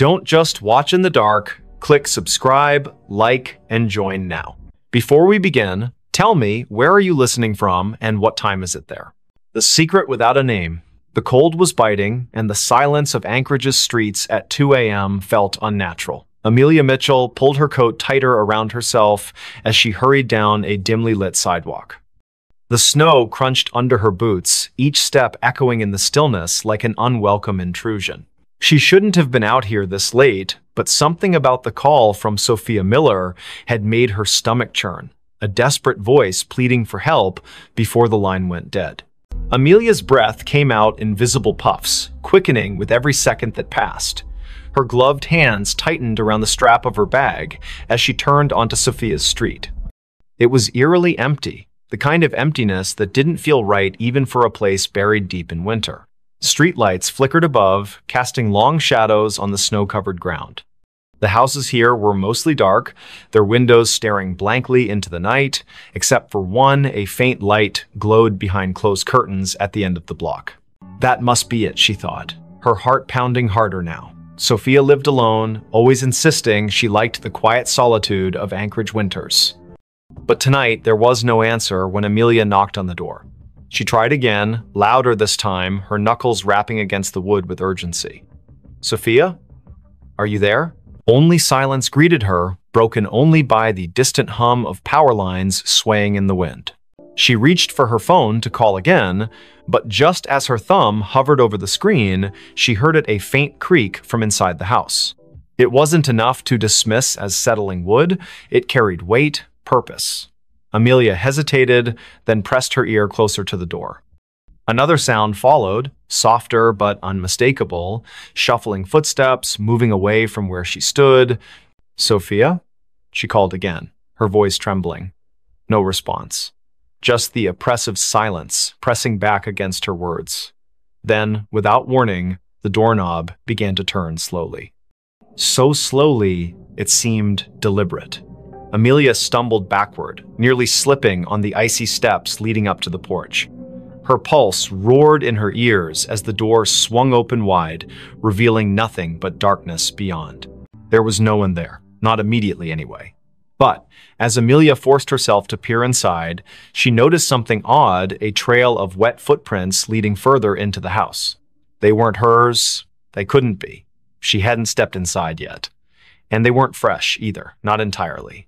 Don't just watch in the dark. Click subscribe, like, and join now. Before we begin, tell me, where are you listening from and what time is it there? The secret without a name. The cold was biting, and the silence of Anchorage's streets at 2 a.m. felt unnatural. Amelia Mitchell pulled her coat tighter around herself as she hurried down a dimly lit sidewalk. The snow crunched under her boots, each step echoing in the stillness like an unwelcome intrusion. She shouldn't have been out here this late, but something about the call from Sophia Miller had made her stomach churn, a desperate voice pleading for help before the line went dead. Amelia's breath came out in visible puffs, quickening with every second that passed. Her gloved hands tightened around the strap of her bag as she turned onto Sophia's street. It was eerily empty, the kind of emptiness that didn't feel right even for a place buried deep in winter. Streetlights flickered above, casting long shadows on the snow-covered ground. The houses here were mostly dark, their windows staring blankly into the night, except for one, a faint light glowed behind closed curtains at the end of the block. That must be it, she thought, her heart pounding harder now. Sophia lived alone, always insisting she liked the quiet solitude of Anchorage winters. But tonight, there was no answer when Amelia knocked on the door. She tried again, louder this time, her knuckles rapping against the wood with urgency. "Sophia? Are you there?" Only silence greeted her, broken only by the distant hum of power lines swaying in the wind. She reached for her phone to call again, but just as her thumb hovered over the screen, she heard it a faint creak from inside the house. It wasn't enough to dismiss as settling wood, it carried weight, purpose. Amelia hesitated, then pressed her ear closer to the door. Another sound followed, softer but unmistakable, shuffling footsteps, moving away from where she stood. "Sophia?" she called again, her voice trembling. No response. Just the oppressive silence pressing back against her words. Then, without warning, the doorknob began to turn slowly. So slowly, it seemed deliberate. Amelia stumbled backward, nearly slipping on the icy steps leading up to the porch. Her pulse roared in her ears as the door swung open wide, revealing nothing but darkness beyond. There was no one there, not immediately anyway. But as Amelia forced herself to peer inside, she noticed something odd, a trail of wet footprints leading further into the house. They weren't hers. They couldn't be. She hadn't stepped inside yet. And they weren't fresh either, not entirely.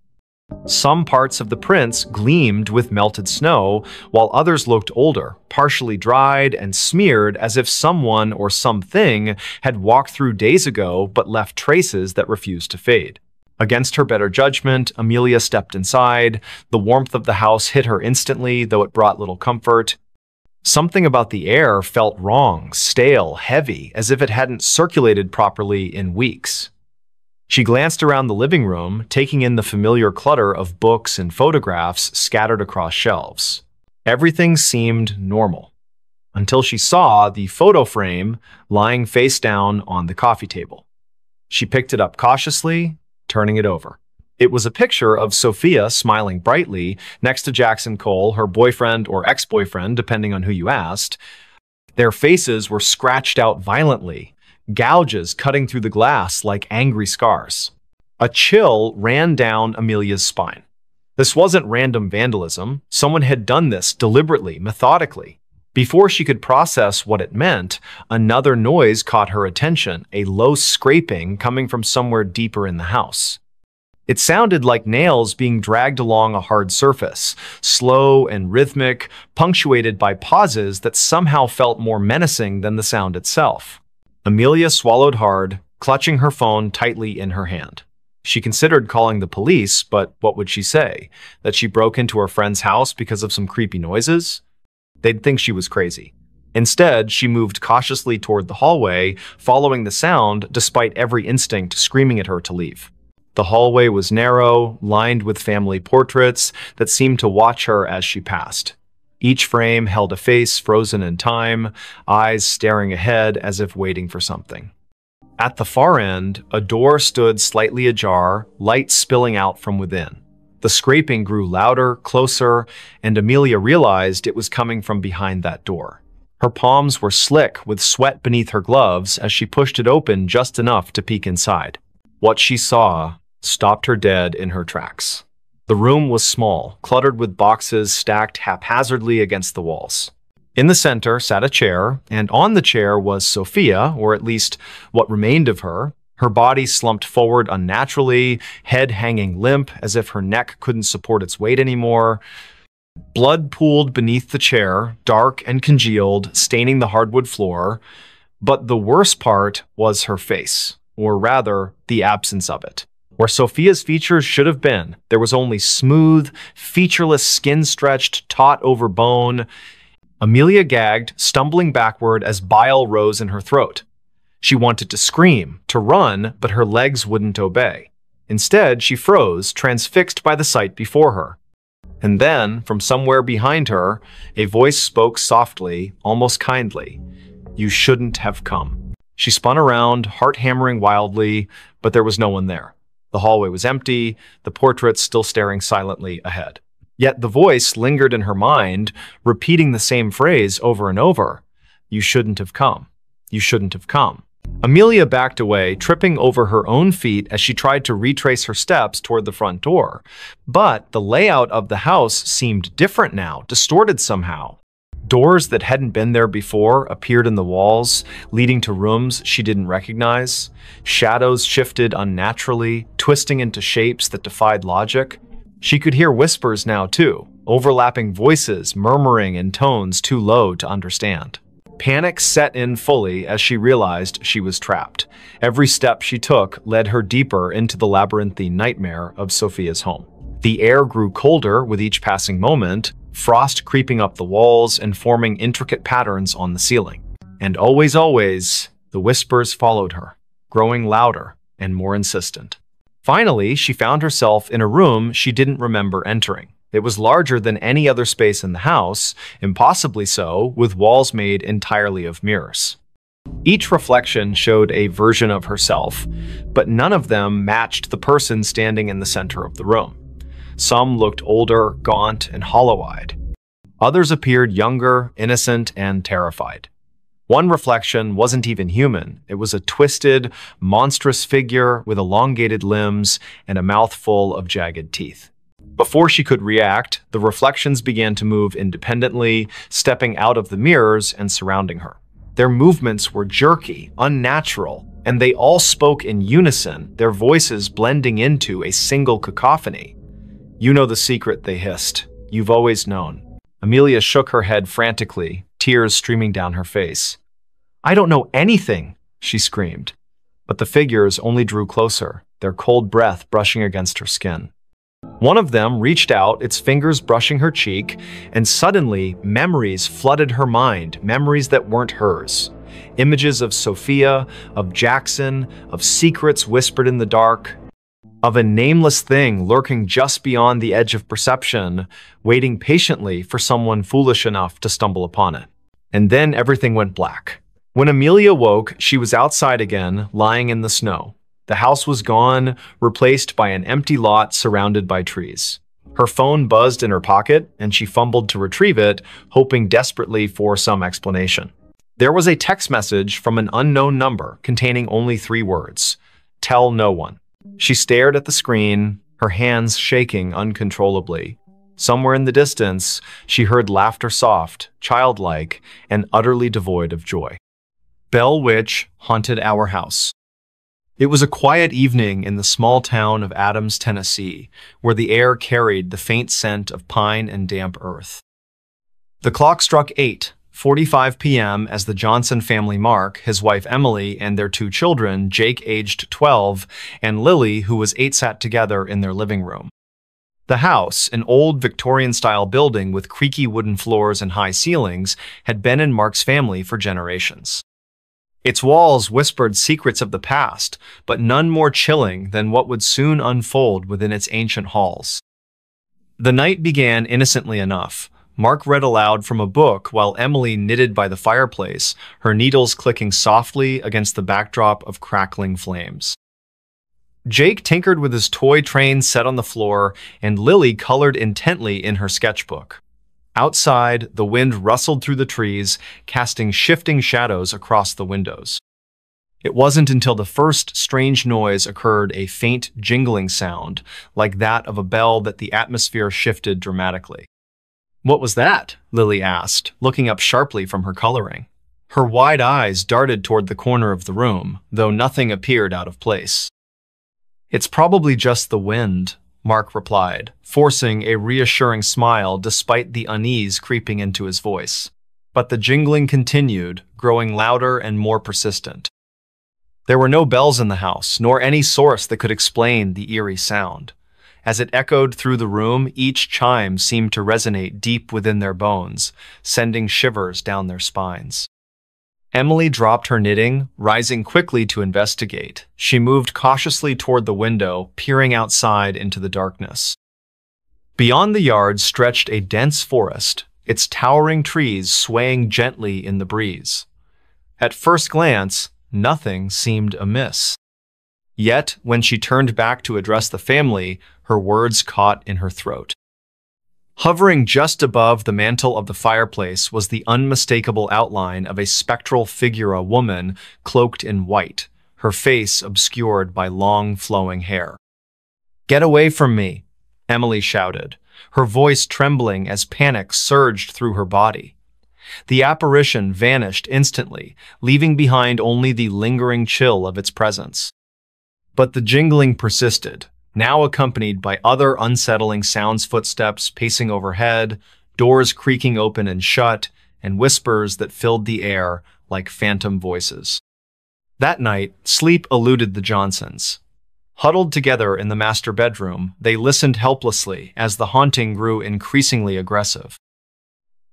Some parts of the prints gleamed with melted snow, while others looked older, partially dried and smeared as if someone or something had walked through days ago but left traces that refused to fade. Against her better judgment, Amelia stepped inside. The warmth of the house hit her instantly, though it brought little comfort. Something about the air felt wrong, stale, heavy, as if it hadn't circulated properly in weeks. She glanced around the living room, taking in the familiar clutter of books and photographs scattered across shelves. Everything seemed normal, until she saw the photo frame lying face down on the coffee table. She picked it up cautiously, turning it over. It was a picture of Sophia smiling brightly next to Jackson Cole, her boyfriend or ex-boyfriend, depending on who you asked. Their faces were scratched out violently, gouges cutting through the glass like angry scars. A chill ran down Amelia's spine. This wasn't random vandalism. Someone had done this deliberately, methodically. Before she could process what it meant, another noise caught her attention, a low scraping coming from somewhere deeper in the house. It sounded like nails being dragged along a hard surface, slow and rhythmic, punctuated by pauses that somehow felt more menacing than the sound itself. Amelia swallowed hard, clutching her phone tightly in her hand. She considered calling the police, but what would she say? That she broke into her friend's house because of some creepy noises? They'd think she was crazy. Instead, she moved cautiously toward the hallway, following the sound despite every instinct screaming at her to leave. The hallway was narrow, lined with family portraits that seemed to watch her as she passed. Each frame held a face frozen in time, eyes staring ahead as if waiting for something. At the far end, a door stood slightly ajar, light spilling out from within. The scraping grew louder, closer, and Amelia realized it was coming from behind that door. Her palms were slick with sweat beneath her gloves as she pushed it open just enough to peek inside. What she saw stopped her dead in her tracks. The room was small, cluttered with boxes stacked haphazardly against the walls. In the center sat a chair, and on the chair was Sophia, or at least what remained of her. Her body slumped forward unnaturally, head hanging limp as if her neck couldn't support its weight anymore. Blood pooled beneath the chair, dark and congealed, staining the hardwood floor. But the worst part was her face, or rather, the absence of it. Where Sophia's features should have been, there was only smooth, featureless skin stretched, taut over bone. Amelia gagged, stumbling backward as bile rose in her throat. She wanted to scream, to run, but her legs wouldn't obey. Instead, she froze, transfixed by the sight before her. And then, from somewhere behind her, a voice spoke softly, almost kindly. "You shouldn't have come." She spun around, heart hammering wildly, but there was no one there. The hallway was empty, the portraits still staring silently ahead. Yet the voice lingered in her mind, repeating the same phrase over and over. "You shouldn't have come. You shouldn't have come." Amelia backed away, tripping over her own feet as she tried to retrace her steps toward the front door. But the layout of the house seemed different now, distorted somehow. Doors that hadn't been there before appeared in the walls, leading to rooms she didn't recognize. Shadows shifted unnaturally, twisting into shapes that defied logic. She could hear whispers now too, overlapping voices murmuring in tones too low to understand. Panic set in fully as she realized she was trapped. Every step she took led her deeper into the labyrinthine nightmare of Sophia's home. The air grew colder with each passing moment, frost creeping up the walls and forming intricate patterns on the ceiling. And always, the whispers followed her, growing louder and more insistent. Finally, she found herself in a room she didn't remember entering. It was larger than any other space in the house, impossibly so, with walls made entirely of mirrors. Each reflection showed a version of herself, but none of them matched the person standing in the center of the room. Some looked older, gaunt, and hollow-eyed. Others appeared younger, innocent, and terrified. One reflection wasn't even human. It was a twisted, monstrous figure with elongated limbs and a mouth full of jagged teeth. Before she could react, the reflections began to move independently, stepping out of the mirrors and surrounding her. Their movements were jerky, unnatural, and they all spoke in unison, their voices blending into a single cacophony. "You know the secret," they hissed. "You've always known." Amelia shook her head frantically, tears streaming down her face. "I don't know anything," she screamed. But the figures only drew closer, their cold breath brushing against her skin. One of them reached out, its fingers brushing her cheek, and suddenly memories flooded her mind, memories that weren't hers. Images of Sophia, of Jackson, of secrets whispered in the dark, of a nameless thing lurking just beyond the edge of perception, waiting patiently for someone foolish enough to stumble upon it. And then everything went black. When Amelia woke, she was outside again, lying in the snow. The house was gone, replaced by an empty lot surrounded by trees. Her phone buzzed in her pocket, and she fumbled to retrieve it, hoping desperately for some explanation. There was a text message from an unknown number containing only 3 words: "Tell no one." She stared at the screen, her hands shaking uncontrollably. Somewhere in the distance, she heard laughter soft, childlike, and utterly devoid of joy. Bell Witch haunted our house. It was a quiet evening in the small town of Adams, Tennessee, where the air carried the faint scent of pine and damp earth. The clock struck 8:45 p.m. as the Johnson family Mark, his wife Emily, and their 2 children, Jake aged 12, and Lily, who was 8, sat together in their living room. The house, an old Victorian-style building with creaky wooden floors and high ceilings, had been in Mark's family for generations. Its walls whispered secrets of the past, but none more chilling than what would soon unfold within its ancient halls. The night began innocently enough. Mark read aloud from a book while Emily knitted by the fireplace, her needles clicking softly against the backdrop of crackling flames. Jake tinkered with his toy train set on the floor, and Lily colored intently in her sketchbook. Outside, the wind rustled through the trees, casting shifting shadows across the windows. It wasn't until the first strange noise occurred, a faint jingling sound, like that of a bell, that the atmosphere shifted dramatically. "What was that?" Lily asked, looking up sharply from her coloring. Her wide eyes darted toward the corner of the room, though nothing appeared out of place. "It's probably just the wind," Mark replied, forcing a reassuring smile despite the unease creeping into his voice. But the jingling continued, growing louder and more persistent. There were no bells in the house, nor any source that could explain the eerie sound. As it echoed through the room, each chime seemed to resonate deep within their bones, sending shivers down their spines. Emily dropped her knitting, rising quickly to investigate. She moved cautiously toward the window, peering outside into the darkness. Beyond the yard stretched a dense forest, its towering trees swaying gently in the breeze. At first glance, nothing seemed amiss. Yet, when she turned back to address the family, her words caught in her throat. Hovering just above the mantel of the fireplace was the unmistakable outline of a spectral figure, a woman cloaked in white, her face obscured by long, flowing hair. "Get away from me," Emily shouted, her voice trembling as panic surged through her body. The apparition vanished instantly, leaving behind only the lingering chill of its presence. But the jingling persisted, now accompanied by other unsettling sounds: footsteps pacing overhead, doors creaking open and shut, and whispers that filled the air like phantom voices. That night, sleep eluded the Johnsons. Huddled together in the master bedroom, they listened helplessly as the haunting grew increasingly aggressive.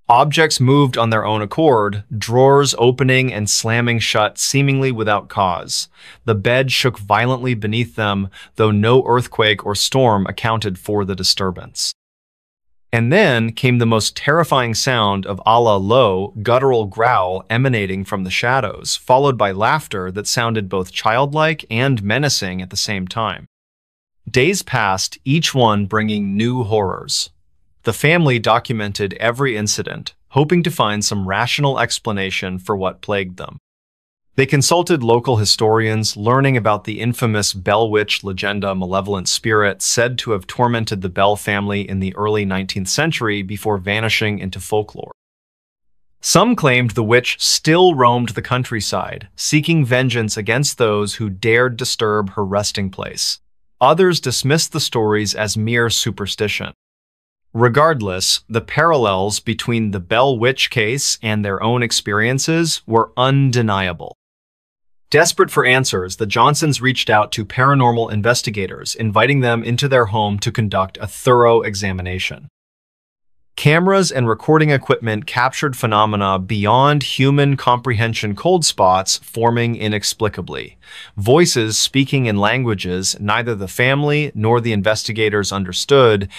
Objects moved on their own accord, drawers opening and slamming shut seemingly without cause. The bed shook violently beneath them, though no earthquake or storm accounted for the disturbance. And then came the most terrifying sound of a low, guttural growl emanating from the shadows, followed by laughter that sounded both childlike and menacing at the same time. Days passed, each one bringing new horrors. The family documented every incident, hoping to find some rational explanation for what plagued them. They consulted local historians, learning about the infamous Bell Witch legend, a malevolent spirit said to have tormented the Bell family in the early 19th century before vanishing into folklore. Some claimed the witch still roamed the countryside, seeking vengeance against those who dared disturb her resting place. Others dismissed the stories as mere superstition. Regardless, the parallels between the Bell Witch case and their own experiences were undeniable. Desperate for answers, the Johnsons reached out to paranormal investigators, inviting them into their home to conduct a thorough examination. Cameras and recording equipment captured phenomena beyond human comprehension: cold spots forming inexplicably, voices speaking in languages neither the family nor the investigators understood,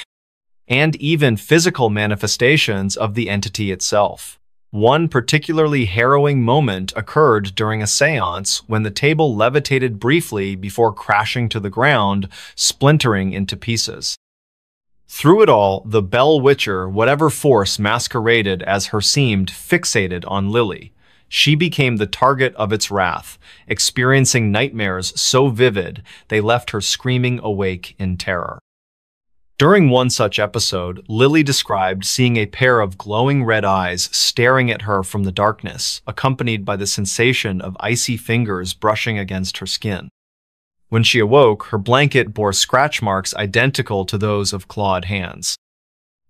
and even physical manifestations of the entity itself. One particularly harrowing moment occurred during a seance when the table levitated briefly before crashing to the ground, splintering into pieces. Through it all, the Bell Witcher, whatever force masqueraded as her, seemed fixated on Lily. She became the target of its wrath, experiencing nightmares so vivid they left her screaming awake in terror. During one such episode, Lily described seeing a pair of glowing red eyes staring at her from the darkness, accompanied by the sensation of icy fingers brushing against her skin. When she awoke, her blanket bore scratch marks identical to those of clawed hands.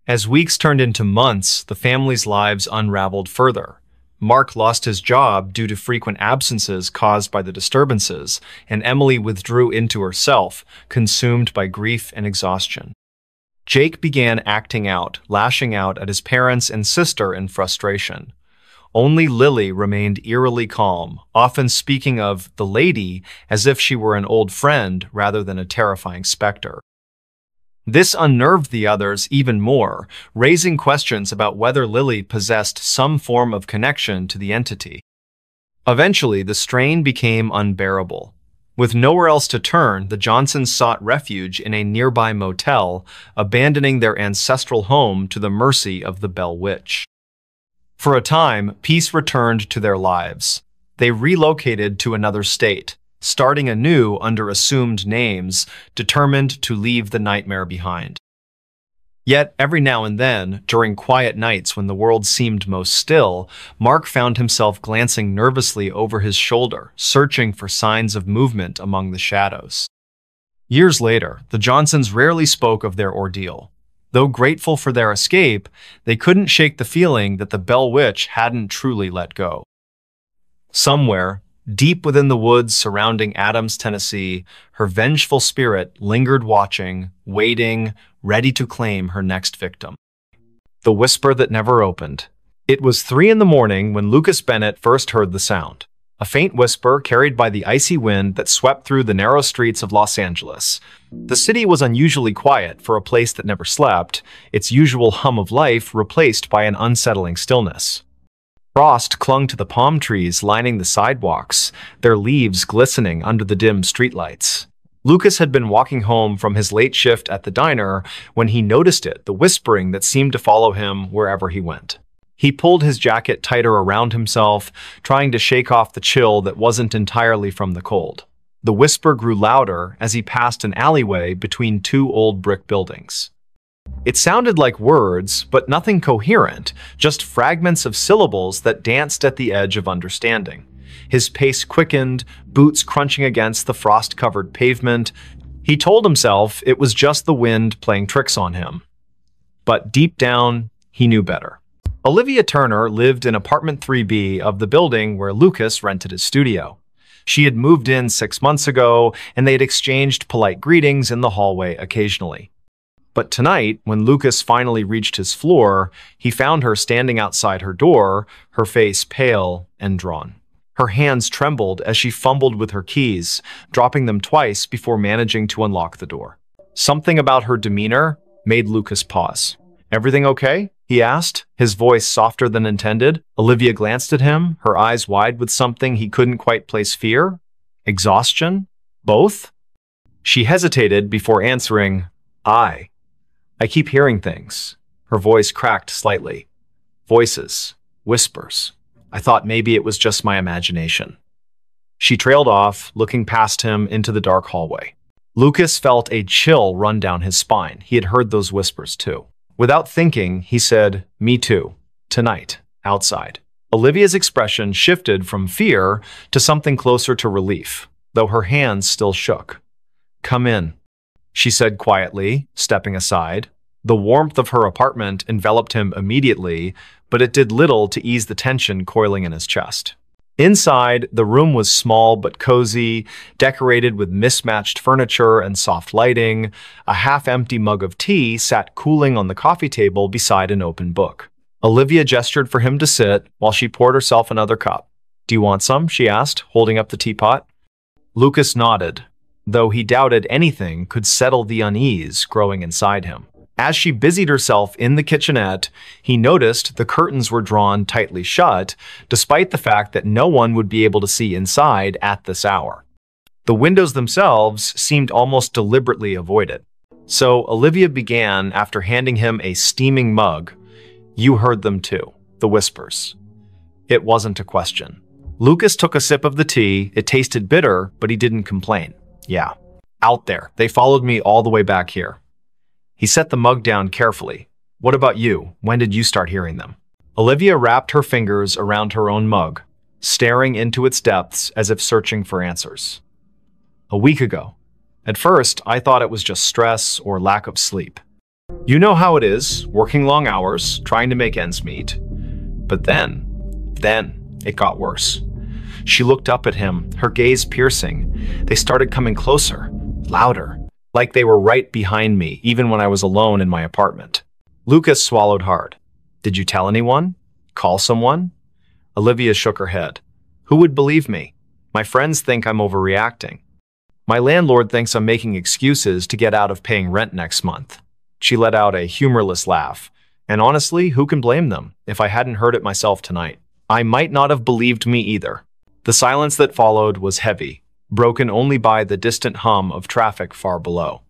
As weeks turned into months, the family's lives unraveled further. Mark lost his job due to frequent absences caused by the disturbances, and Emily withdrew into herself, consumed by grief and exhaustion. Jake began acting out, lashing out at his parents and sister in frustration. Only Lily remained eerily calm, often speaking of the lady as if she were an old friend rather than a terrifying specter. This unnerved the others even more, raising questions about whether Lily possessed some form of connection to the entity. Eventually, the strain became unbearable. With nowhere else to turn, the Johnsons sought refuge in a nearby motel, abandoning their ancestral home to the mercy of the Bell Witch. For a time, peace returned to their lives. They relocated to another state, starting anew under assumed names, determined to leave the nightmare behind. Yet, every now and then, during quiet nights when the world seemed most still, Mark found himself glancing nervously over his shoulder, searching for signs of movement among the shadows. Years later, the Johnsons rarely spoke of their ordeal. Though grateful for their escape, they couldn't shake the feeling that the Bell Witch hadn't truly let go. Somewhere, deep within the woods surrounding Adams, Tennessee, her vengeful spirit lingered watching, waiting, ready to claim her next victim. The whisper that never opened. It was 3 in the morning when Lucas Bennett first heard the sound. A faint whisper carried by the icy wind that swept through the narrow streets of Los Angeles. The city was unusually quiet for a place that never slept, its usual hum of life replaced by an unsettling stillness. Frost clung to the palm trees lining the sidewalks, their leaves glistening under the dim streetlights. Lucas had been walking home from his late shift at the diner when he noticed it, the whispering that seemed to follow him wherever he went. He pulled his jacket tighter around himself, trying to shake off the chill that wasn't entirely from the cold. The whisper grew louder as he passed an alleyway between 2 old brick buildings. It sounded like words, but nothing coherent, just fragments of syllables that danced at the edge of understanding. His pace quickened, boots crunching against the frost-covered pavement. He told himself it was just the wind playing tricks on him. But deep down, he knew better. Olivia Turner lived in apartment 3B of the building where Lucas rented his studio. She had moved in 6 months ago, and they had exchanged polite greetings in the hallway occasionally. But tonight, when Lucas finally reached his floor, he found her standing outside her door, her face pale and drawn. Her hands trembled as she fumbled with her keys, dropping them twice before managing to unlock the door. Something about her demeanor made Lucas pause. "Everything okay?" he asked, his voice softer than intended. Olivia glanced at him, her eyes wide with something he couldn't quite place. Fear? Exhaustion? Both? She hesitated before answering, I keep hearing things." Her voice cracked slightly. Voices. Whispers. I thought maybe it was just my imagination. She trailed off, looking past him into the dark hallway. Lucas felt a chill run down his spine. He had heard those whispers too. Without thinking, he said, "Me too. Tonight. Outside." Olivia's expression shifted from fear to something closer to relief, though her hands still shook. "Come in," she said quietly, stepping aside. The warmth of her apartment enveloped him immediately, but it did little to ease the tension coiling in his chest. Inside, the room was small but cozy, decorated with mismatched furniture and soft lighting. A half-empty mug of tea sat cooling on the coffee table beside an open book. Olivia gestured for him to sit while she poured herself another cup. "Do you want some?" she asked, holding up the teapot. Lucas nodded, though he doubted anything could settle the unease growing inside him. As she busied herself in the kitchenette, he noticed the curtains were drawn tightly shut, despite the fact that no one would be able to see inside at this hour. The windows themselves seemed almost deliberately avoided. So Olivia began after handing him a steaming mug. "You heard them too, the whispers." It wasn't a question. Lucas took a sip of the tea. It tasted bitter, but he didn't complain. "Yeah, out there. They followed me all the way back here." He set the mug down carefully. "What about you? When did you start hearing them?" Olivia wrapped her fingers around her own mug, staring into its depths as if searching for answers. "A week ago. At first, I thought it was just stress or lack of sleep. You know how it is, working long hours, trying to make ends meet. But then it got worse." She looked up at him, her gaze piercing. "They started coming closer, louder. Like they were right behind me, even when I was alone in my apartment." Lucas swallowed hard. "Did you tell anyone? Call someone?" Olivia shook her head. "Who would believe me? My friends think I'm overreacting. My landlord thinks I'm making excuses to get out of paying rent next month." She let out a humorless laugh. "And honestly, who can blame them? If I hadn't heard it myself tonight, I might not have believed me either." The silence that followed was heavy, broken only by the distant hum of traffic far below.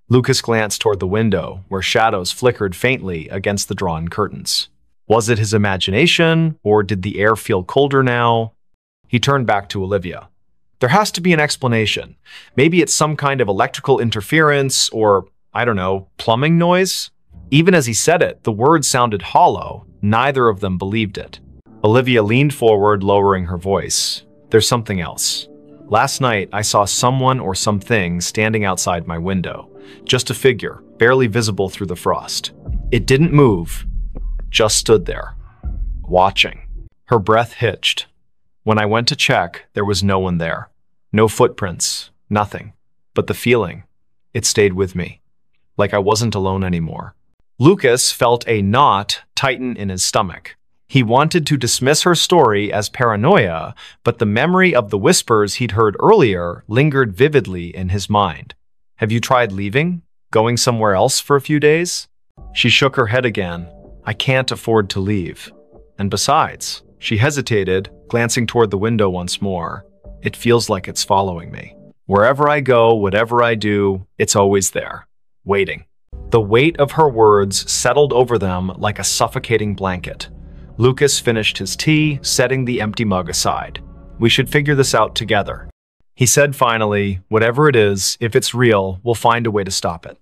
Lucas glanced toward the window, where shadows flickered faintly against the drawn curtains. Was it his imagination, or did the air feel colder now? He turned back to Olivia. There has to be an explanation. Maybe it's some kind of electrical interference or, I don't know, plumbing noise? Even as he said it, the words sounded hollow. Neither of them believed it. Olivia leaned forward, lowering her voice. There's something else. Last night, I saw someone or something standing outside my window. Just a figure, barely visible through the frost. It didn't move, just stood there, watching. Her breath hitched. When I went to check, there was no one there. No footprints, nothing. But the feeling, it stayed with me. Like I wasn't alone anymore. Lucas felt a knot tighten in his stomach. He wanted to dismiss her story as paranoia, but the memory of the whispers he'd heard earlier lingered vividly in his mind. Have you tried leaving? Going somewhere else for a few days? She shook her head again. I can't afford to leave. And besides, she hesitated, glancing toward the window once more. It feels like it's following me. Wherever I go, whatever I do, it's always there, waiting. The weight of her words settled over them like a suffocating blanket. Lucas finished his tea, setting the empty mug aside. We should figure this out together. He said finally, whatever it is, if it's real, we'll find a way to stop it.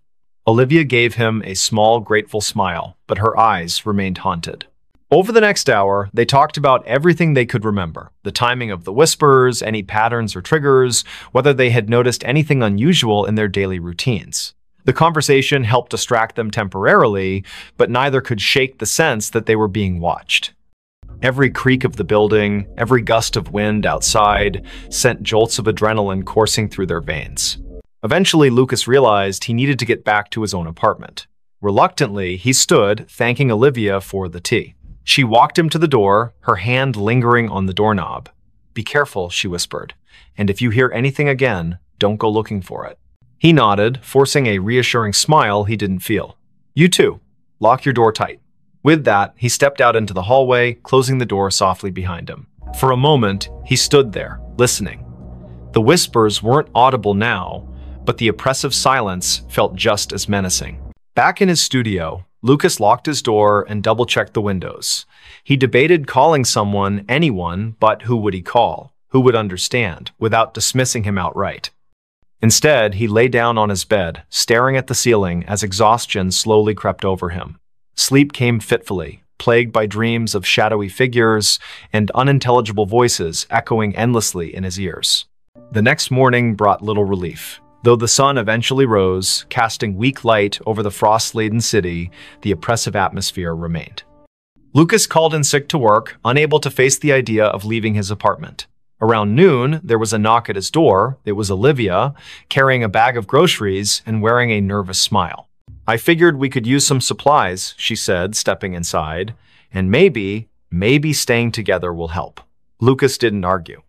Olivia gave him a small, grateful smile, but her eyes remained haunted. Over the next hour, they talked about everything they could remember. The timing of the whispers, any patterns or triggers, whether they had noticed anything unusual in their daily routines. The conversation helped distract them temporarily, but neither could shake the sense that they were being watched. Every creak of the building, every gust of wind outside, sent jolts of adrenaline coursing through their veins. Eventually, Lucas realized he needed to get back to his own apartment. Reluctantly, he stood, thanking Olivia for the tea. She walked him to the door, her hand lingering on the doorknob. Be careful, she whispered, and if you hear anything again, don't go looking for it. He nodded, forcing a reassuring smile he didn't feel. You too. Lock your door tight. With that, he stepped out into the hallway, closing the door softly behind him. For a moment, he stood there, listening. The whispers weren't audible now, but the oppressive silence felt just as menacing. Back in his studio, Lucas locked his door and double-checked the windows. He debated calling someone, anyone, but who would he call? Who would understand, without dismissing him outright? Instead, he lay down on his bed, staring at the ceiling as exhaustion slowly crept over him. Sleep came fitfully, plagued by dreams of shadowy figures and unintelligible voices echoing endlessly in his ears. The next morning brought little relief. Though the sun eventually rose, casting weak light over the frost-laden city, the oppressive atmosphere remained. Lucas called in sick to work, unable to face the idea of leaving his apartment. Around noon, there was a knock at his door. It was Olivia, carrying a bag of groceries and wearing a nervous smile. I figured we could use some supplies, she said, stepping inside, and maybe staying together will help. Lucas didn't argue.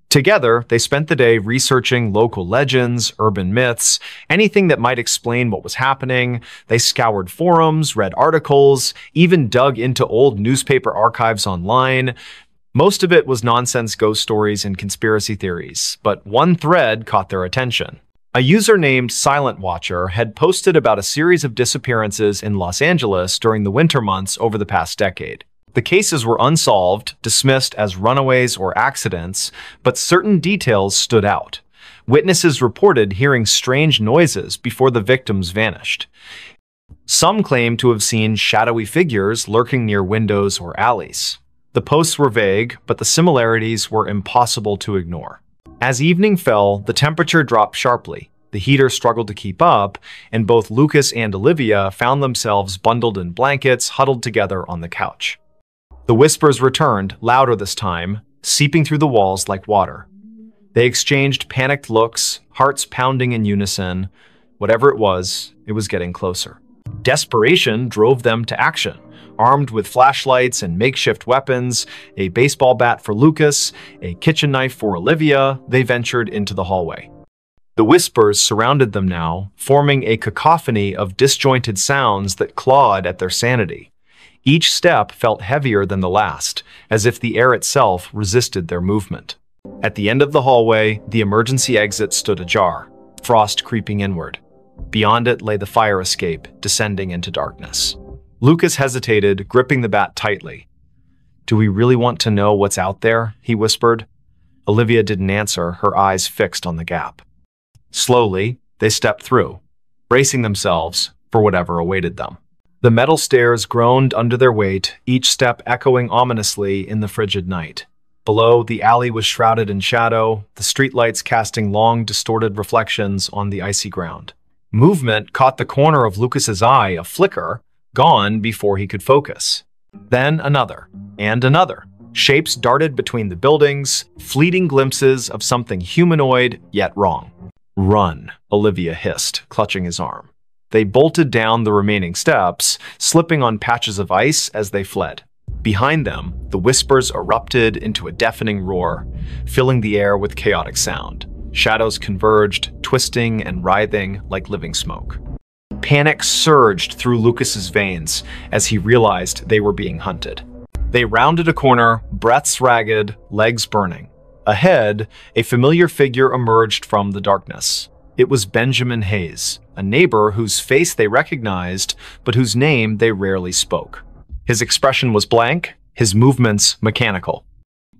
Together, they spent the day researching local legends, urban myths, anything that might explain what was happening. They scoured forums, read articles, even dug into old newspaper archives online. Most of it was nonsense ghost stories and conspiracy theories, but one thread caught their attention. A user named Silent Watcher had posted about a series of disappearances in Los Angeles during the winter months over the past decade. The cases were unsolved, dismissed as runaways or accidents, but certain details stood out. Witnesses reported hearing strange noises before the victims vanished. Some claimed to have seen shadowy figures lurking near windows or alleys. The posts were vague, but the similarities were impossible to ignore. As evening fell, the temperature dropped sharply. The heater struggled to keep up, and both Lucas and Olivia found themselves bundled in blankets, huddled together on the couch. The whispers returned, louder this time, seeping through the walls like water. They exchanged panicked looks, hearts pounding in unison. Whatever it was getting closer. Desperation drove them to action. Armed with flashlights and makeshift weapons, a baseball bat for Lucas, a kitchen knife for Olivia, they ventured into the hallway. The whispers surrounded them now, forming a cacophony of disjointed sounds that clawed at their sanity. Each step felt heavier than the last, as if the air itself resisted their movement. At the end of the hallway, the emergency exit stood ajar, frost creeping inward. Beyond it lay the fire escape, descending into darkness. Lucas hesitated, gripping the bat tightly. "Do we really want to know what's out there?" he whispered. Olivia didn't answer, her eyes fixed on the gap. Slowly, they stepped through, bracing themselves for whatever awaited them. The metal stairs groaned under their weight, each step echoing ominously in the frigid night. Below, the alley was shrouded in shadow, the streetlights casting long, distorted reflections on the icy ground. Movement caught the corner of Lucas's eye, a flicker, gone before he could focus. Then another, and another. Shapes darted between the buildings, fleeting glimpses of something humanoid, yet wrong. "Run," Olivia hissed, clutching his arm. They bolted down the remaining steps, slipping on patches of ice as they fled. Behind them, the whispers erupted into a deafening roar, filling the air with chaotic sound. Shadows converged, twisting and writhing like living smoke. Panic surged through Lucas's veins as he realized they were being hunted. They rounded a corner, breaths ragged, legs burning. Ahead, a familiar figure emerged from the darkness. It was Benjamin Hayes, a neighbor whose face they recognized, but whose name they rarely spoke. His expression was blank, his movements mechanical.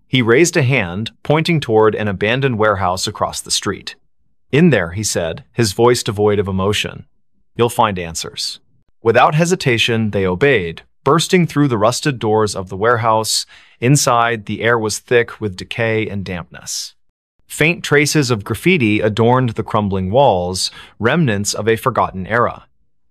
He raised a hand, pointing toward an abandoned warehouse across the street. "In there," he said, his voice devoid of emotion. "You'll find answers." Without hesitation, they obeyed, bursting through the rusted doors of the warehouse. Inside, the air was thick with decay and dampness. Faint traces of graffiti adorned the crumbling walls, remnants of a forgotten era.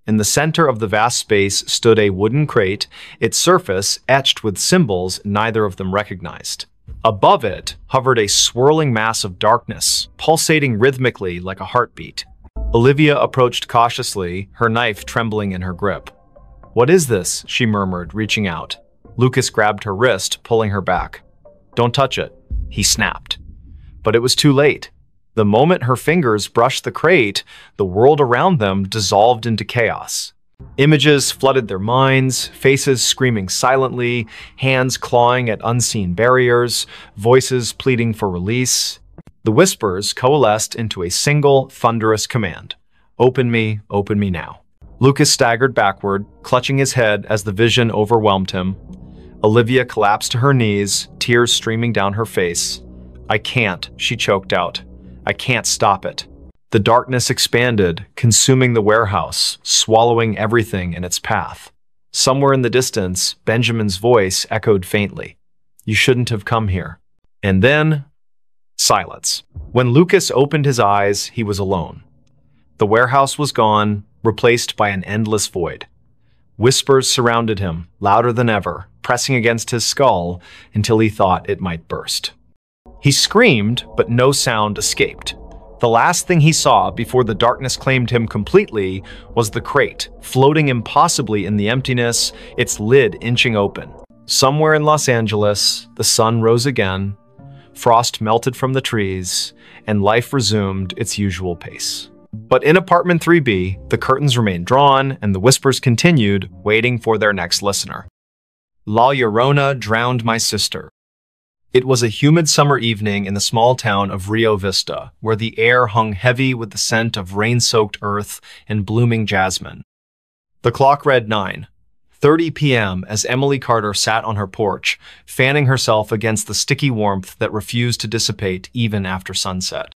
In the center of the vast space stood a wooden crate, its surface etched with symbols neither of them recognized. Above it hovered a swirling mass of darkness, pulsating rhythmically like a heartbeat. Olivia approached cautiously, her knife trembling in her grip. "What is this?" she murmured, reaching out. Lucas grabbed her wrist, pulling her back. "Don't touch it," he snapped. But it was too late. The moment her fingers brushed the crate, the world around them dissolved into chaos. Images flooded their minds, faces screaming silently, hands clawing at unseen barriers, voices pleading for release. The whispers coalesced into a single, thunderous command. Open me now." Lucas staggered backward, clutching his head as the vision overwhelmed him. Olivia collapsed to her knees, tears streaming down her face. "I can't," she choked out. "I can't stop it." The darkness expanded, consuming the warehouse, swallowing everything in its path. Somewhere in the distance, Benjamin's voice echoed faintly. "You shouldn't have come here." And then, silence. When Lucas opened his eyes, he was alone. The warehouse was gone, replaced by an endless void. Whispers surrounded him, louder than ever, pressing against his skull until he thought it might burst. He screamed, but no sound escaped. The last thing he saw before the darkness claimed him completely was the crate, floating impossibly in the emptiness, its lid inching open. Somewhere in Los Angeles, the sun rose again, frost melted from the trees, and life resumed its usual pace. But in apartment 3B, the curtains remained drawn and the whispers continued, waiting for their next listener. La Llorona drowned my sister. It was a humid summer evening in the small town of Rio Vista, where the air hung heavy with the scent of rain-soaked earth and blooming jasmine. The clock read 9:30 p.m. as Emily Carter sat on her porch, fanning herself against the sticky warmth that refused to dissipate even after sunset.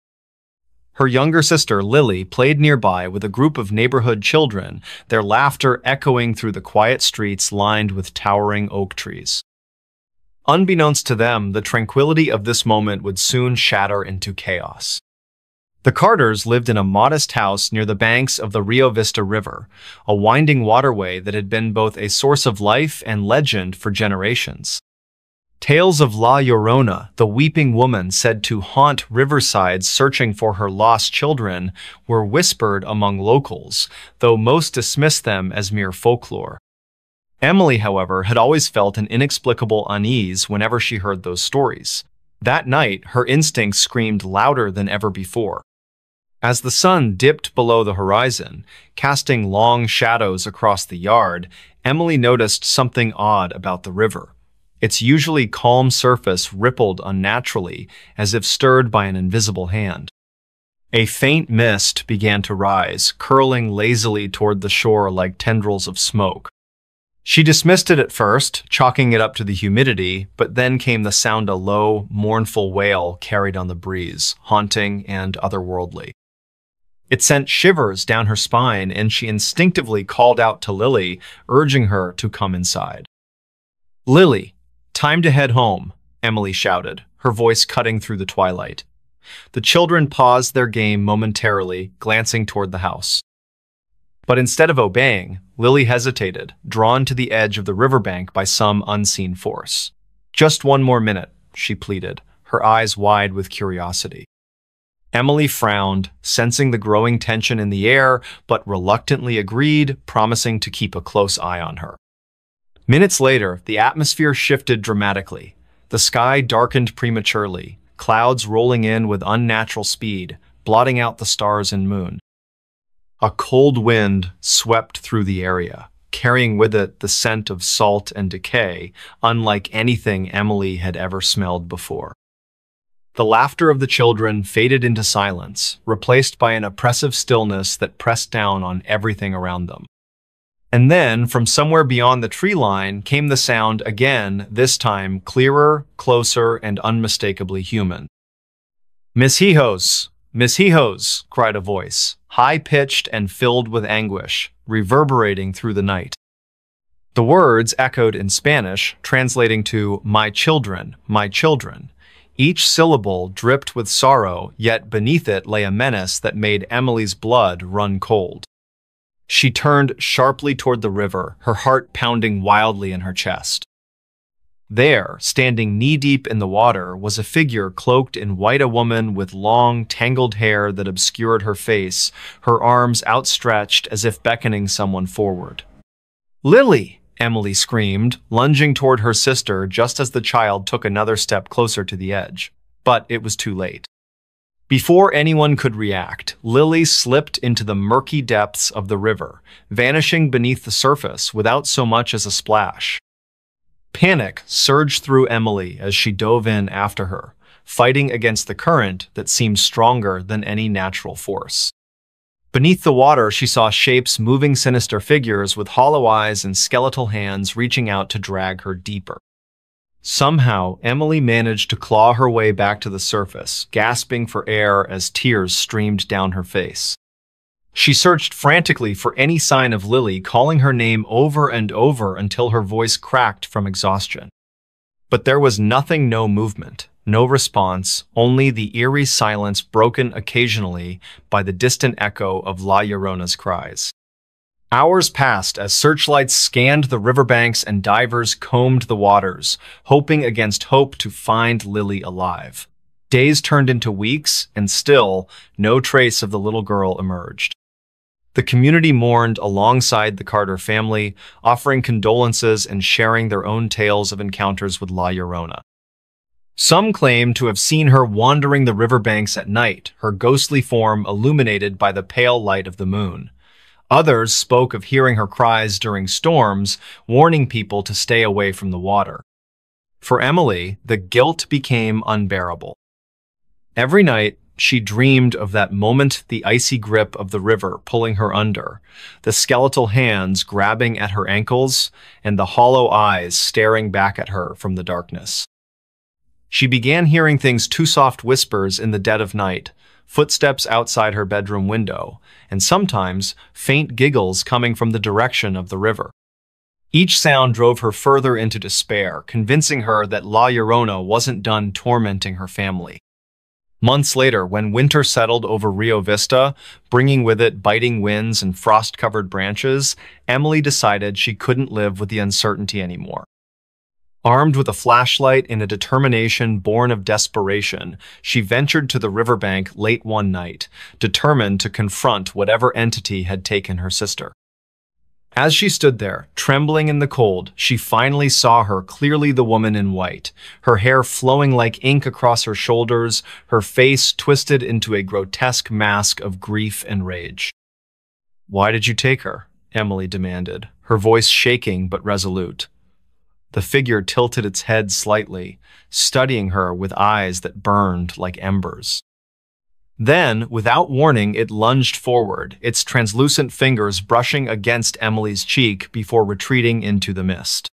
Her younger sister, Lily, played nearby with a group of neighborhood children, their laughter echoing through the quiet streets lined with towering oak trees. Unbeknownst to them, the tranquility of this moment would soon shatter into chaos. The Carters lived in a modest house near the banks of the Rio Vista River, a winding waterway that had been both a source of life and legend for generations. Tales of La Llorona, the weeping woman said to haunt riversides searching for her lost children, were whispered among locals, though most dismissed them as mere folklore. Emily, however, had always felt an inexplicable unease whenever she heard those stories. That night, her instincts screamed louder than ever before. As the sun dipped below the horizon, casting long shadows across the yard, Emily noticed something odd about the river. Its usually calm surface rippled unnaturally, as if stirred by an invisible hand. A faint mist began to rise, curling lazily toward the shore like tendrils of smoke. She dismissed it at first, chalking it up to the humidity, but then came the sound a low, mournful wail carried on the breeze, haunting and otherworldly. It sent shivers down her spine, and she instinctively called out to Lily, urging her to come inside. "Lily, time to head home," Emily shouted, her voice cutting through the twilight. The children paused their game momentarily, glancing toward the house. But instead of obeying, Lily hesitated, drawn to the edge of the riverbank by some unseen force. "Just one more minute," she pleaded, her eyes wide with curiosity. Emily frowned, sensing the growing tension in the air, but reluctantly agreed, promising to keep a close eye on her. Minutes later, the atmosphere shifted dramatically. The sky darkened prematurely, clouds rolling in with unnatural speed, blotting out the stars and moon. A cold wind swept through the area, carrying with it the scent of salt and decay, unlike anything Emily had ever smelled before. The laughter of the children faded into silence, replaced by an oppressive stillness that pressed down on everything around them. And then, from somewhere beyond the tree line, came the sound again, this time clearer, closer, and unmistakably human. "Miss Hijos! Miss Hijos!" cried a voice, high-pitched and filled with anguish, reverberating through the night. The words echoed in Spanish, translating to my children, my children." Each syllable dripped with sorrow, yet beneath it lay a menace that made Emily's blood run cold. She turned sharply toward the river, her heart pounding wildly in her chest. There, standing knee-deep in the water, was a figure cloaked in white, a woman with long, tangled hair that obscured her face, her arms outstretched as if beckoning someone forward. "Lily!" Emily screamed, lunging toward her sister just as the child took another step closer to the edge. But it was too late. Before anyone could react, Lily slipped into the murky depths of the river, vanishing beneath the surface without so much as a splash. Panic surged through Emily as she dove in after her, fighting against the current that seemed stronger than any natural force. Beneath the water, she saw shapes moving, sinister figures with hollow eyes and skeletal hands reaching out to drag her deeper. Somehow, Emily managed to claw her way back to the surface, gasping for air as tears streamed down her face. She searched frantically for any sign of Lily, calling her name over and over until her voice cracked from exhaustion. But there was nothing, no movement. No response, only the eerie silence broken occasionally by the distant echo of La Llorona's cries. Hours passed as searchlights scanned the riverbanks and divers combed the waters, hoping against hope to find Lily alive. Days turned into weeks, and still, no trace of the little girl emerged. The community mourned alongside the Carter family, offering condolences and sharing their own tales of encounters with La Llorona. Some claimed to have seen her wandering the riverbanks at night, her ghostly form illuminated by the pale light of the moon. Others spoke of hearing her cries during storms, warning people to stay away from the water. For Emily, the guilt became unbearable. Every night, she dreamed of that moment, the icy grip of the river pulling her under, the skeletal hands grabbing at her ankles, and the hollow eyes staring back at her from the darkness. She began hearing things, too soft whispers in the dead of night, footsteps outside her bedroom window, and sometimes faint giggles coming from the direction of the river. Each sound drove her further into despair, convincing her that La Llorona wasn't done tormenting her family. Months later, when winter settled over Rio Vista, bringing with it biting winds and frost-covered branches, Emily decided she couldn't live with the uncertainty anymore. Armed with a flashlight and a determination born of desperation, she ventured to the riverbank late one night, determined to confront whatever entity had taken her sister. As she stood there, trembling in the cold, she finally saw her clearly, the woman in white, her hair flowing like ink across her shoulders, her face twisted into a grotesque mask of grief and rage. "Why did you take her?" Emily demanded, her voice shaking but resolute. The figure tilted its head slightly, studying her with eyes that burned like embers. Then, without warning, it lunged forward, its translucent fingers brushing against Emily's cheek before retreating into the mist.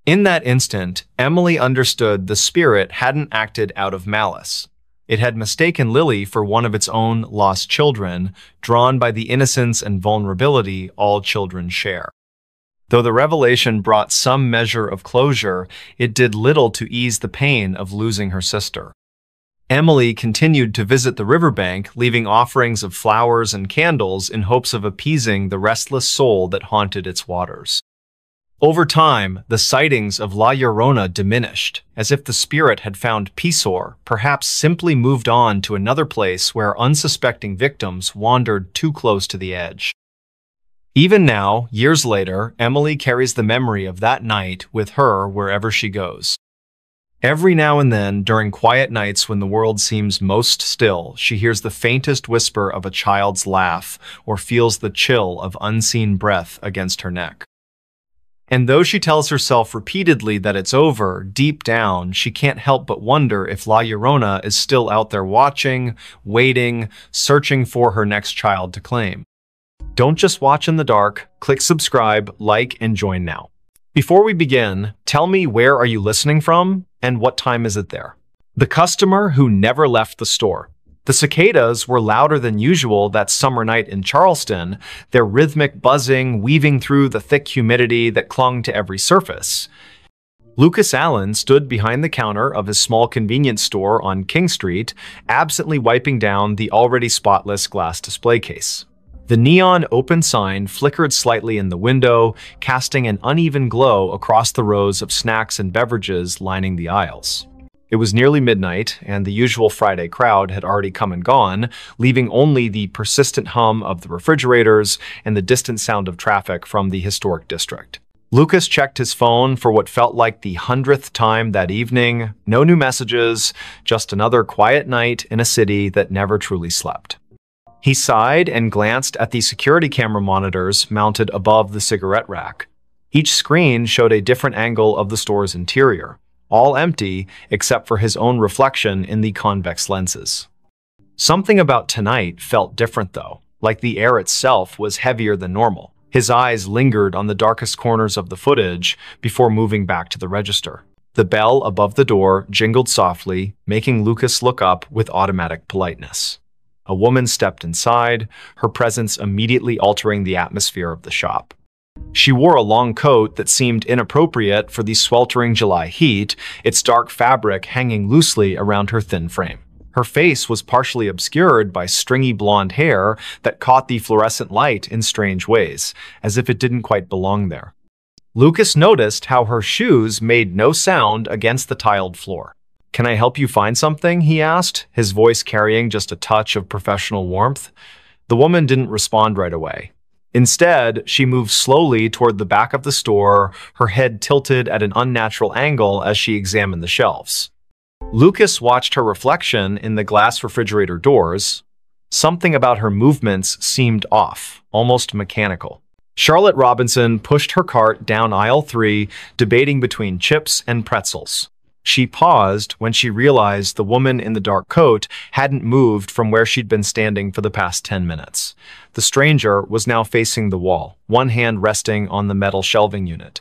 In that instant, Emily understood the spirit hadn't acted out of malice. It had mistaken Lily for one of its own lost children, drawn by the innocence and vulnerability all children share. Though the revelation brought some measure of closure, it did little to ease the pain of losing her sister. Emily continued to visit the riverbank, leaving offerings of flowers and candles in hopes of appeasing the restless soul that haunted its waters. Over time, the sightings of La Llorona diminished, as if the spirit had found peace or perhaps simply moved on to another place where unsuspecting victims wandered too close to the edge. Even now, years later, Emily carries the memory of that night with her wherever she goes. Every now and then, during quiet nights when the world seems most still, she hears the faintest whisper of a child's laugh or feels the chill of unseen breath against her neck. And though she tells herself repeatedly that it's over, deep down, she can't help but wonder if La Llorona is still out there watching, waiting, searching for her next child to claim. Don't just watch in the dark. Click subscribe, like, and join now. Before we begin, tell me, where are you listening from and what time is it there? The customer who never left the store. The cicadas were louder than usual that summer night in Charleston, their rhythmic buzzing weaving through the thick humidity that clung to every surface. Lucas Allen stood behind the counter of his small convenience store on King Street, absently wiping down the already spotless glass display case. The neon open sign flickered slightly in the window, casting an uneven glow across the rows of snacks and beverages lining the aisles. It was nearly midnight, and the usual Friday crowd had already come and gone, leaving only the persistent hum of the refrigerators and the distant sound of traffic from the historic district. Lucas checked his phone for what felt like the 100th time that evening. No new messages, just another quiet night in a city that never truly slept. He sighed and glanced at the security camera monitors mounted above the cigarette rack. Each screen showed a different angle of the store's interior, all empty except for his own reflection in the convex lenses. Something about tonight felt different though, like the air itself was heavier than normal. His eyes lingered on the darkest corners of the footage before moving back to the register. The bell above the door jingled softly, making Lucas look up with automatic politeness. A woman stepped inside, her presence immediately altering the atmosphere of the shop. She wore a long coat that seemed inappropriate for the sweltering July heat, its dark fabric hanging loosely around her thin frame. Her face was partially obscured by stringy blonde hair that caught the fluorescent light in strange ways, as if it didn't quite belong there. Lucas noticed how her shoes made no sound against the tiled floor. "Can I help you find something?" he asked, his voice carrying just a touch of professional warmth. The woman didn't respond right away. Instead, she moved slowly toward the back of the store, her head tilted at an unnatural angle as she examined the shelves. Lucas watched her reflection in the glass refrigerator doors. Something about her movements seemed off, almost mechanical. Charlotte Robinson pushed her cart down aisle 3, debating between chips and pretzels. She paused when she realized the woman in the dark coat hadn't moved from where she'd been standing for the past 10 minutes. The stranger was now facing the wall, one hand resting on the metal shelving unit.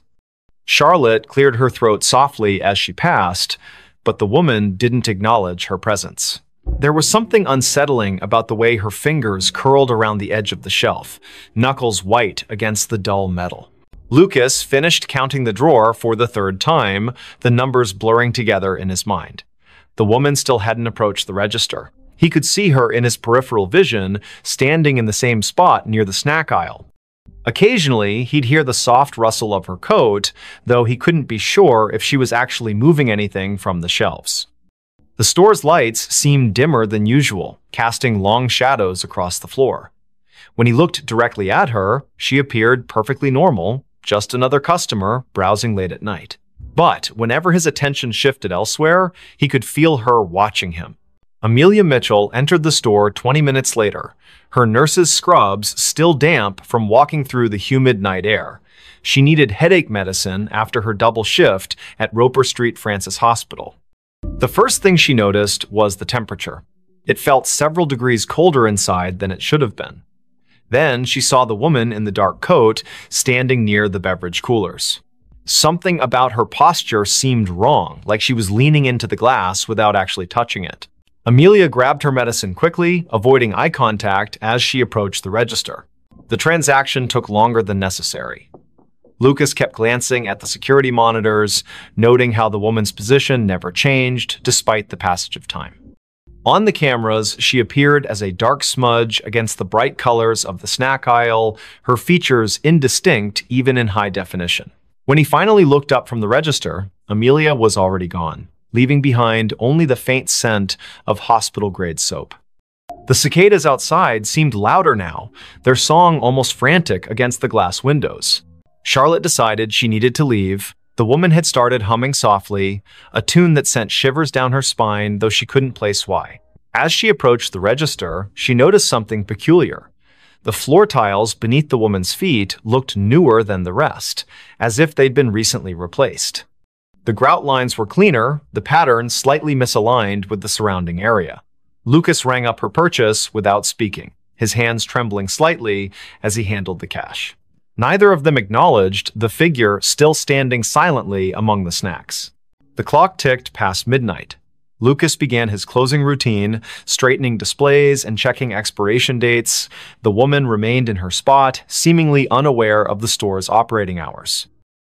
Charlotte cleared her throat softly as she passed, but the woman didn't acknowledge her presence. There was something unsettling about the way her fingers curled around the edge of the shelf, knuckles white against the dull metal. Lucas finished counting the drawer for the 3rd time, the numbers blurring together in his mind. The woman still hadn't approached the register. He could see her in his peripheral vision, standing in the same spot near the snack aisle. Occasionally, he'd hear the soft rustle of her coat, though he couldn't be sure if she was actually moving anything from the shelves. The store's lights seemed dimmer than usual, casting long shadows across the floor. When he looked directly at her, she appeared perfectly normal, just another customer browsing late at night. But whenever his attention shifted elsewhere, he could feel her watching him. Amelia Mitchell entered the store 20 minutes later, her nurse's scrubs still damp from walking through the humid night air. She needed headache medicine after her double shift at Roper Street Francis Hospital. The first thing she noticed was the temperature. It felt several degrees colder inside than it should have been. Then she saw the woman in the dark coat standing near the beverage coolers. Something about her posture seemed wrong, like she was leaning into the glass without actually touching it. Amelia grabbed her medicine quickly, avoiding eye contact as she approached the register. The transaction took longer than necessary. Lucas kept glancing at the security monitors, noting how the woman's position never changed despite the passage of time. On the cameras, she appeared as a dark smudge against the bright colors of the snack aisle, her features indistinct even in high definition. When he finally looked up from the register, Amelia was already gone, leaving behind only the faint scent of hospital-grade soap. The cicadas outside seemed louder now, their song almost frantic against the glass windows. Charlotte decided she needed to leave. The woman had started humming softly, a tune that sent shivers down her spine, though she couldn't place why. As she approached the register, she noticed something peculiar. The floor tiles beneath the woman's feet looked newer than the rest, as if they'd been recently replaced. The grout lines were cleaner, the pattern slightly misaligned with the surrounding area. Lucas rang up her purchase without speaking, his hands trembling slightly as he handled the cash. Neither of them acknowledged the figure still standing silently among the snacks. The clock ticked past midnight. Lucas began his closing routine, straightening displays and checking expiration dates. The woman remained in her spot, seemingly unaware of the store's operating hours.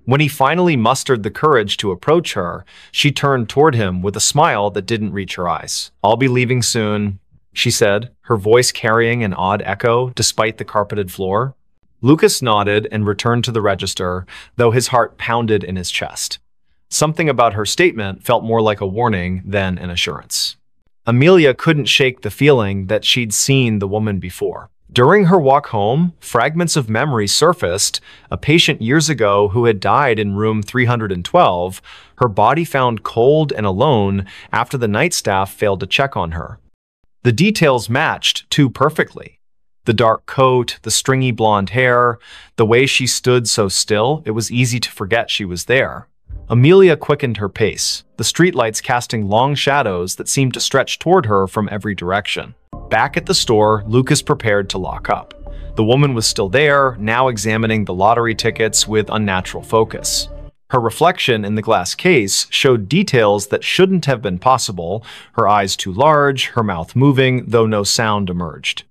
When he finally mustered the courage to approach her, she turned toward him with a smile that didn't reach her eyes. "I'll be leaving soon," she said, her voice carrying an odd echo despite the carpeted floor. Lucas nodded and returned to the register, though his heart pounded in his chest. Something about her statement felt more like a warning than an assurance. Amelia couldn't shake the feeling that she'd seen the woman before. During her walk home, fragments of memory surfaced. A patient years ago who had died in room 312, her body found cold and alone after the night staff failed to check on her. The details matched too perfectly. The dark coat, the stringy blonde hair, the way she stood so still, it was easy to forget she was there. Amelia quickened her pace, the streetlights casting long shadows that seemed to stretch toward her from every direction. Back at the store, Lucas prepared to lock up. The woman was still there, now examining the lottery tickets with unnatural focus. Her reflection in the glass case showed details that shouldn't have been possible, her eyes too large, her mouth moving, though no sound emerged.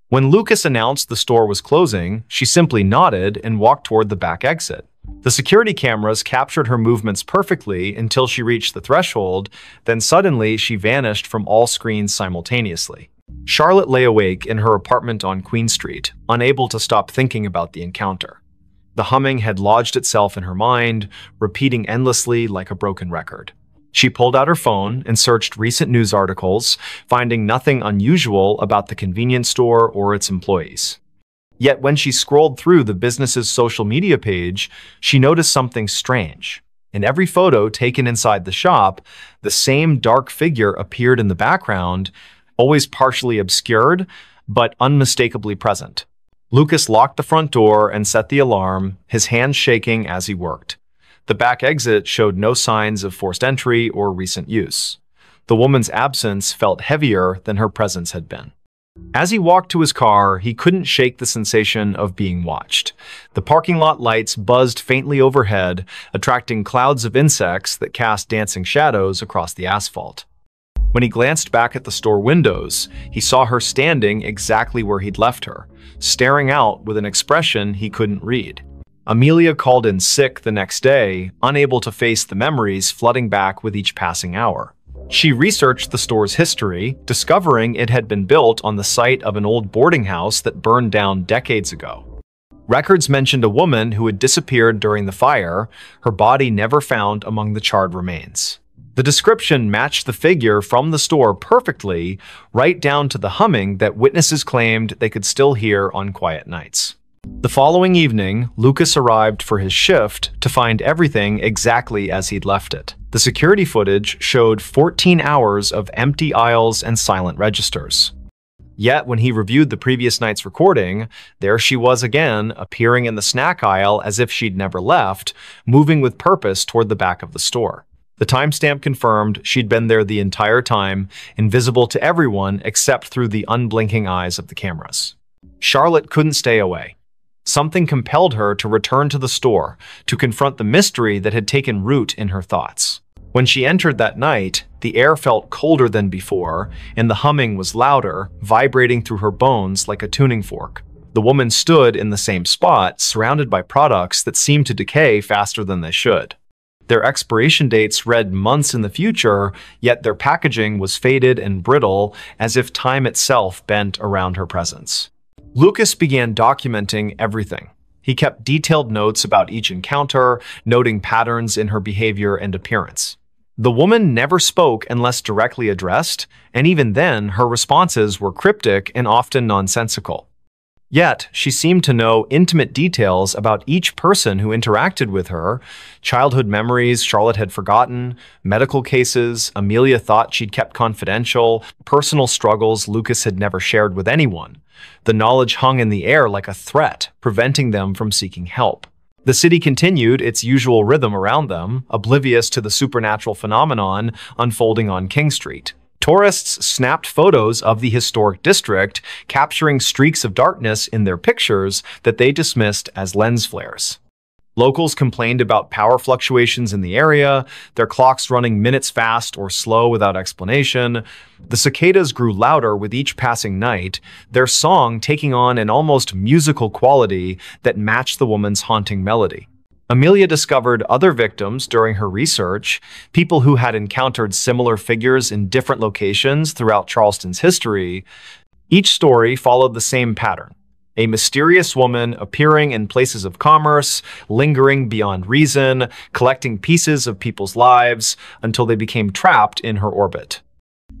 When Lucas announced the store was closing, she simply nodded and walked toward the back exit. The security cameras captured her movements perfectly until she reached the threshold, then suddenly she vanished from all screens simultaneously. Charlotte lay awake in her apartment on Queen Street, unable to stop thinking about the encounter. The humming had lodged itself in her mind, repeating endlessly like a broken record. She pulled out her phone and searched recent news articles, finding nothing unusual about the convenience store or its employees. Yet when she scrolled through the business's social media page, she noticed something strange. In every photo taken inside the shop, the same dark figure appeared in the background, always partially obscured, but unmistakably present. Lucas locked the front door and set the alarm, his hands shaking as he worked. The back exit showed no signs of forced entry or recent use. The woman's absence felt heavier than her presence had been. As he walked to his car, he couldn't shake the sensation of being watched. The parking lot lights buzzed faintly overhead, attracting clouds of insects that cast dancing shadows across the asphalt. When he glanced back at the store windows, he saw her standing exactly where he'd left her, staring out with an expression he couldn't read. Amelia called in sick the next day, unable to face the memories flooding back with each passing hour. She researched the store's history, discovering it had been built on the site of an old boarding house that burned down decades ago. Records mentioned a woman who had disappeared during the fire, her body never found among the charred remains. The description matched the figure from the store perfectly, right down to the humming that witnesses claimed they could still hear on quiet nights. The following evening, Lucas arrived for his shift to find everything exactly as he'd left it. The security footage showed 14 hours of empty aisles and silent registers. Yet, when he reviewed the previous night's recording, there she was again, appearing in the snack aisle as if she'd never left, moving with purpose toward the back of the store. The timestamp confirmed she'd been there the entire time, invisible to everyone except through the unblinking eyes of the cameras. Charlotte couldn't stay away. Something compelled her to return to the store to confront the mystery that had taken root in her thoughts. When she entered that night, the air felt colder than before, and the humming was louder, vibrating through her bones like a tuning fork. The woman stood in the same spot, surrounded by products that seemed to decay faster than they should. Their expiration dates read months in the future, yet their packaging was faded and brittle, as if time itself bent around her presence. Lucas began documenting everything. He kept detailed notes about each encounter, noting patterns in her behavior and appearance. The woman never spoke unless directly addressed, and even then, her responses were cryptic and often nonsensical. Yet, she seemed to know intimate details about each person who interacted with her, childhood memories Charlotte had forgotten, medical cases Amelia thought she'd kept confidential, personal struggles Lucas had never shared with anyone. The knowledge hung in the air like a threat, preventing them from seeking help. The city continued its usual rhythm around them, oblivious to the supernatural phenomenon unfolding on King Street. Tourists snapped photos of the historic district, capturing streaks of darkness in their pictures that they dismissed as lens flares. Locals complained about power fluctuations in the area, their clocks running minutes fast or slow without explanation. The cicadas grew louder with each passing night, their song taking on an almost musical quality that matched the woman's haunting melody. Amelia discovered other victims during her research, people who had encountered similar figures in different locations throughout Charleston's history. Each story followed the same pattern. A mysterious woman appearing in places of commerce, lingering beyond reason, collecting pieces of people's lives until they became trapped in her orbit.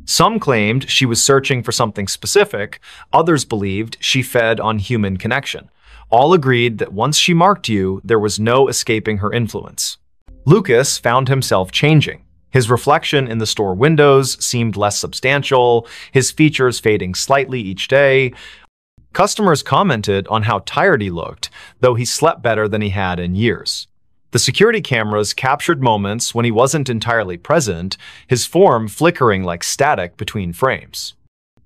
Some claimed she was searching for something specific, others believed she fed on human connection. All agreed that once she marked you, there was no escaping her influence. Lucas found himself changing. His reflection in the store windows seemed less substantial, his features fading slightly each day. Customers commented on how tired he looked, though he slept better than he had in years. The security cameras captured moments when he wasn't entirely present, his form flickering like static between frames.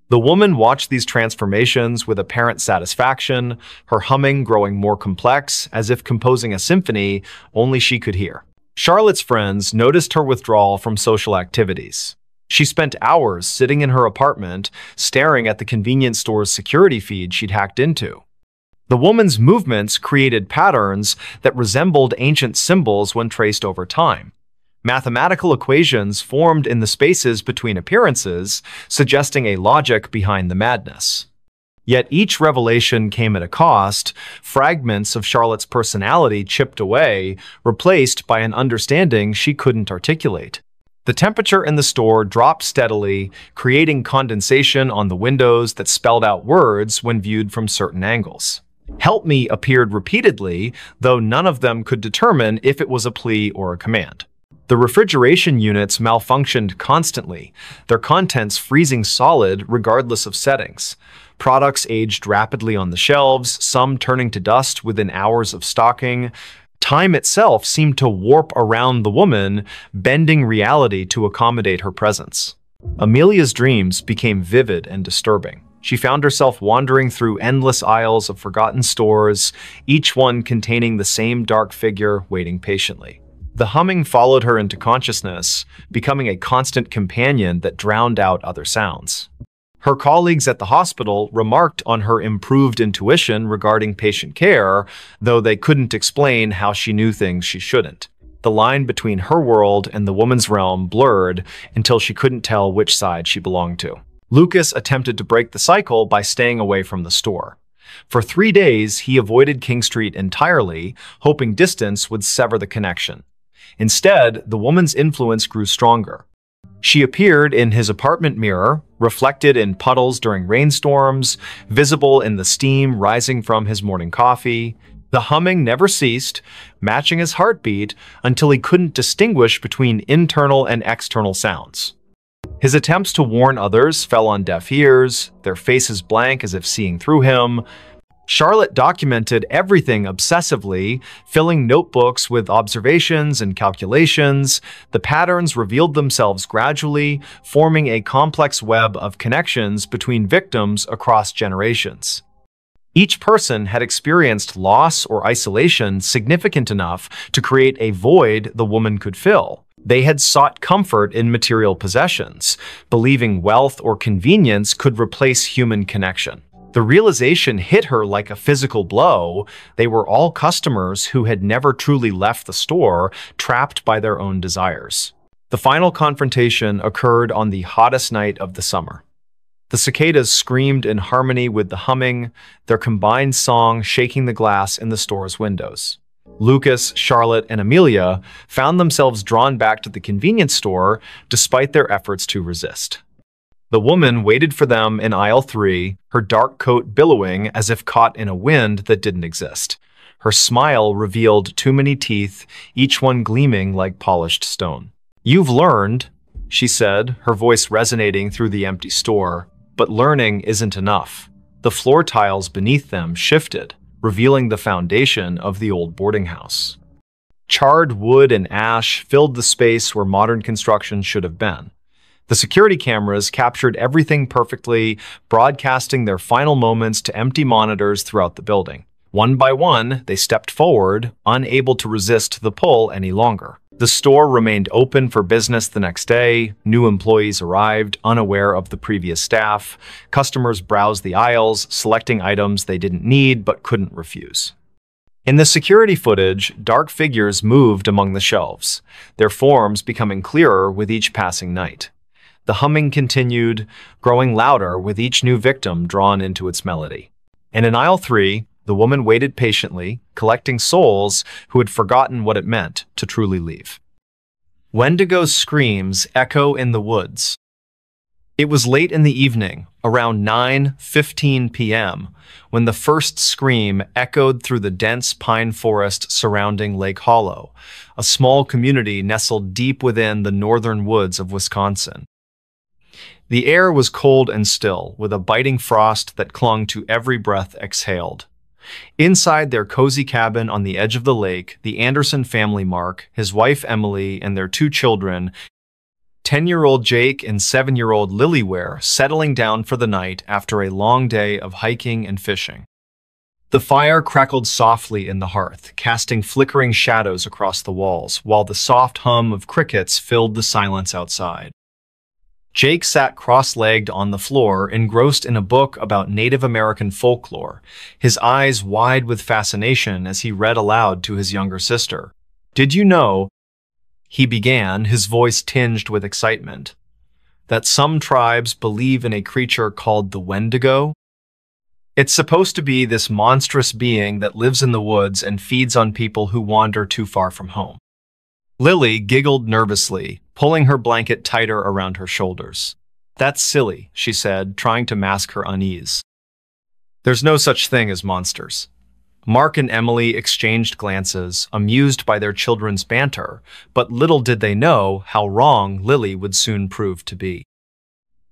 The woman watched these transformations with apparent satisfaction, her humming growing more complex, as if composing a symphony only she could hear. Charlotte's friends noticed her withdrawal from social activities. She spent hours sitting in her apartment, staring at the convenience store's security feed she'd hacked into. The woman's movements created patterns that resembled ancient symbols when traced over time. Mathematical equations formed in the spaces between appearances, suggesting a logic behind the madness. Yet each revelation came at a cost, fragments of Charlotte's personality chipped away, replaced by an understanding she couldn't articulate. The temperature in the store dropped steadily, creating condensation on the windows that spelled out words when viewed from certain angles. "Help me" appeared repeatedly, though none of them could determine if it was a plea or a command. The refrigeration units malfunctioned constantly, their contents freezing solid regardless of settings. Products aged rapidly on the shelves, some turning to dust within hours of stocking. Time itself seemed to warp around the woman, bending reality to accommodate her presence. Amelia's dreams became vivid and disturbing. She found herself wandering through endless aisles of forgotten stores, each one containing the same dark figure waiting patiently. The humming followed her into consciousness, becoming a constant companion that drowned out other sounds. Her colleagues at the hospital remarked on her improved intuition regarding patient care, though they couldn't explain how she knew things she shouldn't. The line between her world and the woman's realm blurred until she couldn't tell which side she belonged to. Lucas attempted to break the cycle by staying away from the store. For 3 days, he avoided King Street entirely, hoping distance would sever the connection. Instead, the woman's influence grew stronger. She appeared in his apartment mirror, reflected in puddles during rainstorms, visible in the steam rising from his morning coffee. The humming never ceased, matching his heartbeat until he couldn't distinguish between internal and external sounds. His attempts to warn others fell on deaf ears, their faces blank as if seeing through him. Charlotte documented everything obsessively, filling notebooks with observations and calculations. The patterns revealed themselves gradually, forming a complex web of connections between victims across generations. Each person had experienced loss or isolation significant enough to create a void the woman could fill. They had sought comfort in material possessions, believing wealth or convenience could replace human connection. The realization hit her like a physical blow. They were all customers who had never truly left the store, trapped by their own desires. The final confrontation occurred on the hottest night of the summer. The cicadas screamed in harmony with the humming, their combined song shaking the glass in the store's windows. Lucas, Charlotte, and Amelia found themselves drawn back to the convenience store despite their efforts to resist. The woman waited for them in aisle 3, her dark coat billowing as if caught in a wind that didn't exist. Her smile revealed too many teeth, each one gleaming like polished stone. "You've learned," she said, her voice resonating through the empty store. But learning isn't enough. The floor tiles beneath them shifted, revealing the foundation of the old boarding house. Charred wood and ash filled the space where modern construction should have been. The security cameras captured everything perfectly, broadcasting their final moments to empty monitors throughout the building. One by one, they stepped forward, unable to resist the pull any longer. The store remained open for business the next day. New employees arrived, unaware of the previous staff. Customers browsed the aisles, selecting items they didn't need but couldn't refuse. In the security footage, dark figures moved among the shelves, their forms becoming clearer with each passing night. The humming continued, growing louder with each new victim drawn into its melody. And in aisle 3, the woman waited patiently, collecting souls who had forgotten what it meant to truly leave. Wendigo's screams echo in the woods. It was late in the evening, around 9:15 p.m., when the first scream echoed through the dense pine forest surrounding Lake Hollow, a small community nestled deep within the northern woods of Wisconsin. The air was cold and still, with a biting frost that clung to every breath exhaled. Inside their cozy cabin on the edge of the lake, the Anderson family, Mark, his wife Emily, and their 2 children, 10-year-old Jake and 7-year-old Lily, were settling down for the night after a long day of hiking and fishing. The fire crackled softly in the hearth, casting flickering shadows across the walls, while the soft hum of crickets filled the silence outside. Jake sat cross-legged on the floor, engrossed in a book about Native American folklore, his eyes wide with fascination as he read aloud to his younger sister. "Did you know," he began, his voice tinged with excitement, "that some tribes believe in a creature called the Wendigo? It's supposed to be this monstrous being that lives in the woods and feeds on people who wander too far from home." Lily giggled nervously, pulling her blanket tighter around her shoulders. "That's silly," she said, trying to mask her unease. "There's no such thing as monsters." Mark and Emily exchanged glances, amused by their children's banter, but little did they know how wrong Lily would soon prove to be.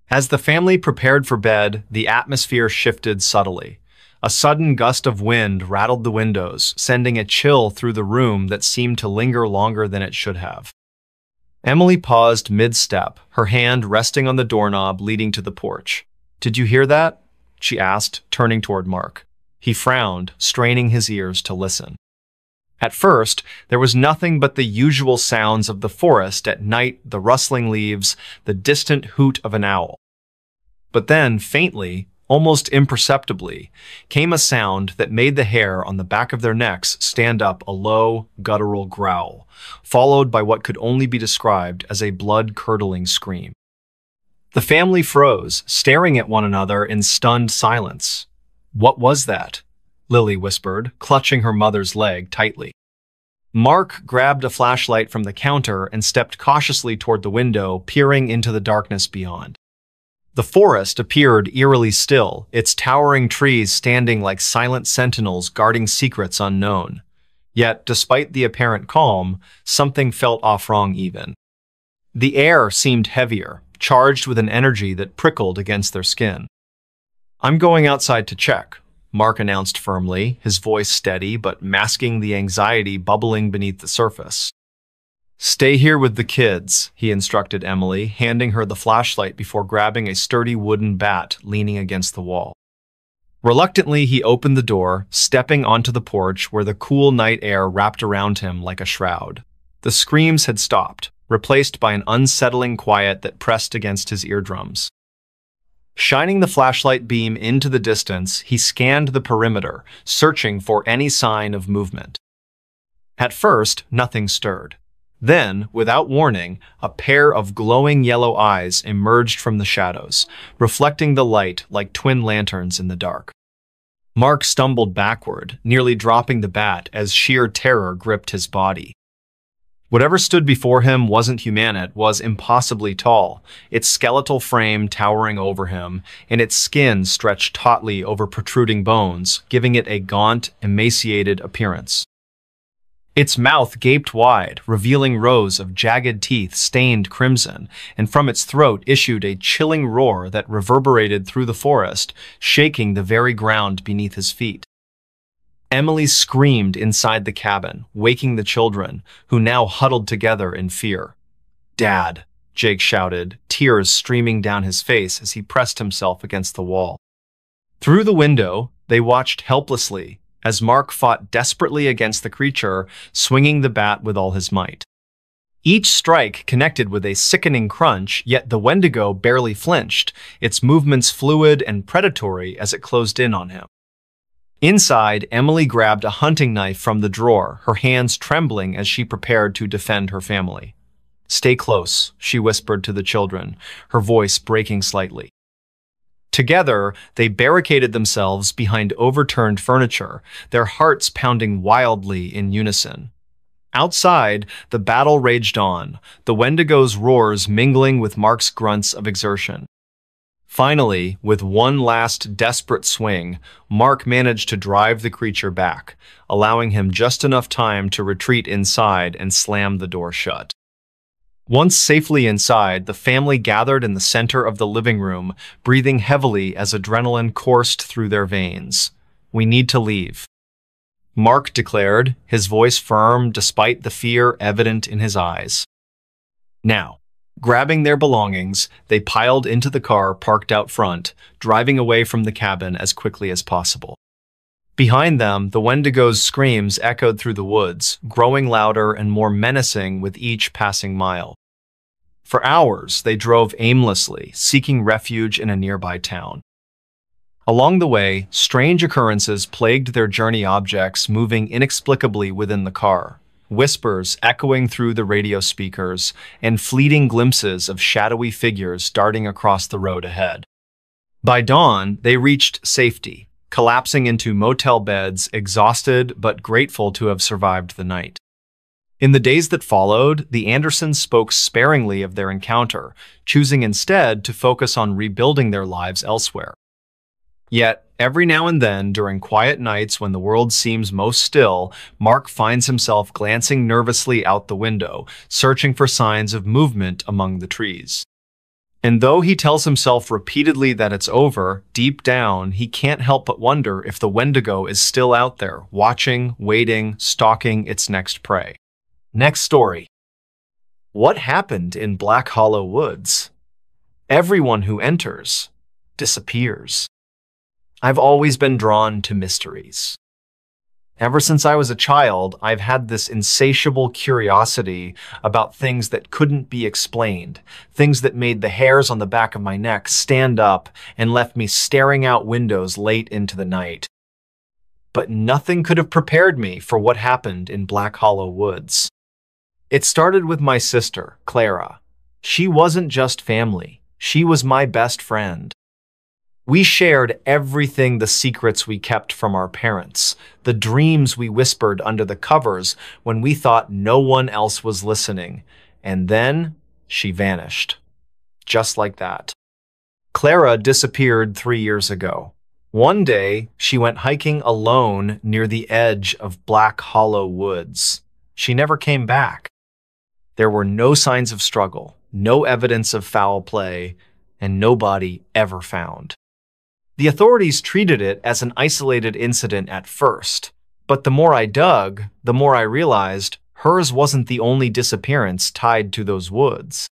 As the family prepared for bed, the atmosphere shifted subtly. A sudden gust of wind rattled the windows, sending a chill through the room that seemed to linger longer than it should have. Emily paused mid-step, her hand resting on the doorknob leading to the porch. "Did you hear that?" she asked, turning toward Mark. He frowned, straining his ears to listen. At first, there was nothing but the usual sounds of the forest at night, the rustling leaves, the distant hoot of an owl. But then, faintly, almost imperceptibly, came a sound that made the hair on the back of their necks stand up, a low, guttural growl, followed by what could only be described as a blood-curdling scream. The family froze, staring at one another in stunned silence. "What was that?" Lily whispered, clutching her mother's leg tightly. Mark grabbed a flashlight from the counter and stepped cautiously toward the window, peering into the darkness beyond. The forest appeared eerily still, its towering trees standing like silent sentinels guarding secrets unknown. Yet, despite the apparent calm, something felt off wrong even. The air seemed heavier, charged with an energy that prickled against their skin. "I'm going outside to check," Mark announced firmly, his voice steady but masking the anxiety bubbling beneath the surface. "Stay here with the kids," he instructed Emily, handing her the flashlight before grabbing a sturdy wooden bat leaning against the wall. Reluctantly, he opened the door, stepping onto the porch where the cool night air wrapped around him like a shroud. The screams had stopped, replaced by an unsettling quiet that pressed against his eardrums. Shining the flashlight beam into the distance, he scanned the perimeter, searching for any sign of movement. At first, nothing stirred. Then, without warning, a pair of glowing yellow eyes emerged from the shadows, reflecting the light like twin lanterns in the dark. Mark stumbled backward, nearly dropping the bat as sheer terror gripped his body. Whatever stood before him wasn't human, it was impossibly tall, its skeletal frame towering over him, and its skin stretched tautly over protruding bones, giving it a gaunt, emaciated appearance. Its mouth gaped wide, revealing rows of jagged teeth stained crimson, and from its throat issued a chilling roar that reverberated through the forest, shaking the very ground beneath his feet. Emily screamed inside the cabin, waking the children, who now huddled together in fear. "Dad," Jake shouted, tears streaming down his face as he pressed himself against the wall. Through the window, they watched helplessly as Mark fought desperately against the creature, swinging the bat with all his might. Each strike connected with a sickening crunch, yet the Wendigo barely flinched, its movements fluid and predatory as it closed in on him. Inside, Emily grabbed a hunting knife from the drawer, her hands trembling as she prepared to defend her family. "Stay close," she whispered to the children, her voice breaking slightly. Together, they barricaded themselves behind overturned furniture, their hearts pounding wildly in unison. Outside, the battle raged on, the Wendigo's roars mingling with Mark's grunts of exertion. Finally, with one last desperate swing, Mark managed to drive the creature back, allowing him just enough time to retreat inside and slam the door shut. Once safely inside, the family gathered in the center of the living room, breathing heavily as adrenaline coursed through their veins. "We need to leave," Mark declared, his voice firm despite the fear evident in his eyes. Now, grabbing their belongings, they piled into the car parked out front, driving away from the cabin as quickly as possible. Behind them, the Wendigo's screams echoed through the woods, growing louder and more menacing with each passing mile. For hours, they drove aimlessly, seeking refuge in a nearby town. Along the way, strange occurrences plagued their journey, objects moving inexplicably within the car, whispers echoing through the radio speakers, and fleeting glimpses of shadowy figures darting across the road ahead. By dawn, they reached safety, collapsing into motel beds, exhausted but grateful to have survived the night. In the days that followed, the Andersons spoke sparingly of their encounter, choosing instead to focus on rebuilding their lives elsewhere. Yet, every now and then, during quiet nights when the world seems most still, Mark finds himself glancing nervously out the window, searching for signs of movement among the trees. And though he tells himself repeatedly that it's over, deep down, he can't help but wonder if the Wendigo is still out there, watching, waiting, stalking its next prey. Next story. What happened in Black Hollow Woods? Everyone who enters disappears. I've always been drawn to mysteries. Ever since I was a child, I've had this insatiable curiosity about things that couldn't be explained, things that made the hairs on the back of my neck stand up and left me staring out windows late into the night. But nothing could have prepared me for what happened in Black Hollow Woods. It started with my sister, Clara. She wasn't just family, she was my best friend. We shared everything, the secrets we kept from our parents, the dreams we whispered under the covers when we thought no one else was listening. And then she vanished. Just like that. Clara disappeared 3 years ago. One day, she went hiking alone near the edge of Black Hollow Woods. She never came back. There were no signs of struggle, no evidence of foul play, and no body ever found. The authorities treated it as an isolated incident at first, but the more I dug, the more I realized hers wasn't the only disappearance tied to those woods.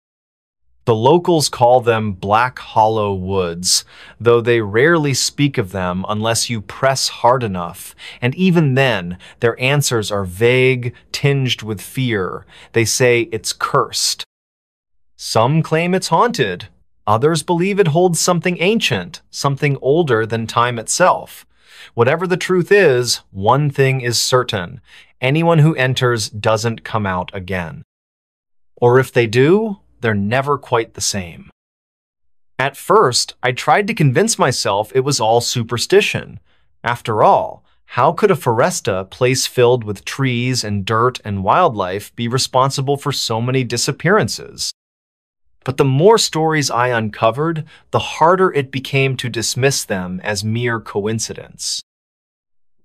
The locals call them Black Hollow Woods, though they rarely speak of them unless you press hard enough, and even then, their answers are vague, tinged with fear. They say it's cursed. Some claim it's haunted. Others believe it holds something ancient, something older than time itself. Whatever the truth is, one thing is certain: anyone who enters doesn't come out again. Or if they do, they're never quite the same. At first, I tried to convince myself it was all superstition. After all, how could a foresta, place filled with trees and dirt and wildlife, be responsible for so many disappearances? But the more stories I uncovered, the harder it became to dismiss them as mere coincidence.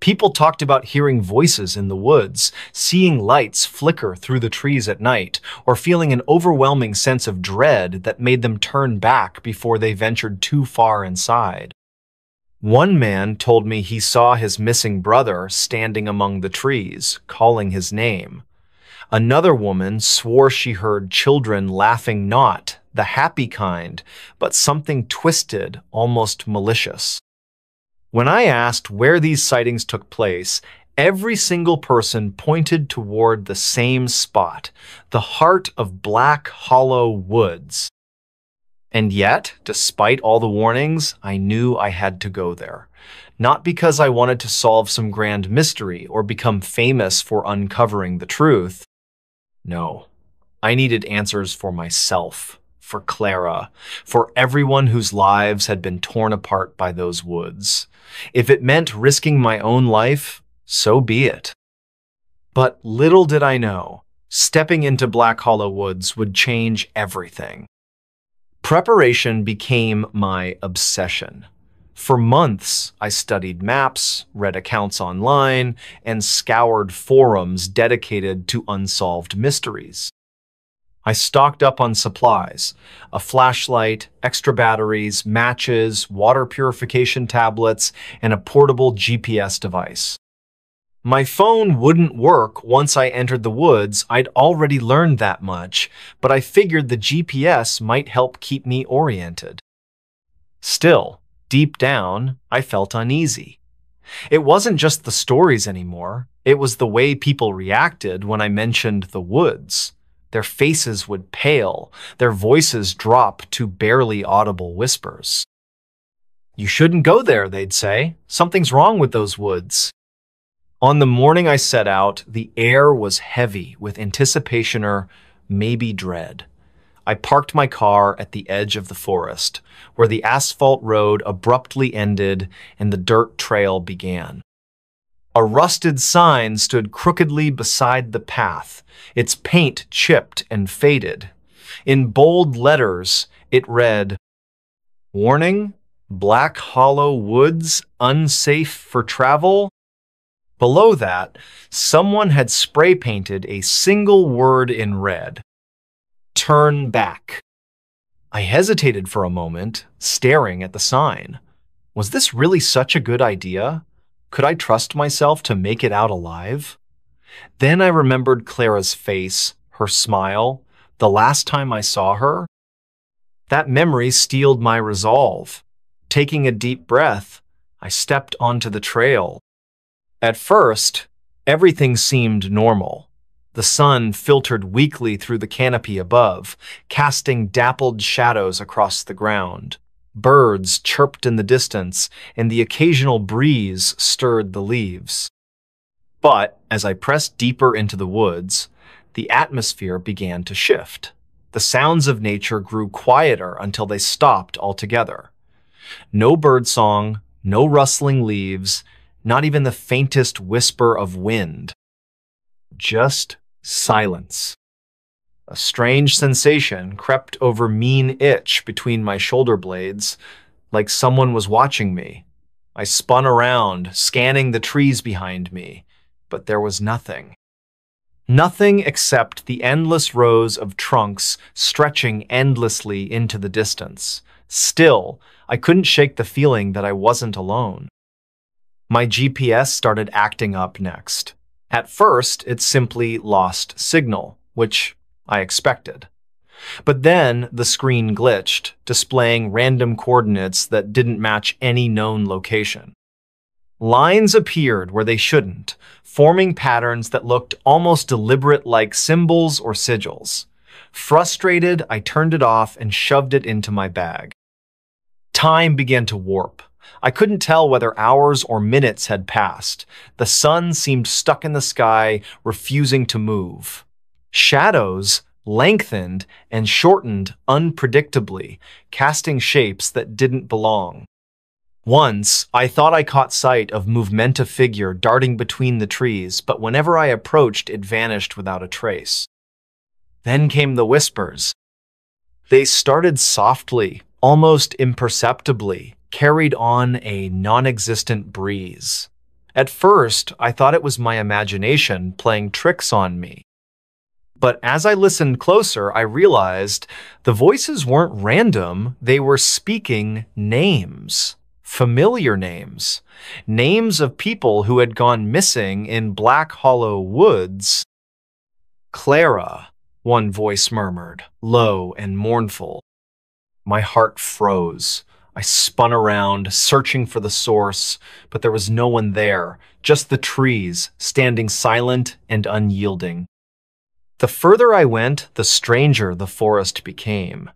People talked about hearing voices in the woods, seeing lights flicker through the trees at night, or feeling an overwhelming sense of dread that made them turn back before they ventured too far inside. One man told me he saw his missing brother standing among the trees, calling his name. Another woman swore she heard children laughing, not the happy kind, but something twisted, almost malicious. When I asked where these sightings took place, every single person pointed toward the same spot, the heart of Black Hollow Woods. And yet, despite all the warnings, I knew I had to go there. Not because I wanted to solve some grand mystery or become famous for uncovering the truth. No, I needed answers for myself, for Clara, for everyone whose lives had been torn apart by those woods. If it meant risking my own life, so be it. But little did I know, stepping into Black Hollow Woods would change everything. Preparation became my obsession. For months, I studied maps, read accounts online, and scoured forums dedicated to unsolved mysteries. I stocked up on supplies: a flashlight, extra batteries, matches, water purification tablets, and a portable GPS device. My phone wouldn't work once I entered the woods. I'd already learned that much, but I figured the GPS might help keep me oriented. Still, deep down, I felt uneasy. It wasn't just the stories anymore. It was the way people reacted when I mentioned the woods. Their faces would pale, their voices drop to barely audible whispers. "You shouldn't go there," they'd say. "Something's wrong with those woods." On the morning I set out, the air was heavy with anticipation or maybe dread. I parked my car at the edge of the forest, where the asphalt road abruptly ended and the dirt trail began. A rusted sign stood crookedly beside the path, its paint chipped and faded. In bold letters, it read, "Warning, Black Hollow Woods, unsafe for travel." Below that, someone had spray painted a single word in red: "Turn back." I hesitated for a moment, staring at the sign. Was this really such a good idea? Could I trust myself to make it out alive? Then I remembered Clara's face, her smile, the last time I saw her. That memory steeled my resolve. Taking a deep breath, I stepped onto the trail. At first, everything seemed normal. The sun filtered weakly through the canopy above, casting dappled shadows across the ground. Birds chirped in the distance, and the occasional breeze stirred the leaves. But as I pressed deeper into the woods, the atmosphere began to shift. The sounds of nature grew quieter until they stopped altogether. No birdsong, no rustling leaves, not even the faintest whisper of wind. Just silence. A strange sensation crept over mean itch between my shoulder blades, like someone was watching me. I spun around, scanning the trees behind me, but there was nothing. Nothing except the endless rows of trunks stretching endlessly into the distance. Still, I couldn't shake the feeling that I wasn't alone. My GPS started acting up next. At first, it simply lost signal, which I expected. But then the screen glitched, displaying random coordinates that didn't match any known location. Lines appeared where they shouldn't, forming patterns that looked almost deliberate, like symbols or sigils. Frustrated, I turned it off and shoved it into my bag. Time began to warp. I couldn't tell whether hours or minutes had passed. The sun seemed stuck in the sky, refusing to move. Shadows lengthened and shortened unpredictably, casting shapes that didn't belong. Once, I thought I caught sight of movementa figure darting between the trees, but whenever I approached, it vanished without a trace. Then came the whispers. They started softly, almost imperceptibly, carried on a non-existent breeze. At first, I thought it was my imagination playing tricks on me. But as I listened closer, I realized the voices weren't random, they were speaking names. Familiar names. Names of people who had gone missing in Black Hollow Woods. Clara, one voice murmured, low and mournful. My heart froze. I spun around, searching for the source, but there was no one there, just the trees, standing silent and unyielding. The further I went, the stranger the forest became.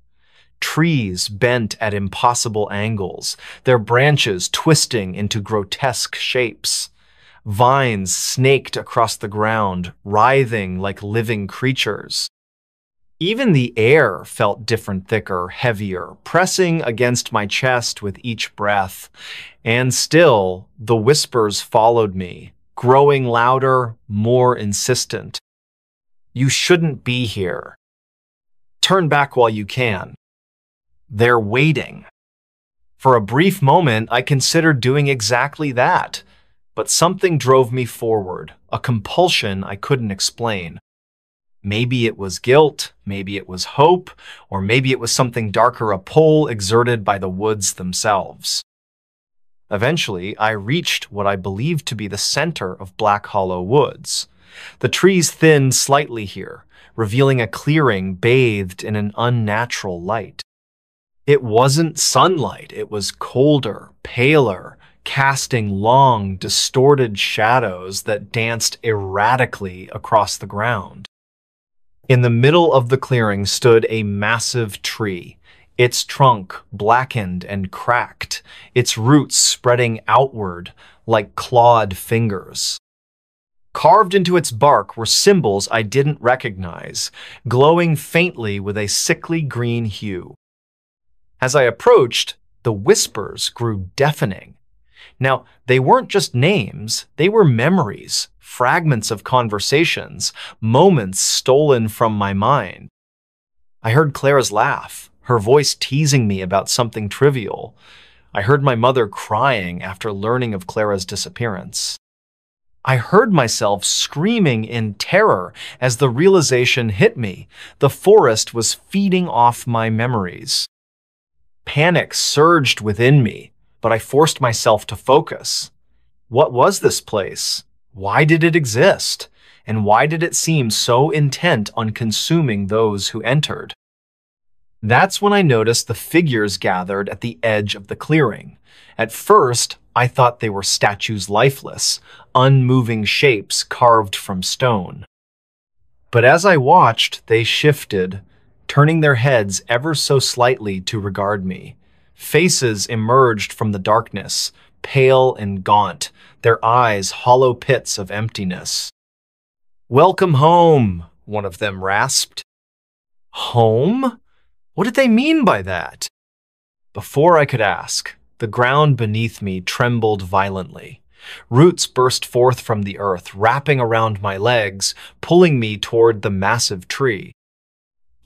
Trees bent at impossible angles, their branches twisting into grotesque shapes. Vines snaked across the ground, writhing like living creatures. Even the air felt different, thicker, heavier, pressing against my chest with each breath. And still, the whispers followed me, growing louder, more insistent. You shouldn't be here. Turn back while you can. They're waiting. For a brief moment, I considered doing exactly that, but something drove me forward, a compulsion I couldn't explain. Maybe it was guilt, maybe it was hope, or maybe it was something darker, a pull exerted by the woods themselves. Eventually, I reached what I believed to be the center of Black Hollow Woods. The trees thinned slightly here, revealing a clearing bathed in an unnatural light. It wasn't sunlight, it was colder, paler, casting long, distorted shadows that danced erratically across the ground. In the middle of the clearing stood a massive tree, its trunk blackened and cracked, its roots spreading outward like clawed fingers. Carved into its bark were symbols I didn't recognize, glowing faintly with a sickly green hue. As I approached, the whispers grew deafening. Now, they weren't just names, they were memories, fragments of conversations, moments stolen from my mind. I heard Clara's laugh, her voice teasing me about something trivial. I heard my mother crying after learning of Clara's disappearance. I heard myself screaming in terror as the realization hit me. The forest was feeding off my memories. Panic surged within me, but I forced myself to focus. What was this place? Why did it exist? And why did it seem so intent on consuming those who entered? That's when I noticed the figures gathered at the edge of the clearing. At first, I thought they were statues, lifeless, unmoving shapes carved from stone. But as I watched, they shifted, turning their heads ever so slightly to regard me. Faces emerged from the darkness, pale and gaunt, their eyes hollow pits of emptiness. "Welcome home," one of them rasped. Home? What did they mean by that? Before I could ask, the ground beneath me trembled violently. Roots burst forth from the earth, wrapping around my legs, pulling me toward the massive tree.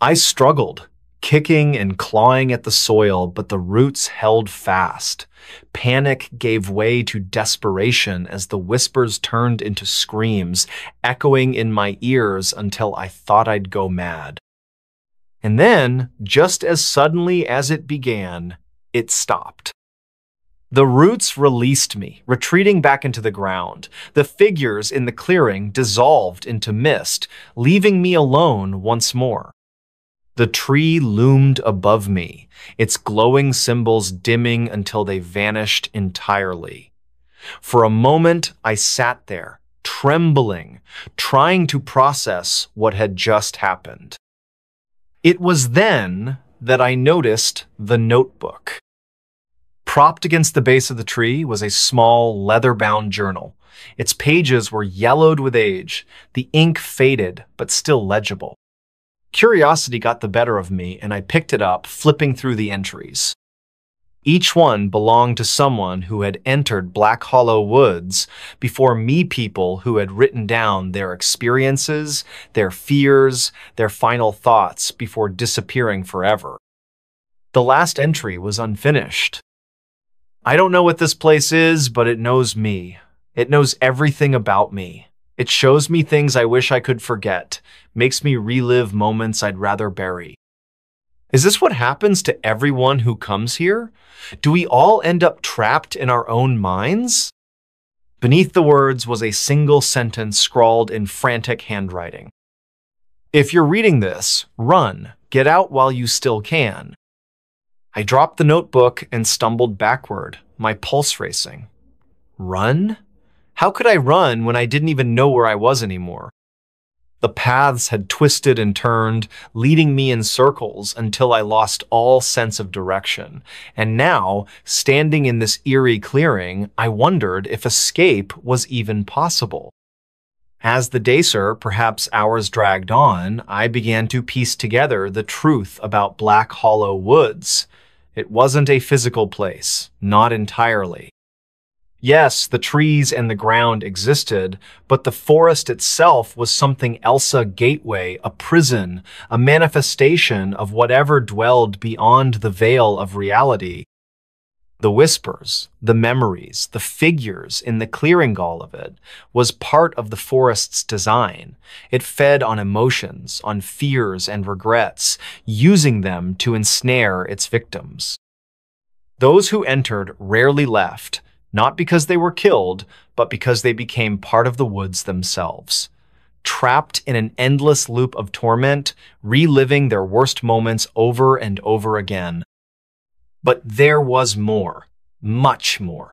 I struggled, kicking and clawing at the soil, but the roots held fast. Panic gave way to desperation as the whispers turned into screams, echoing in my ears until I thought I'd go mad. And then, just as suddenly as it began, it stopped. The roots released me, retreating back into the ground. The figures in the clearing dissolved into mist, leaving me alone once more. The tree loomed above me, its glowing symbols dimming until they vanished entirely. For a moment, I sat there, trembling, trying to process what had just happened. It was then that I noticed the notebook. Propped against the base of the tree was a small, leather-bound journal. Its pages were yellowed with age, the ink faded, but still legible. Curiosity got the better of me, and I picked it up, flipping through the entries. Each one belonged to someone who had entered Black Hollow Woods before me, people who had written down their experiences, their fears, their final thoughts before disappearing forever. The last entry was unfinished. I don't know what this place is, but it knows me. It knows everything about me. It shows me things I wish I could forget, makes me relive moments I'd rather bury. Is this what happens to everyone who comes here? Do we all end up trapped in our own minds? Beneath the words was a single sentence scrawled in frantic handwriting. If you're reading this, run. Get out while you still can. I dropped the notebook and stumbled backward, my pulse racing. Run? How could I run when I didn't even know where I was anymore? The paths had twisted and turned, leading me in circles until I lost all sense of direction. And now, standing in this eerie clearing, I wondered if escape was even possible. As the days, perhaps hours dragged on, I began to piece together the truth about Black Hollow Woods. It wasn't a physical place, not entirely. Yes, the trees and the ground existed, but the forest itself was something else, a gateway, a prison, a manifestation of whatever dwelled beyond the veil of reality. The whispers, the memories, the figures in the clearing, all of it, was part of the forest's design. It fed on emotions, on fears and regrets, using them to ensnare its victims. Those who entered rarely left, not because they were killed, but because they became part of the woods themselves. Trapped in an endless loop of torment, reliving their worst moments over and over again. But there was more, much more.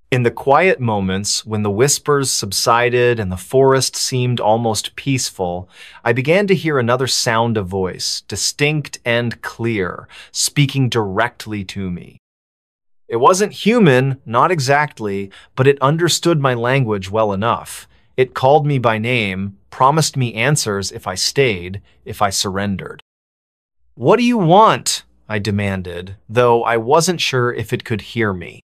In the quiet moments, when the whispers subsided and the forest seemed almost peaceful, I began to hear another sound of voice, distinct and clear, speaking directly to me. It wasn't human, not exactly, but it understood my language well enough. It called me by name, promised me answers if I stayed, if I surrendered. "What do you want?" I demanded, though I wasn't sure if it could hear me.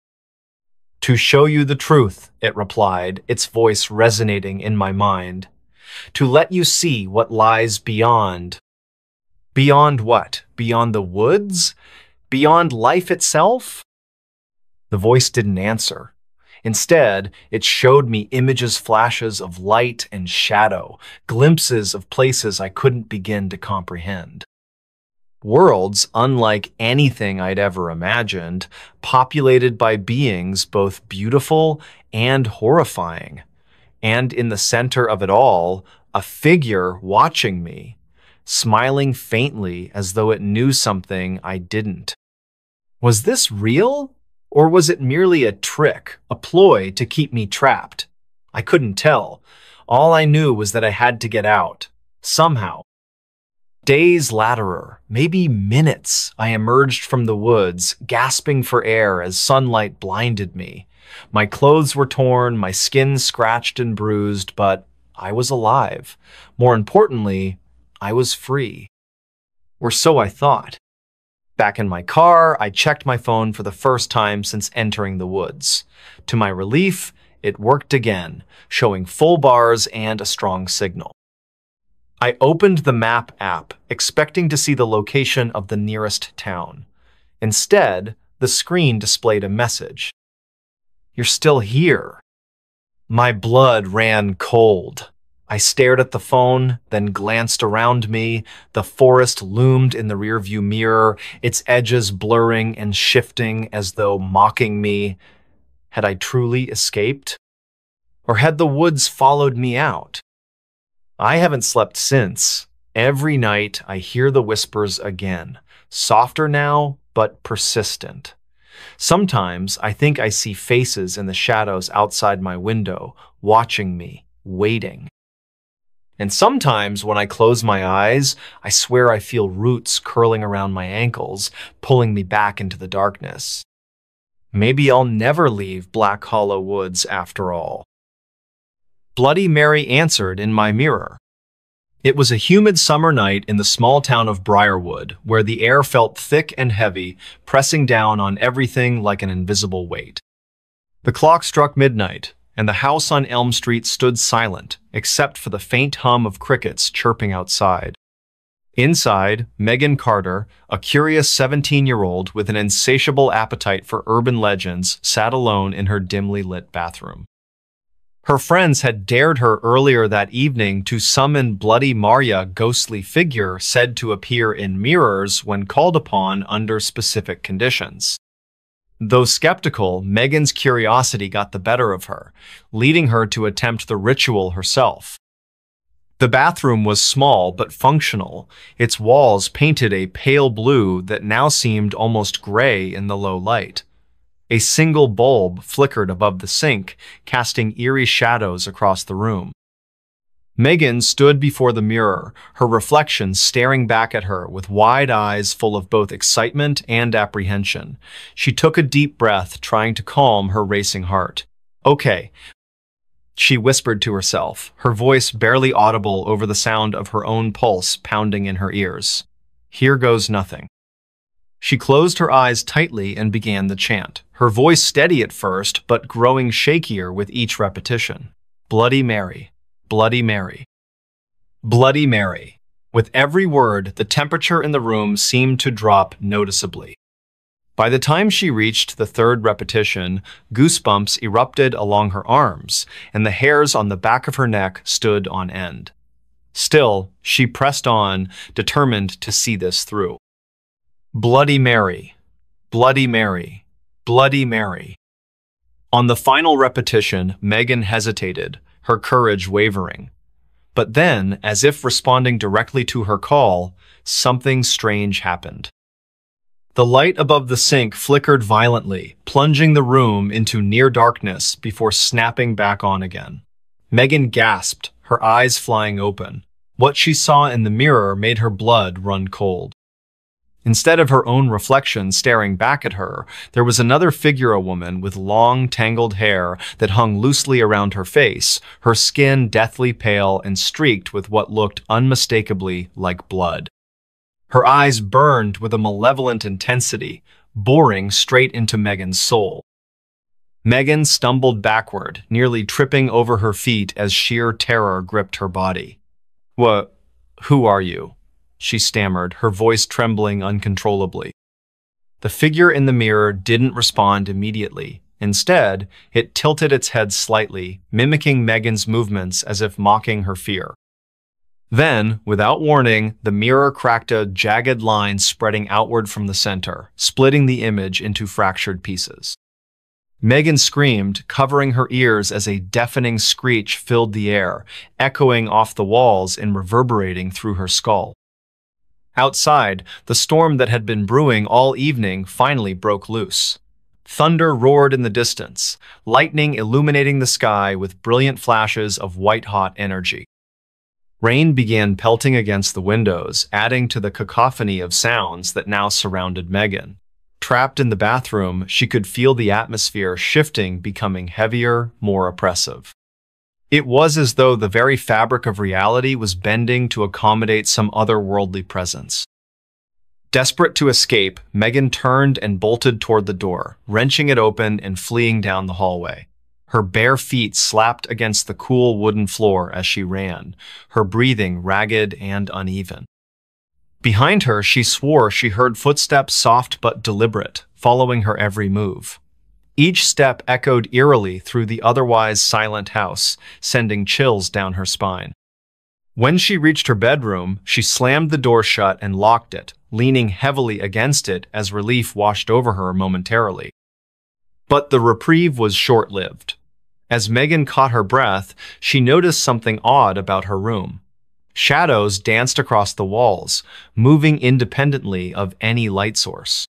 "To show you the truth," it replied, its voice resonating in my mind. "To let you see what lies beyond." Beyond what? Beyond the woods? Beyond life itself? The voice didn't answer. Instead, it showed me images, flashes of light and shadow, glimpses of places I couldn't begin to comprehend. Worlds unlike anything I'd ever imagined, populated by beings both beautiful and horrifying. And in the center of it all, a figure watching me, smiling faintly as though it knew something I didn't. Was this real? Or was it merely a trick, a ploy to keep me trapped? I couldn't tell. All I knew was that I had to get out, somehow. Days later, maybe minutes, I emerged from the woods, gasping for air as sunlight blinded me. My clothes were torn, my skin scratched and bruised, but I was alive. More importantly, I was free. Or so I thought. Back in my car, I checked my phone for the first time since entering the woods. To my relief, it worked again, showing full bars and a strong signal. I opened the map app, expecting to see the location of the nearest town. Instead, the screen displayed a message. "You're still here." My blood ran cold. I stared at the phone, then glanced around me. The forest loomed in the rearview mirror, its edges blurring and shifting as though mocking me. Had I truly escaped? Or had the woods followed me out? I haven't slept since. Every night I hear the whispers again, softer now, but persistent. Sometimes I think I see faces in the shadows outside my window, watching me, waiting. And sometimes when I close my eyes, I swear I feel roots curling around my ankles, pulling me back into the darkness. Maybe I'll never leave Black Hollow Woods after all. Bloody Mary answered in my mirror. It was a humid summer night in the small town of Briarwood, where the air felt thick and heavy, pressing down on everything like an invisible weight. The clock struck midnight, and the house on Elm Street stood silent, except for the faint hum of crickets chirping outside. Inside, Megan Carter, a curious 17-year-old with an insatiable appetite for urban legends, sat alone in her dimly lit bathroom. Her friends had dared her earlier that evening to summon Bloody Maria, a ghostly figure said to appear in mirrors when called upon under specific conditions. Though skeptical, Megan's curiosity got the better of her, leading her to attempt the ritual herself. The bathroom was small but functional, its walls painted a pale blue that now seemed almost gray in the low light. A single bulb flickered above the sink, casting eerie shadows across the room. Megan stood before the mirror, her reflection staring back at her with wide eyes full of both excitement and apprehension. She took a deep breath, trying to calm her racing heart. "Okay," she whispered to herself, her voice barely audible over the sound of her own pulse pounding in her ears. "Here goes nothing." She closed her eyes tightly and began the chant, her voice steady at first but growing shakier with each repetition. "Bloody Mary. Bloody Mary. Bloody Mary." With every word, the temperature in the room seemed to drop noticeably. By the time she reached the third repetition, goosebumps erupted along her arms, and the hairs on the back of her neck stood on end. Still, she pressed on, determined to see this through. "Bloody Mary. Bloody Mary. Bloody Mary." On the final repetition, Megan hesitated, her courage wavering. But then, as if responding directly to her call, something strange happened. The light above the sink flickered violently, plunging the room into near darkness before snapping back on again. Megan gasped, her eyes flying open. What she saw in the mirror made her blood run cold. Instead of her own reflection staring back at her, there was another figure, a woman with long, tangled hair that hung loosely around her face, her skin deathly pale and streaked with what looked unmistakably like blood. Her eyes burned with a malevolent intensity, boring straight into Megan's soul. Megan stumbled backward, nearly tripping over her feet as sheer terror gripped her body. Who are you?" she stammered, her voice trembling uncontrollably. The figure in the mirror didn't respond immediately. Instead, it tilted its head slightly, mimicking Megan's movements as if mocking her fear. Then, without warning, the mirror cracked a jagged line spreading outward from the center, splitting the image into fractured pieces. Megan screamed, covering her ears as a deafening screech filled the air, echoing off the walls and reverberating through her skull. Outside, the storm that had been brewing all evening finally broke loose. Thunder roared in the distance, lightning illuminating the sky with brilliant flashes of white-hot energy. Rain began pelting against the windows, adding to the cacophony of sounds that now surrounded Megan. Trapped in the bathroom, she could feel the atmosphere shifting, becoming heavier, more oppressive. It was as though the very fabric of reality was bending to accommodate some otherworldly presence. Desperate to escape, Megan turned and bolted toward the door, wrenching it open and fleeing down the hallway. Her bare feet slapped against the cool wooden floor as she ran, her breathing ragged and uneven. Behind her, she swore she heard footsteps soft but deliberate, following her every move. Each step echoed eerily through the otherwise silent house, sending chills down her spine. When she reached her bedroom, she slammed the door shut and locked it, leaning heavily against it as relief washed over her momentarily. But the reprieve was short-lived. As Megan caught her breath, she noticed something odd about her room. Shadows danced across the walls, moving independently of any light source.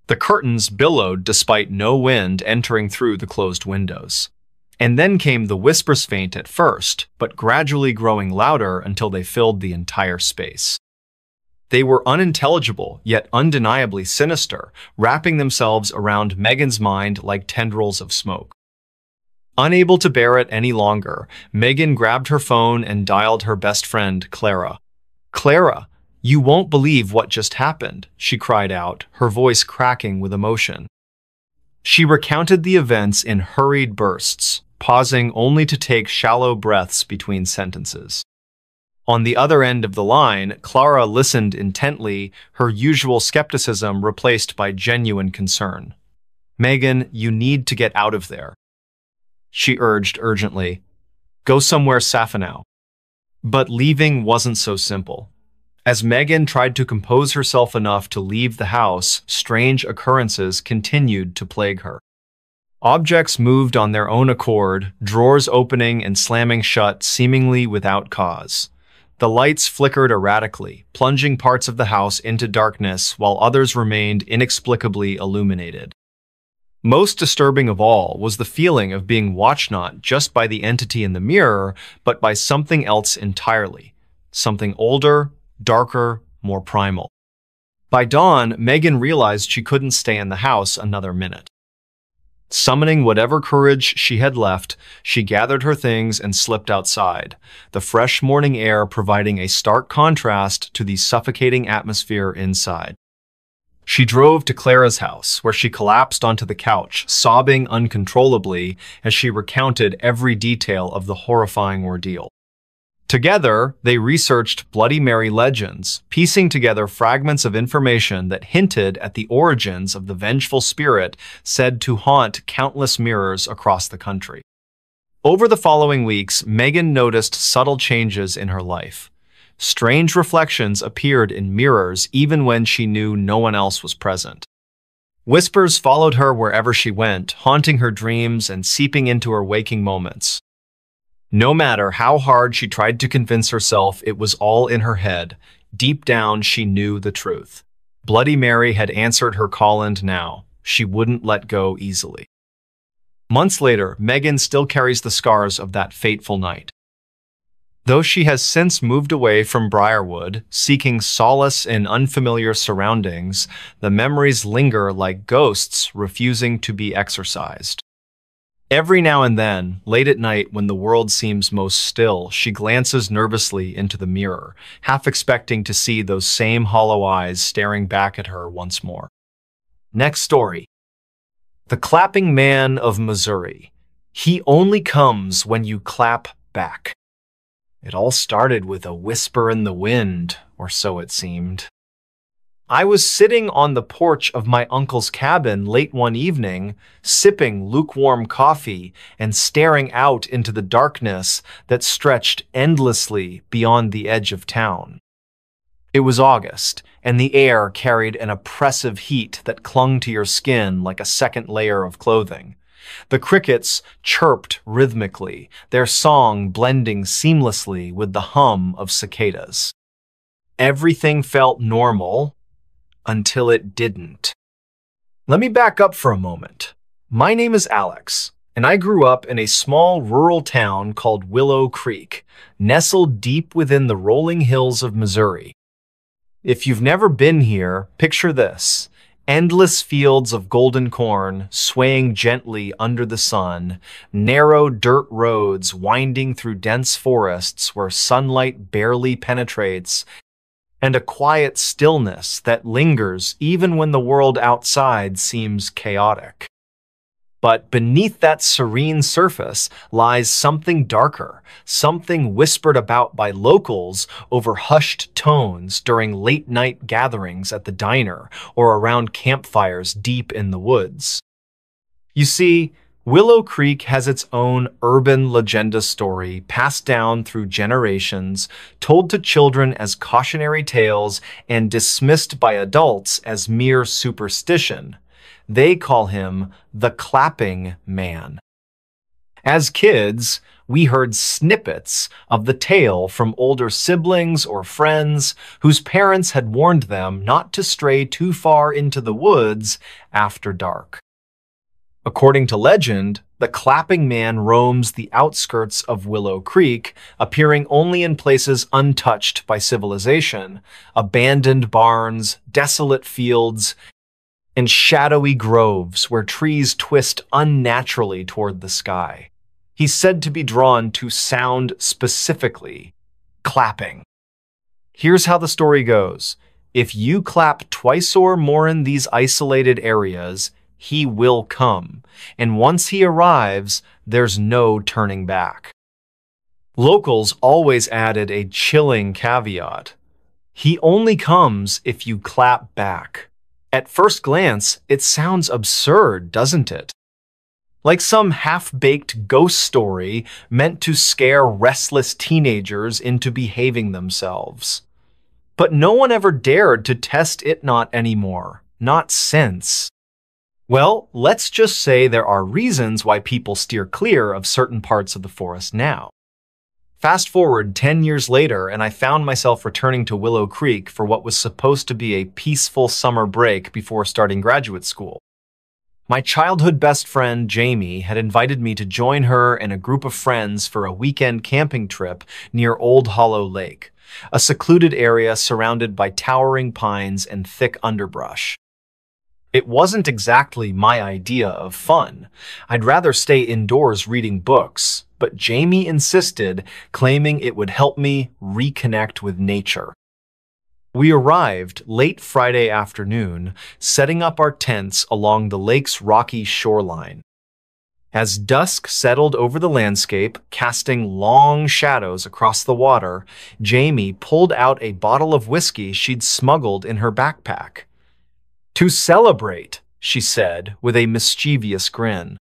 The curtains billowed despite no wind entering through the closed windows. And then came the whispers, faint at first, but gradually growing louder until they filled the entire space. They were unintelligible, yet undeniably sinister, wrapping themselves around Megan's mind like tendrils of smoke. Unable to bear it any longer, Megan grabbed her phone and dialed her best friend, Clara. "Clara, you won't believe what just happened," she cried out, her voice cracking with emotion. She recounted the events in hurried bursts, pausing only to take shallow breaths between sentences. On the other end of the line, Clara listened intently, her usual skepticism replaced by genuine concern. "Megan, you need to get out of there," she urged urgently. "Go somewhere safe now." But leaving wasn't so simple. As Megan tried to compose herself enough to leave the house, strange occurrences continued to plague her. Objects moved on their own accord, drawers opening and slamming shut seemingly without cause. The lights flickered erratically, plunging parts of the house into darkness while others remained inexplicably illuminated. Most disturbing of all was the feeling of being watched not just by the entity in the mirror, but by something else entirely. Something older, darker, more primal. By dawn, Megan realized she couldn't stay in the house another minute. Summoning whatever courage she had left, she gathered her things and slipped outside, the fresh morning air providing a stark contrast to the suffocating atmosphere inside. She drove to Clara's house, where she collapsed onto the couch, sobbing uncontrollably as she recounted every detail of the horrifying ordeal. Together, they researched Bloody Mary legends, piecing together fragments of information that hinted at the origins of the vengeful spirit said to haunt countless mirrors across the country. Over the following weeks, Megan noticed subtle changes in her life. Strange reflections appeared in mirrors even when she knew no one else was present. Whispers followed her wherever she went, haunting her dreams and seeping into her waking moments. No matter how hard she tried to convince herself it was all in her head, deep down she knew the truth. Bloody Mary had answered her call, and now she wouldn't let go easily. Months later, Megan still carries the scars of that fateful night. Though she has since moved away from Briarwood, seeking solace in unfamiliar surroundings, the memories linger like ghosts refusing to be exorcised. Every now and then, late at night when the world seems most still, she glances nervously into the mirror, half expecting to see those same hollow eyes staring back at her once more. Next story. The Clapping Man of Missouri. He only comes when you clap back. It all started with a whisper in the wind, or so it seemed. I was sitting on the porch of my uncle's cabin late one evening, sipping lukewarm coffee and staring out into the darkness that stretched endlessly beyond the edge of town. It was August, and the air carried an oppressive heat that clung to your skin like a second layer of clothing. The crickets chirped rhythmically, their song blending seamlessly with the hum of cicadas. Everything felt normal, until it didn't. Let me back up for a moment. My name is Alex, and I grew up in a small rural town called Willow Creek, nestled deep within the rolling hills of Missouri. If you've never been here, picture this: endless fields of golden corn swaying gently under the sun, narrow dirt roads winding through dense forests where sunlight barely penetrates, and a quiet stillness that lingers even when the world outside seems chaotic. But beneath that serene surface lies something darker, something whispered about by locals over hushed tones during late-night gatherings at the diner or around campfires deep in the woods. You see, Willow Creek has its own urban legenda story passed down through generations, told to children as cautionary tales and dismissed by adults as mere superstition. They call him the Clapping Man. As kids, we heard snippets of the tale from older siblings or friends whose parents had warned them not to stray too far into the woods after dark. According to legend, the Clapping Man roams the outskirts of Willow Creek, appearing only in places untouched by civilization, abandoned barns, desolate fields, and shadowy groves where trees twist unnaturally toward the sky. He's said to be drawn to sound specifically, clapping. Here's how the story goes. If you clap twice or more in these isolated areas, he will come, and once he arrives, there's no turning back. Locals always added a chilling caveat. He only comes if you clap back. At first glance, it sounds absurd, doesn't it? Like some half-baked ghost story meant to scare restless teenagers into behaving themselves. But no one ever dared to test it not anymore. Not since. Well, let's just say there are reasons why people steer clear of certain parts of the forest now. Fast forward 10 years later, and I found myself returning to Willow Creek for what was supposed to be a peaceful summer break before starting graduate school. My childhood best friend, Jamie, had invited me to join her and a group of friends for a weekend camping trip near Old Hollow Lake, a secluded area surrounded by towering pines and thick underbrush. It wasn't exactly my idea of fun. I'd rather stay indoors reading books, but Jamie insisted, claiming it would help me reconnect with nature. We arrived late Friday afternoon, setting up our tents along the lake's rocky shoreline. As dusk settled over the landscape, casting long shadows across the water, Jamie pulled out a bottle of whiskey she'd smuggled in her backpack. "To celebrate," she said with a mischievous grin.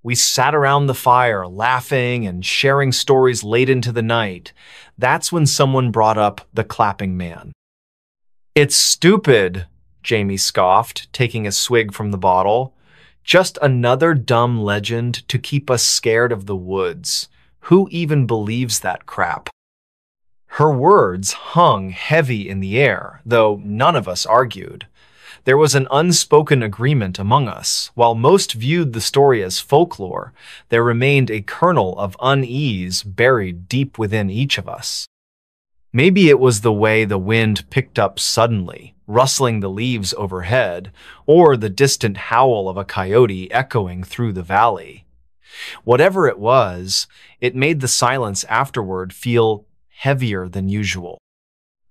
We sat around the fire, laughing and sharing stories late into the night. That's when someone brought up the Clapping Man. "It's stupid," Jamie scoffed, taking a swig from the bottle. "Just another dumb legend to keep us scared of the woods. Who even believes that crap?" Her words hung heavy in the air, though none of us argued. There was an unspoken agreement among us. While most viewed the story as folklore, there remained a kernel of unease buried deep within each of us. Maybe it was the way the wind picked up suddenly, rustling the leaves overhead, or the distant howl of a coyote echoing through the valley. Whatever it was, it made the silence afterward feel heavier than usual.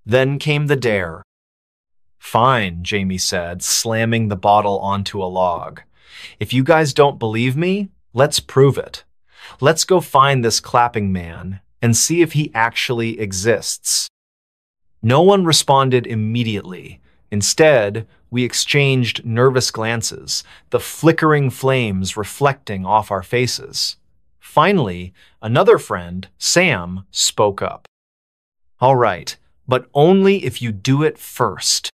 Then came the dare. "Fine," Jamie said, slamming the bottle onto a log. "If you guys don't believe me, let's prove it. Let's go find this Clapping Man and see if he actually exists." No one responded immediately. Instead, we exchanged nervous glances, the flickering flames reflecting off our faces. Finally, another friend, Sam, spoke up. "All right, but only if you do it first."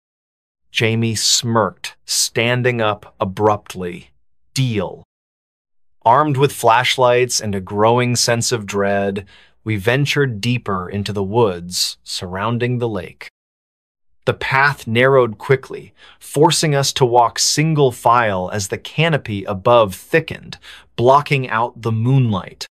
Jamie smirked, standing up abruptly. "Deal." Armed with flashlights and a growing sense of dread, we ventured deeper into the woods surrounding the lake. The path narrowed quickly, forcing us to walk single file as the canopy above thickened, blocking out the moonlight.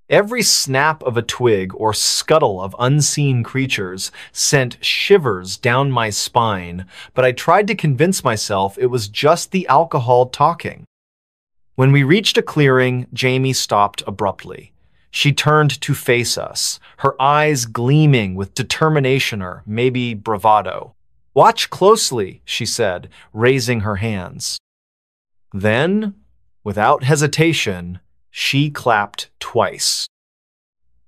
Every snap of a twig or scuttle of unseen creatures sent shivers down my spine, but I tried to convince myself it was just the alcohol talking. When we reached a clearing, Jamie stopped abruptly. She turned to face us, her eyes gleaming with determination or maybe bravado. "Watch closely," she said, raising her hands. Then, without hesitation, she clapped twice.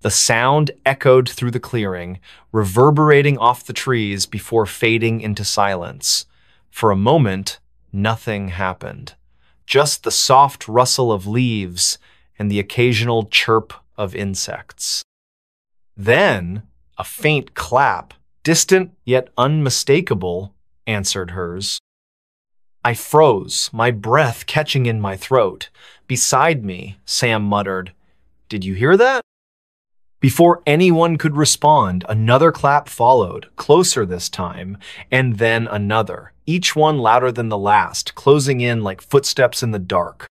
The sound echoed through the clearing, reverberating off the trees before fading into silence. For a moment, nothing happened. Just the soft rustle of leaves and the occasional chirp of insects. Then, a faint clap, distant yet unmistakable, answered hers. I froze, my breath catching in my throat. Beside me, Sam muttered, "Did you hear that?" Before anyone could respond, another clap followed, closer this time, and then another, each one louder than the last, closing in like footsteps in the dark.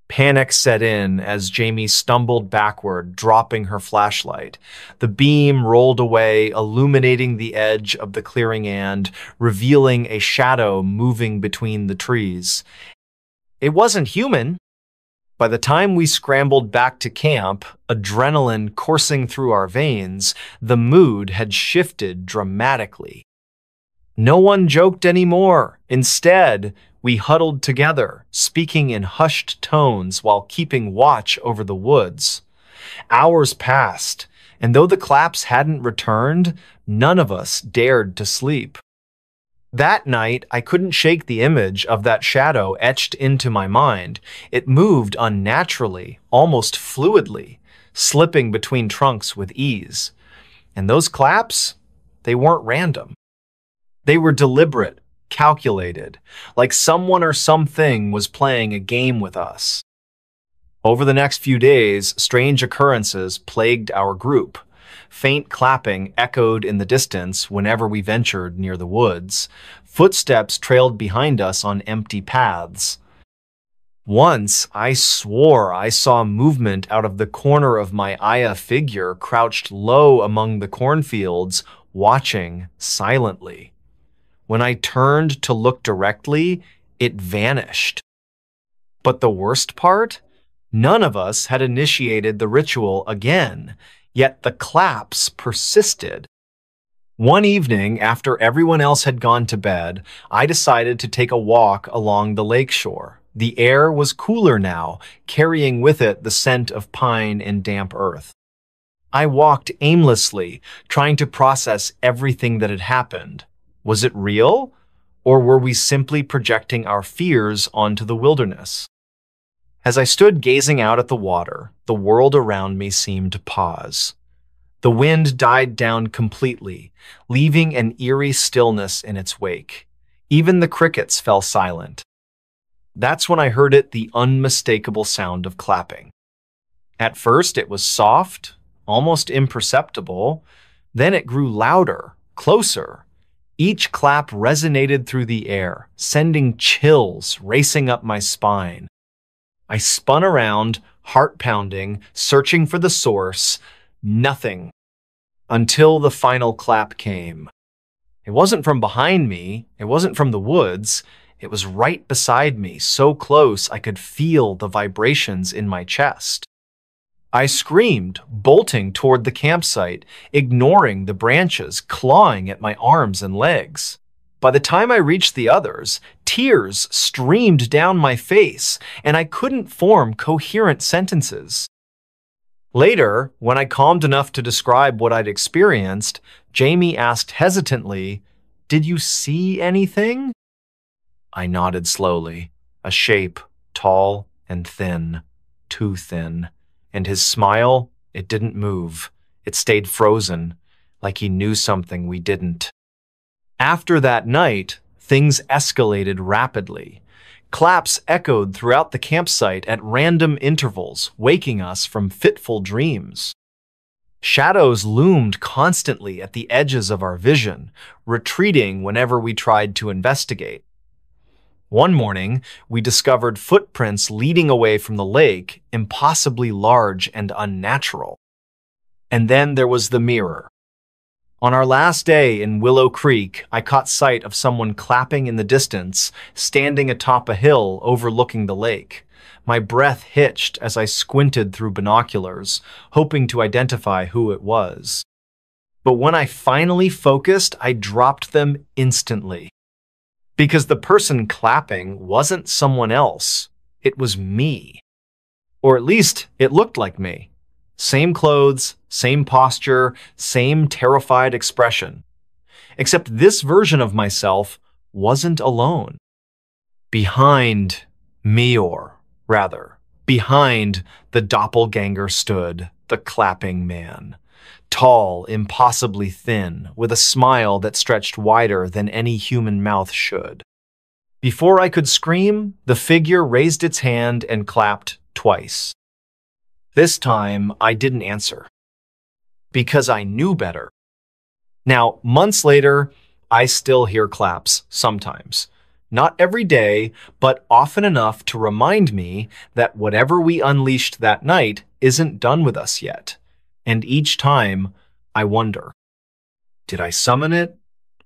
Panic set in as Jamie stumbled backward, dropping her flashlight. The beam rolled away, illuminating the edge of the clearing and revealing a shadow moving between the trees. It wasn't human. By the time we scrambled back to camp, adrenaline coursing through our veins, the mood had shifted dramatically. No one joked anymore. Instead, we huddled together, speaking in hushed tones while keeping watch over the woods. Hours passed, and though the claps hadn't returned, none of us dared to sleep. That night, I couldn't shake the image of that shadow etched into my mind. It moved unnaturally, almost fluidly, slipping between trunks with ease. And those claps, they weren't random. They were deliberate, calculated, like someone or something was playing a game with us. Over the next few days, strange occurrences plagued our group. Faint clapping echoed in the distance whenever we ventured near the woods. Footsteps trailed behind us on empty paths. Once, I swore I saw movement out of the corner of my Aya figure crouched low among the cornfields, watching silently. When I turned to look directly, it vanished. But the worst part? None of us had initiated the ritual again. Yet the claps persisted. One evening, after everyone else had gone to bed, I decided to take a walk along the lakeshore. The air was cooler now, carrying with it the scent of pine and damp earth. I walked aimlessly, trying to process everything that had happened. Was it real? Or were we simply projecting our fears onto the wilderness? As I stood gazing out at the water, the world around me seemed to pause. The wind died down completely, leaving an eerie stillness in its wake. Even the crickets fell silent. That's when I heard the unmistakable sound of clapping. At first, it was soft, almost imperceptible. Then it grew louder, closer. Each clap resonated through the air, sending chills racing up my spine. I spun around, heart pounding, searching for the source. Nothing. Until the final clap came. It wasn't from behind me. It wasn't from the woods. It was right beside me, so close I could feel the vibrations in my chest. I screamed, bolting toward the campsite, ignoring the branches clawing at my arms and legs. By the time I reached the others, tears streamed down my face, and I couldn't form coherent sentences. Later, when I calmed enough to describe what I'd experienced, Jamie asked hesitantly, "Did you see anything?" I nodded slowly. A shape, tall and thin, too thin. And his smile, it didn't move. It stayed frozen, like he knew something we didn't. After that night, things escalated rapidly. Claps echoed throughout the campsite at random intervals, waking us from fitful dreams. Shadows loomed constantly at the edges of our vision, retreating whenever we tried to investigate. One morning, we discovered footprints leading away from the lake, impossibly large and unnatural. And then there was the mirror. On our last day in Willow Creek, I caught sight of someone clapping in the distance, standing atop a hill overlooking the lake. My breath hitched as I squinted through binoculars, hoping to identify who it was. But when I finally focused, I dropped them instantly. Because the person clapping wasn't someone else. It was me. Or at least, it looked like me. Same clothes, same posture, same terrified expression. Except this version of myself wasn't alone. Behind me, or rather, behind the doppelganger stood the clapping man. Tall, impossibly thin, with a smile that stretched wider than any human mouth should. Before I could scream, the figure raised its hand and clapped twice. This time, I didn't answer. Because I knew better. Now, months later, I still hear claps sometimes. Not every day, but often enough to remind me that whatever we unleashed that night isn't done with us yet. And each time, I wonder, did I summon it?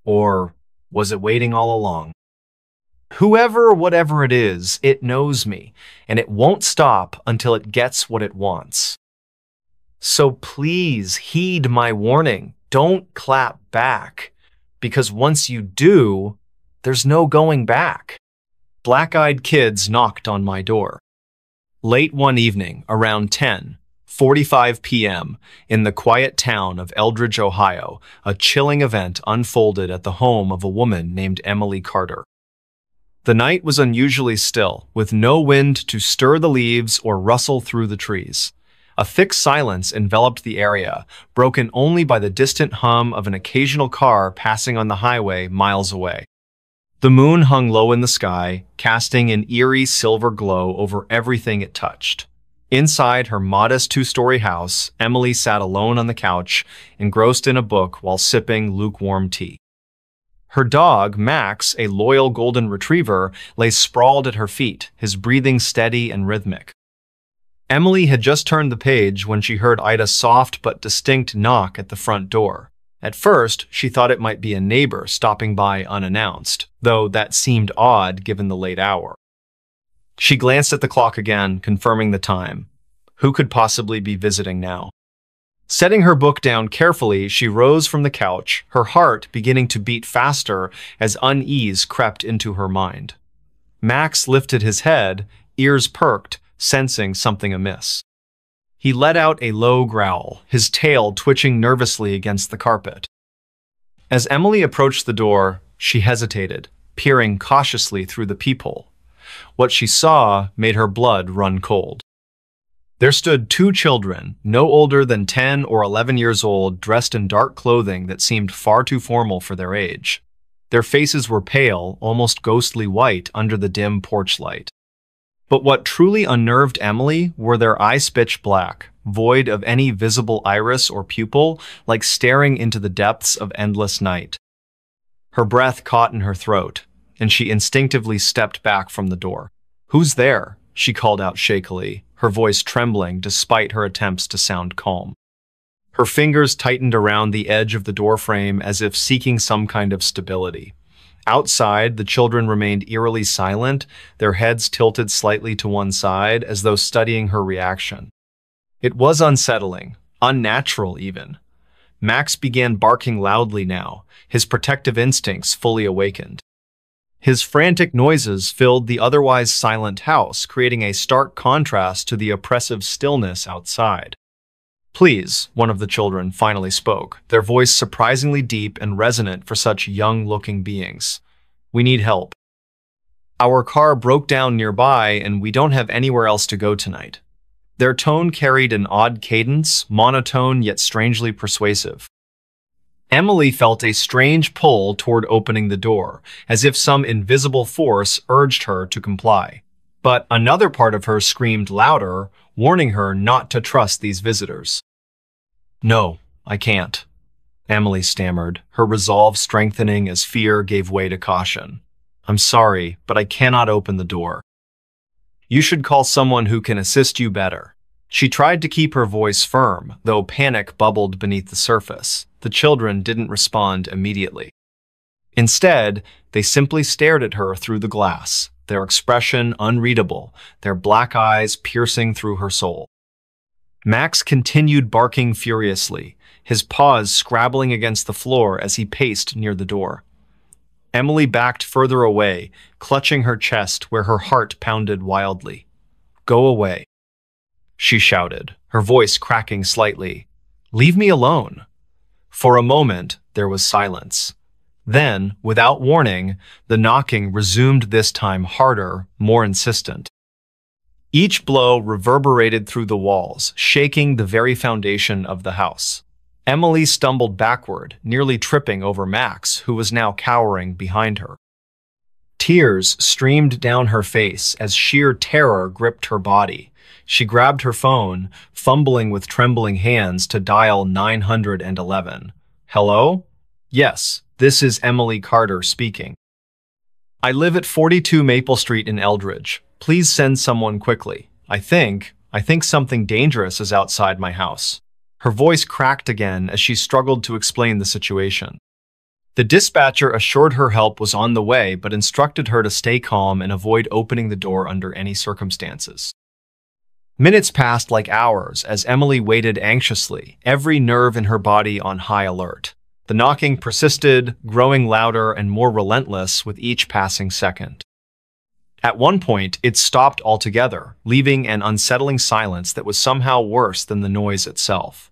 Or was it waiting all along? Whoever, whatever it is, it knows me, and it won't stop until it gets what it wants. So please heed my warning. Don't clap back, because once you do, there's no going back. Black-eyed kids knocked on my door. Late one evening, around 10:45 p.m., in the quiet town of Eldridge, Ohio, a chilling event unfolded at the home of a woman named Emily Carter. The night was unusually still, with no wind to stir the leaves or rustle through the trees. A thick silence enveloped the area, broken only by the distant hum of an occasional car passing on the highway miles away. The moon hung low in the sky, casting an eerie silver glow over everything it touched. Inside her modest two-story house, Emily sat alone on the couch, engrossed in a book while sipping lukewarm tea. Her dog, Max, a loyal golden retriever, lay sprawled at her feet, his breathing steady and rhythmic. Emily had just turned the page when she heard Ida's soft but distinct knock at the front door. At first, she thought it might be a neighbor stopping by unannounced, though that seemed odd given the late hour. She glanced at the clock again, confirming the time. Who could possibly be visiting now? Setting her book down carefully, she rose from the couch, her heart beginning to beat faster as unease crept into her mind. Max lifted his head, ears perked, sensing something amiss. He let out a low growl, his tail twitching nervously against the carpet. As Emily approached the door, she hesitated, peering cautiously through the peephole. What she saw made her blood run cold. There stood two children, no older than 10 or 11 years old, dressed in dark clothing that seemed far too formal for their age. Their faces were pale, almost ghostly white under the dim porch light. But what truly unnerved Emily were their eyes pitch black, void of any visible iris or pupil, like staring into the depths of endless night. Her breath caught in her throat, and she instinctively stepped back from the door. "Who's there?" she called out shakily, her voice trembling despite her attempts to sound calm. Her fingers tightened around the edge of the doorframe as if seeking some kind of stability. Outside, the children remained eerily silent, their heads tilted slightly to one side, as though studying her reaction. It was unsettling, unnatural even. Max began barking loudly now, his protective instincts fully awakened. His frantic noises filled the otherwise silent house, creating a stark contrast to the oppressive stillness outside. "Please," one of the children finally spoke, their voice surprisingly deep and resonant for such young-looking beings. "We need help. Our car broke down nearby and we don't have anywhere else to go tonight." Their tone carried an odd cadence, monotone yet strangely persuasive. Emily felt a strange pull toward opening the door, as if some invisible force urged her to comply. But another part of her screamed louder, warning her not to trust these visitors. "No, I can't," Emily stammered, her resolve strengthening as fear gave way to caution. "I'm sorry, but I cannot open the door. You should call someone who can assist you better." She tried to keep her voice firm, though panic bubbled beneath the surface. The children didn't respond immediately. Instead, they simply stared at her through the glass, their expression unreadable, their black eyes piercing through her soul. Max continued barking furiously, his paws scrabbling against the floor as he paced near the door. Emily backed further away, clutching her chest where her heart pounded wildly. "Go away," she shouted, her voice cracking slightly. "Leave me alone." For a moment, there was silence. Then, without warning, the knocking resumed, this time harder, more insistent. Each blow reverberated through the walls, shaking the very foundation of the house. Emily stumbled backward, nearly tripping over Max, who was now cowering behind her. Tears streamed down her face as sheer terror gripped her body. She grabbed her phone, fumbling with trembling hands to dial 911. "Hello? Yes, this is Emily Carter speaking. I live at 42 Maple Street in Eldridge. Please send someone quickly. I think something dangerous is outside my house." Her voice cracked again as she struggled to explain the situation. The dispatcher assured her help was on the way, but instructed her to stay calm and avoid opening the door under any circumstances. Minutes passed like hours as Emily waited anxiously, every nerve in her body on high alert. The knocking persisted, growing louder and more relentless with each passing second. At one point, it stopped altogether, leaving an unsettling silence that was somehow worse than the noise itself.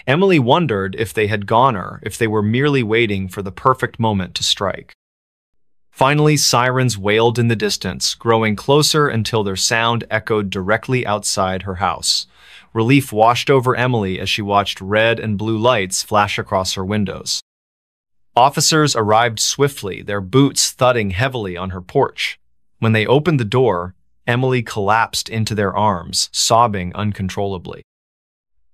Emily wondered if they had gone or if they were merely waiting for the perfect moment to strike. Finally, sirens wailed in the distance, growing closer until their sound echoed directly outside her house. Relief washed over Emily as she watched red and blue lights flash across her windows. Officers arrived swiftly, their boots thudding heavily on her porch. When they opened the door, Emily collapsed into their arms, sobbing uncontrollably.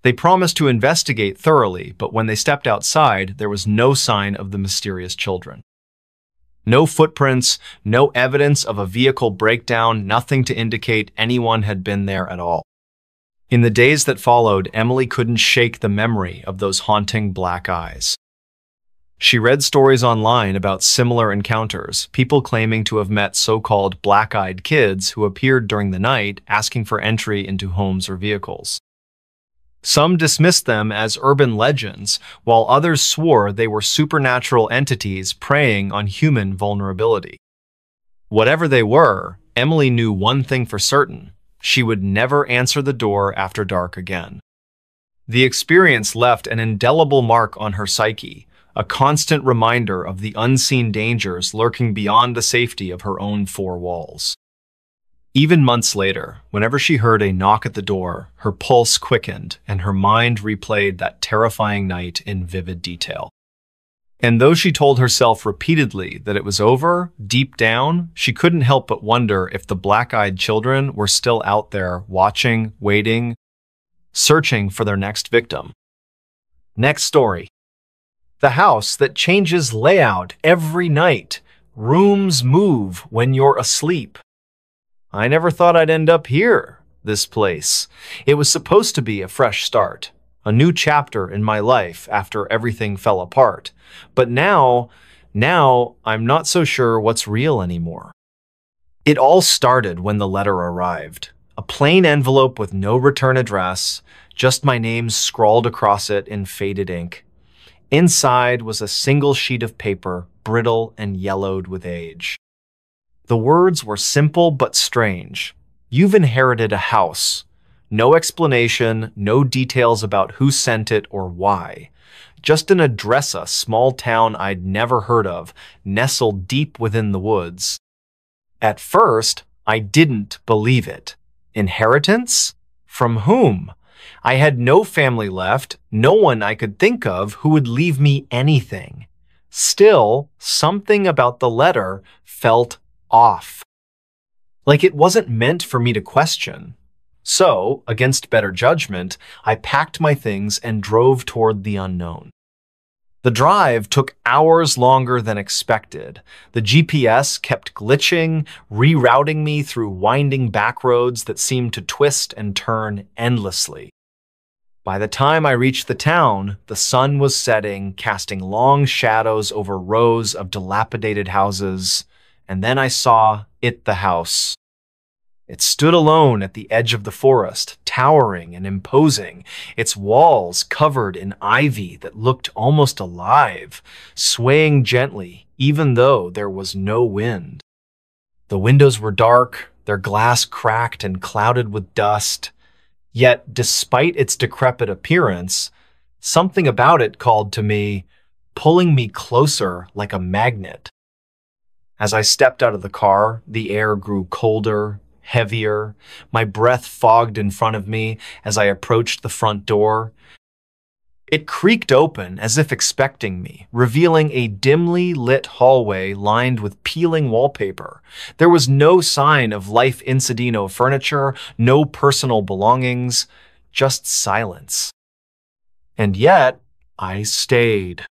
They promised to investigate thoroughly, but when they stepped outside, there was no sign of the mysterious children. No footprints, no evidence of a vehicle breakdown, nothing to indicate anyone had been there at all. In the days that followed, Emily couldn't shake the memory of those haunting black eyes. She read stories online about similar encounters, people claiming to have met so-called black-eyed kids who appeared during the night asking for entry into homes or vehicles. Some dismissed them as urban legends, while others swore they were supernatural entities preying on human vulnerability. Whatever they were, Emily knew one thing for certain: she would never answer the door after dark again. The experience left an indelible mark on her psyche, a constant reminder of the unseen dangers lurking beyond the safety of her own four walls. Even months later, whenever she heard a knock at the door, her pulse quickened and her mind replayed that terrifying night in vivid detail. And though she told herself repeatedly that it was over, deep down, she couldn't help but wonder if the black-eyed children were still out there, watching, waiting, searching for their next victim. Next story. The house that changes layout every night. Rooms move when you're asleep. I never thought I'd end up here, this place. It was supposed to be a fresh start, a new chapter in my life after everything fell apart. But now I'm not so sure what's real anymore. It all started when the letter arrived. A plain envelope with no return address, just my name scrawled across it in faded ink. Inside was a single sheet of paper, brittle and yellowed with age. The words were simple but strange. You've inherited a house. No explanation, no details about who sent it or why. Just an address, a small town I'd never heard of, nestled deep within the woods. At first, I didn't believe it. Inheritance? From whom? I had no family left, no one I could think of who would leave me anything. Still, something about the letter felt off. Like it wasn't meant for me to question. So, against better judgment, I packed my things and drove toward the unknown. The drive took hours longer than expected. The GPS kept glitching, rerouting me through winding back roads that seemed to twist and turn endlessly. By the time I reached the town, the sun was setting, casting long shadows over rows of dilapidated houses, And then I saw it, the house. It stood alone at the edge of the forest, towering and imposing, its walls covered in ivy that looked almost alive, swaying gently even though there was no wind. The windows were dark, their glass cracked and clouded with dust. Yet, despite its decrepit appearance, something about it called to me, pulling me closer like a magnet. As I stepped out of the car, the air grew colder, heavier. My breath fogged in front of me as I approached the front door. It creaked open as if expecting me, revealing a dimly lit hallway lined with peeling wallpaper. There was no sign of life incidino furniture, no personal belongings, just silence. And yet, I stayed.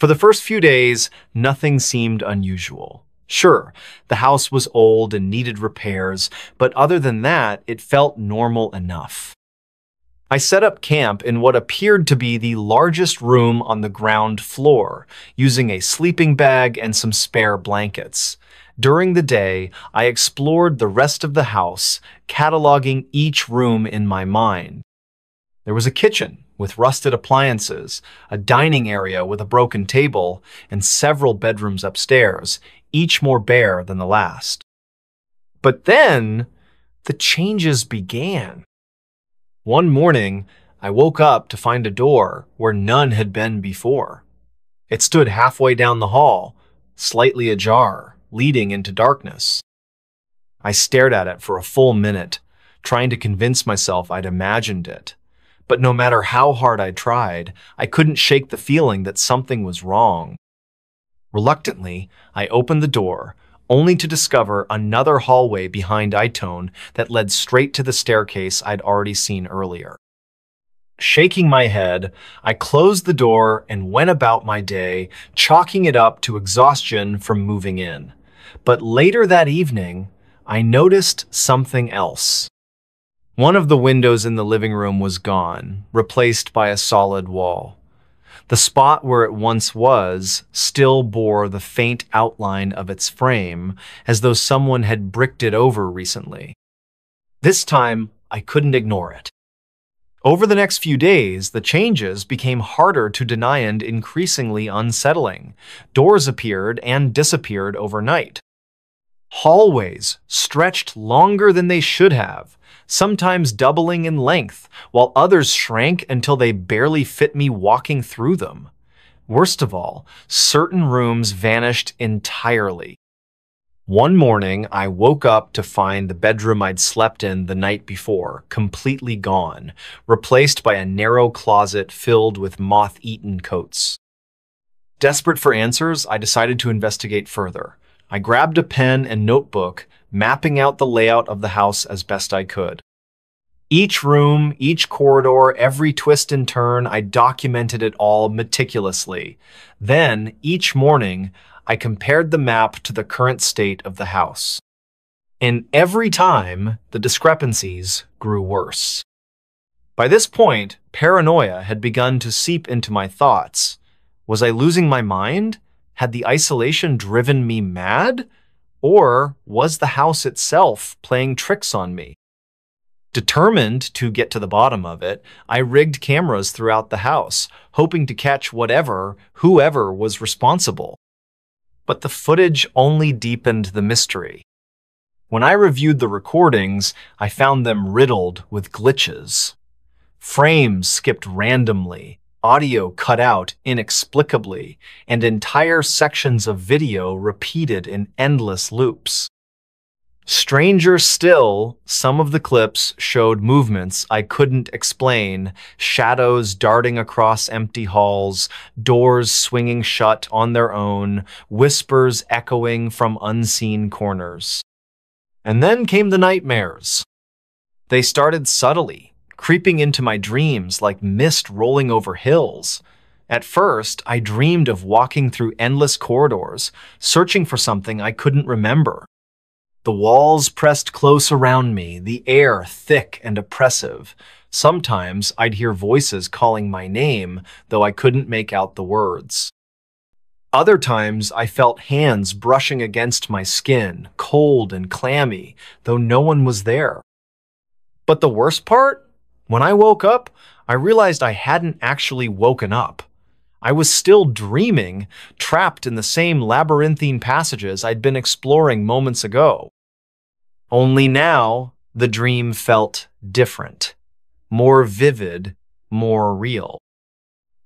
For the first few days, nothing seemed unusual. Sure, the house was old and needed repairs, but other than that, it felt normal enough. I set up camp in what appeared to be the largest room on the ground floor, using a sleeping bag and some spare blankets. During the day, I explored the rest of the house, cataloging each room in my mind. There was a kitchen with rusted appliances, a dining area with a broken table, and several bedrooms upstairs, each more bare than the last. But then, the changes began. One morning, I woke up to find a door where none had been before. It stood halfway down the hall, slightly ajar, leading into darkness. I stared at it for a full minute, trying to convince myself I'd imagined it. But no matter how hard I tried, I couldn't shake the feeling that something was wrong. Reluctantly, I opened the door, only to discover another hallway behind Itone that led straight to the staircase I'd already seen earlier. Shaking my head, I closed the door and went about my day, chalking it up to exhaustion from moving in. But later that evening, I noticed something else. One of the windows in the living room was gone, replaced by a solid wall. The spot where it once was still bore the faint outline of its frame, as though someone had bricked it over recently. This time, I couldn't ignore it. Over the next few days, the changes became harder to deny and increasingly unsettling. Doors appeared and disappeared overnight. Hallways stretched longer than they should have, sometimes doubling in length, while others shrank until they barely fit me walking through them. Worst of all, certain rooms vanished entirely. One morning, I woke up to find the bedroom I'd slept in the night before completely gone, replaced by a narrow closet filled with moth-eaten coats. Desperate for answers, I decided to investigate further. I grabbed a pen and notebook, mapping out the layout of the house as best I could. Each room, each corridor, every twist and turn, I documented it all meticulously. Then, each morning, I compared the map to the current state of the house. And every time, the discrepancies grew worse. By this point, paranoia had begun to seep into my thoughts. Was I losing my mind? Had the isolation driven me mad? Or was the house itself playing tricks on me? Determined to get to the bottom of it, I rigged cameras throughout the house, hoping to catch whoever was responsible. But the footage only deepened the mystery. When I reviewed the recordings, I found them riddled with glitches. Frames skipped randomly, audio cut out inexplicably, and entire sections of video repeated in endless loops. Stranger still, some of the clips showed movements I couldn't explain, shadows darting across empty halls, doors swinging shut on their own, whispers echoing from unseen corners. And then came the nightmares. They started subtly, creeping into my dreams like mist rolling over hills. At first, I dreamed of walking through endless corridors, searching for something I couldn't remember. The walls pressed close around me, the air thick and oppressive. Sometimes I'd hear voices calling my name, though I couldn't make out the words. Other times, I felt hands brushing against my skin, cold and clammy, though no one was there. But the worst part? When I woke up, I realized I hadn't actually woken up. I was still dreaming, trapped in the same labyrinthine passages I'd been exploring moments ago. Only now, the dream felt different, more vivid, more real.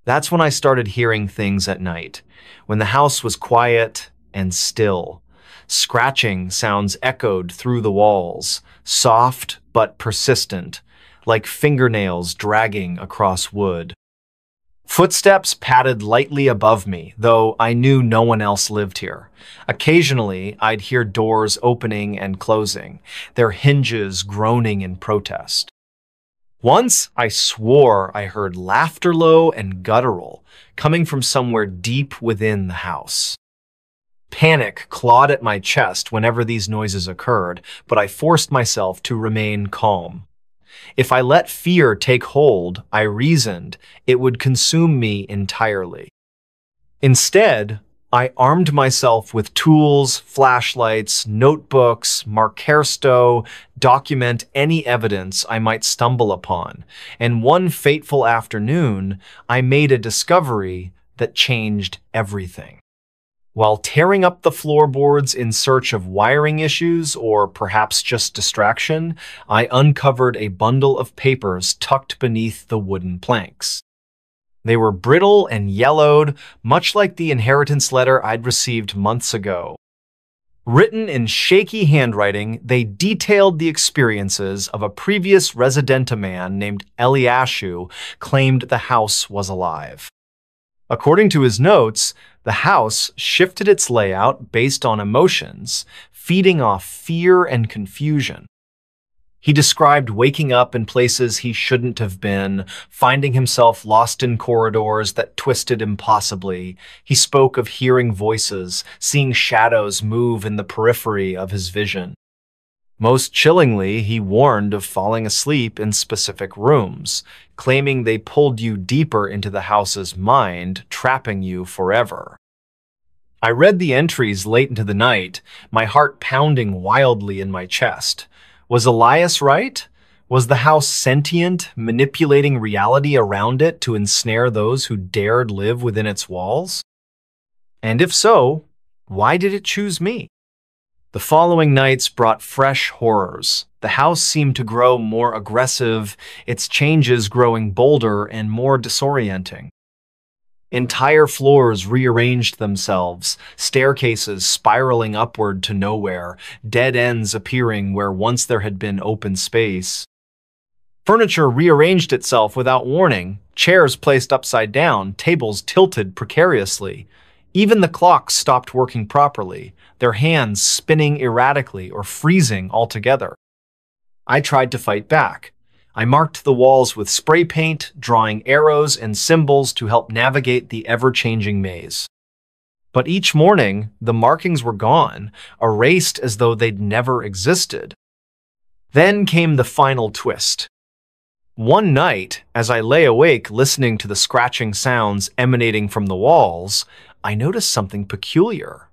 That's when I started hearing things at night, when the house was quiet and still. Scratching sounds echoed through the walls, soft but persistent, like fingernails dragging across wood. Footsteps padded lightly above me, though I knew no one else lived here. Occasionally, I'd hear doors opening and closing, their hinges groaning in protest. Once, I swore I heard laughter low and guttural, coming from somewhere deep within the house. Panic clawed at my chest whenever these noises occurred, but I forced myself to remain calm. If I let fear take hold, I reasoned, it would consume me entirely. Instead, I armed myself with tools, flashlights, notebooks, markersto, document any evidence I might stumble upon, and one fateful afternoon, I made a discovery that changed everything. While tearing up the floorboards in search of wiring issues or perhaps just distraction, I uncovered a bundle of papers tucked beneath the wooden planks. They were brittle and yellowed, much like the inheritance letter I'd received months ago. Written in shaky handwriting, they detailed the experiences of a previous residenta man named Eliashu claimed the house was alive. According to his notes, the house shifted its layout based on emotions, feeding off fear and confusion. He described waking up in places he shouldn't have been, finding himself lost in corridors that twisted impossibly. He spoke of hearing voices, seeing shadows move in the periphery of his vision. Most chillingly, he warned of falling asleep in specific rooms, claiming they pulled you deeper into the house's mind, trapping you forever. I read the entries late into the night, my heart pounding wildly in my chest. Was Elias right? Was the house sentient, manipulating reality around it to ensnare those who dared live within its walls? And if so, why did it choose me? The following nights brought fresh horrors. The house seemed to grow more aggressive, its changes growing bolder and more disorienting. Entire floors rearranged themselves, staircases spiraling upward to nowhere, dead ends appearing where once there had been open space. Furniture rearranged itself without warning, chairs placed upside down, tables tilted precariously. Even the clocks stopped working properly, their hands spinning erratically or freezing altogether. I tried to fight back. I marked the walls with spray paint, drawing arrows and symbols to help navigate the ever-changing maze. But each morning, the markings were gone, erased as though they'd never existed. Then came the final twist. One night, as I lay awake listening to the scratching sounds emanating from the walls, I noticed something peculiar.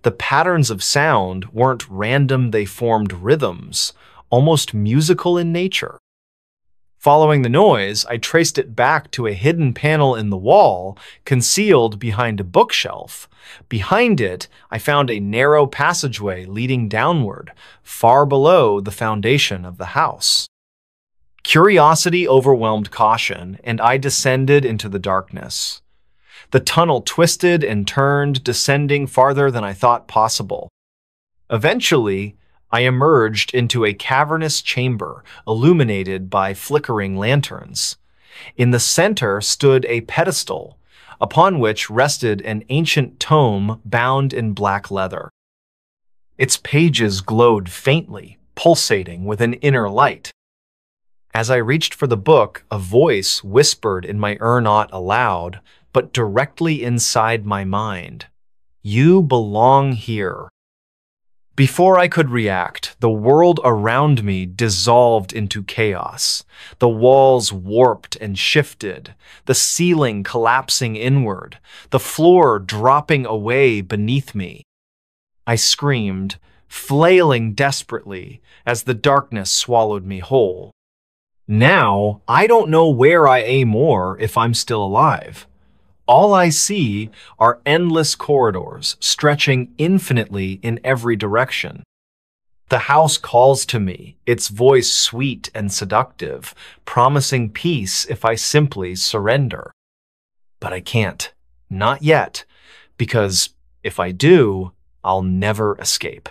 The patterns of sound weren't random, they formed rhythms, almost musical in nature. Following the noise, I traced it back to a hidden panel in the wall, concealed behind a bookshelf. Behind it, I found a narrow passageway leading downward, far below the foundation of the house. Curiosity overwhelmed caution, and I descended into the darkness. The tunnel twisted and turned, descending farther than I thought possible. Eventually, I emerged into a cavernous chamber illuminated by flickering lanterns. In the center stood a pedestal, upon which rested an ancient tome bound in black leather. Its pages glowed faintly, pulsating with an inner light. As I reached for the book, a voice whispered in my ear not aloud, but directly inside my mind. "You belong here." Before I could react, the world around me dissolved into chaos. The walls warped and shifted, the ceiling collapsing inward, the floor dropping away beneath me. I screamed, flailing desperately as the darkness swallowed me whole. Now, I don't know where I am or if I'm still alive. All I see are endless corridors stretching infinitely in every direction. The house calls to me, its voice sweet and seductive, promising peace if I simply surrender. But I can't. Not yet, because if I do, I'll never escape.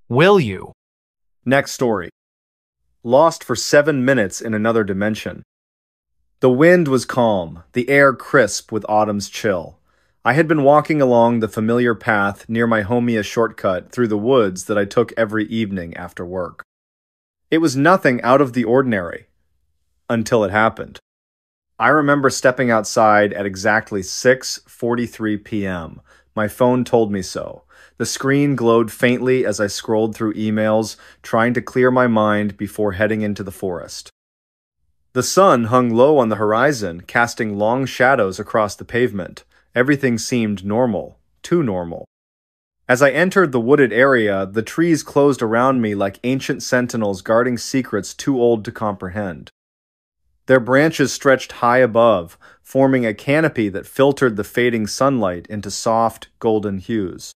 Will you? Next story. Lost for 7 minutes in another dimension. The wind was calm, the air crisp with autumn's chill. I had been walking along the familiar path near my Homia shortcut through the woods that I took every evening after work. It was nothing out of the ordinary, until it happened. I remember stepping outside at exactly 6:43 p.m. My phone told me so. The screen glowed faintly as I scrolled through emails, trying to clear my mind before heading into the forest. The sun hung low on the horizon, casting long shadows across the pavement. Everything seemed normal, too normal. As I entered the wooded area, the trees closed around me like ancient sentinels guarding secrets too old to comprehend. Their branches stretched high above, forming a canopy that filtered the fading sunlight into soft, golden hues.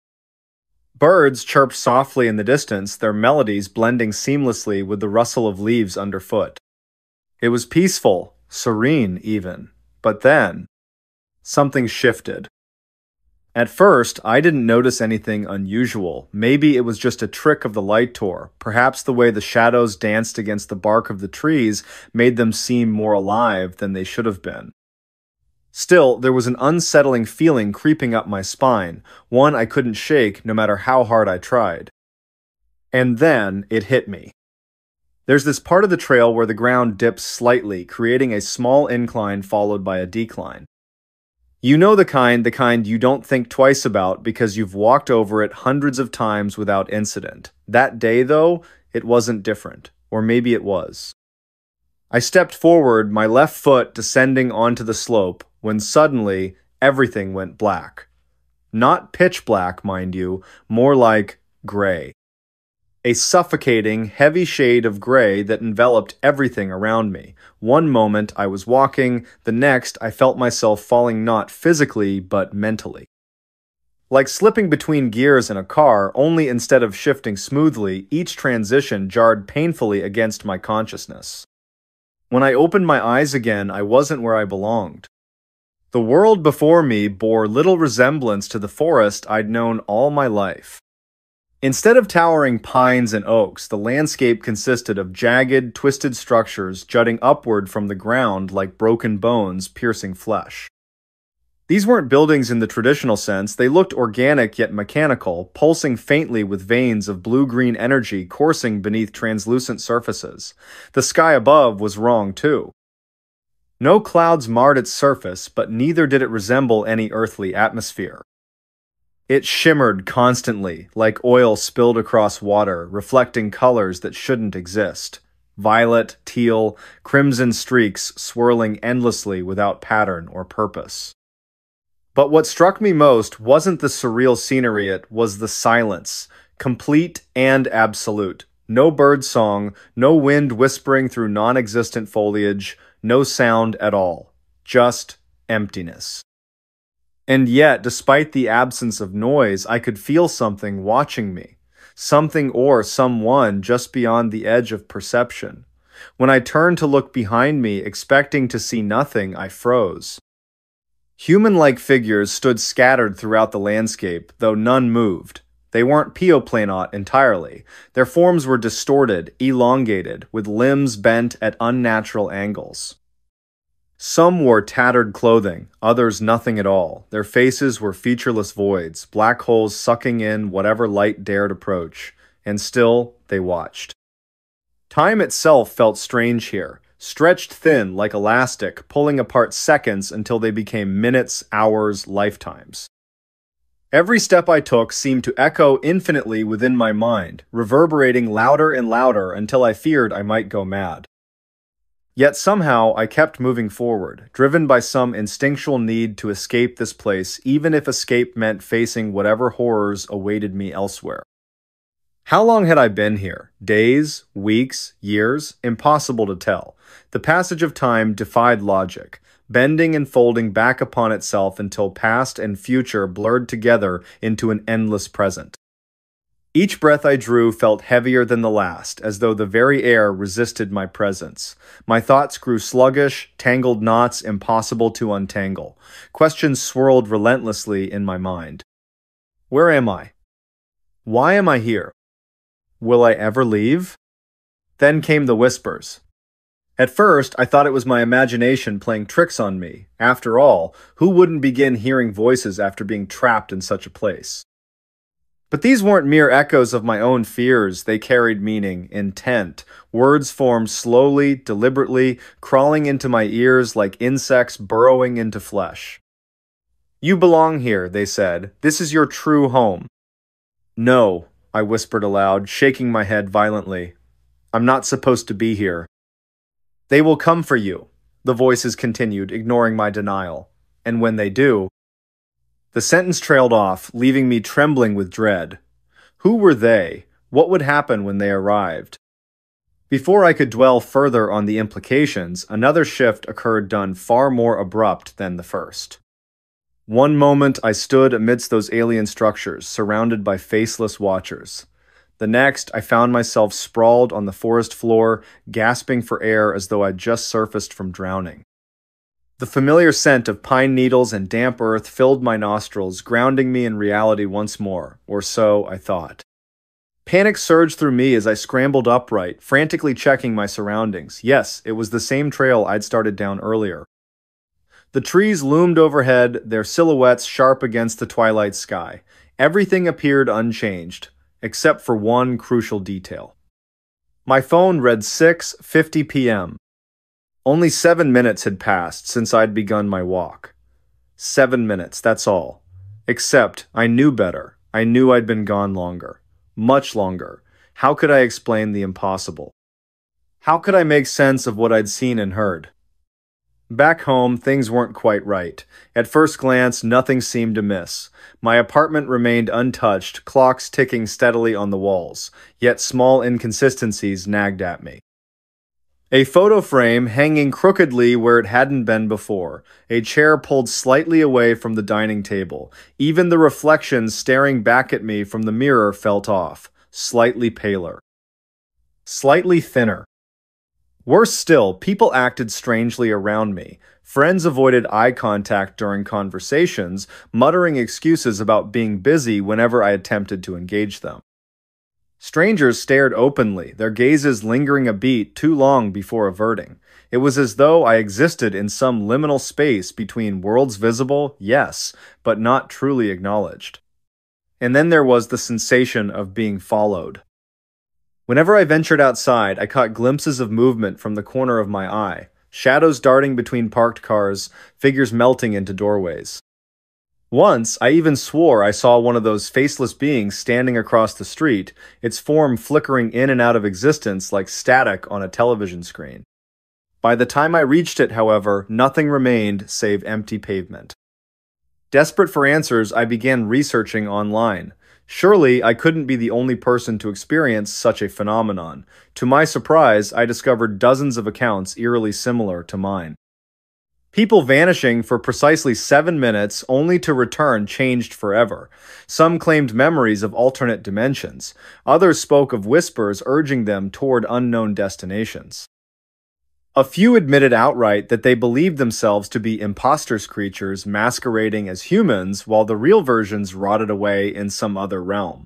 Birds chirped softly in the distance, their melodies blending seamlessly with the rustle of leaves underfoot. It was peaceful, serene even. But then, something shifted. At first, I didn't notice anything unusual. Maybe it was just a trick of the light tour. Perhaps the way the shadows danced against the bark of the trees made them seem more alive than they should have been. Still, there was an unsettling feeling creeping up my spine, one I couldn't shake no matter how hard I tried. And then it hit me. There's this part of the trail where the ground dips slightly, creating a small incline followed by a decline. You know the kind you don't think twice about because you've walked over it hundreds of times without incident. That day, though, it wasn't different. Or maybe it was. I stepped forward, my left foot descending onto the slope, when suddenly everything went black. Not pitch black, mind you, more like gray. A suffocating, heavy shade of gray that enveloped everything around me. One moment I was walking, the next I felt myself falling not physically, but mentally. Like slipping between gears in a car, only instead of shifting smoothly, each transition jarred painfully against my consciousness. When I opened my eyes again, I wasn't where I belonged. The world before me bore little resemblance to the forest I'd known all my life. Instead of towering pines and oaks, the landscape consisted of jagged, twisted structures jutting upward from the ground like broken bones piercing flesh. These weren't buildings in the traditional sense, they looked organic yet mechanical, pulsing faintly with veins of blue-green energy coursing beneath translucent surfaces. The sky above was wrong too. No clouds marred its surface, but neither did it resemble any earthly atmosphere. It shimmered constantly, like oil spilled across water, reflecting colors that shouldn't exist. Violet, teal, crimson streaks swirling endlessly without pattern or purpose. But what struck me most wasn't the surreal scenery, it was the silence, complete and absolute. No bird song, no wind whispering through non-existent foliage, no sound at all. Just emptiness. And yet, despite the absence of noise, I could feel something watching me. Something or someone just beyond the edge of perception. When I turned to look behind me, expecting to see nothing, I froze. Human-like figures stood scattered throughout the landscape, though none moved. They weren't pioplanot entirely. Their forms were distorted, elongated, with limbs bent at unnatural angles. Some wore tattered clothing, others nothing at all. Their faces were featureless voids, black holes sucking in whatever light dared approach, and still they watched. Time itself felt strange here, stretched thin like elastic, pulling apart seconds until they became minutes, hours, lifetimes. Every step I took seemed to echo infinitely within my mind, reverberating louder and louder until I feared I might go mad. Yet somehow I kept moving forward, driven by some instinctual need to escape this place, even if escape meant facing whatever horrors awaited me elsewhere. How long had I been here? Days? Weeks? Years? Impossible to tell. The passage of time defied logic, bending and folding back upon itself until past and future blurred together into an endless present. Each breath I drew felt heavier than the last, as though the very air resisted my presence. My thoughts grew sluggish, tangled knots impossible to untangle. Questions swirled relentlessly in my mind. Where am I? Why am I here? Will I ever leave? Then came the whispers. At first, I thought it was my imagination playing tricks on me. After all, who wouldn't begin hearing voices after being trapped in such a place? But these weren't mere echoes of my own fears. They carried meaning, intent. Words formed slowly, deliberately, crawling into my ears like insects burrowing into flesh. You belong here, they said. This is your true home. No, I whispered aloud, shaking my head violently. I'm not supposed to be here. They will come for you, the voices continued, ignoring my denial. And when they do... The sentence trailed off, leaving me trembling with dread. Who were they? What would happen when they arrived? Before I could dwell further on the implications, another shift occurred done far more abrupt than the first. One moment I stood amidst those alien structures, surrounded by faceless watchers. The next, I found myself sprawled on the forest floor, gasping for air as though I'd just surfaced from drowning. The familiar scent of pine needles and damp earth filled my nostrils, grounding me in reality once more, or so I thought. Panic surged through me as I scrambled upright, frantically checking my surroundings. Yes, it was the same trail I'd started down earlier. The trees loomed overhead, their silhouettes sharp against the twilight sky. Everything appeared unchanged, except for one crucial detail. My phone read 6:50 p.m. Only 7 minutes had passed since I'd begun my walk. 7 minutes, that's all. Except, I knew better. I knew I'd been gone longer. Much longer. How could I explain the impossible? How could I make sense of what I'd seen and heard? Back home, things weren't quite right. At first glance, nothing seemed amiss. My apartment remained untouched, clocks ticking steadily on the walls, yet small inconsistencies nagged at me. A photo frame hanging crookedly where it hadn't been before, a chair pulled slightly away from the dining table. Even the reflection staring back at me from the mirror felt off, slightly paler. Slightly thinner. Worse still, people acted strangely around me. Friends avoided eye contact during conversations, muttering excuses about being busy whenever I attempted to engage them. Strangers stared openly, their gazes lingering a beat too long before averting. It was as though I existed in some liminal space between worlds visible, yes, but not truly acknowledged. And then there was the sensation of being followed. Whenever I ventured outside, I caught glimpses of movement from the corner of my eye, shadows darting between parked cars, figures melting into doorways. Once, I even swore I saw one of those faceless beings standing across the street, its form flickering in and out of existence like static on a television screen. By the time I reached it, however, nothing remained save empty pavement. Desperate for answers, I began researching online. Surely, I couldn't be the only person to experience such a phenomenon. To my surprise, I discovered dozens of accounts eerily similar to mine. People vanishing for precisely 7 minutes only to return changed forever. Some claimed memories of alternate dimensions. Others spoke of whispers urging them toward unknown destinations. A few admitted outright that they believed themselves to be imposters creatures masquerading as humans while the real versions rotted away in some other realm.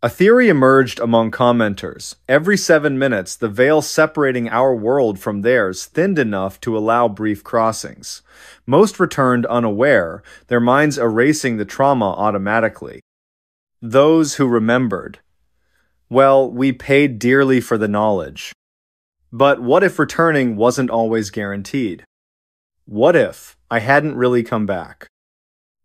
A theory emerged among commenters. Every 7 minutes, the veil separating our world from theirs thinned enough to allow brief crossings. Most returned unaware, their minds erasing the trauma automatically. Those who remembered. Well, we paid dearly for the knowledge. But what if returning wasn't always guaranteed? What if I hadn't really come back?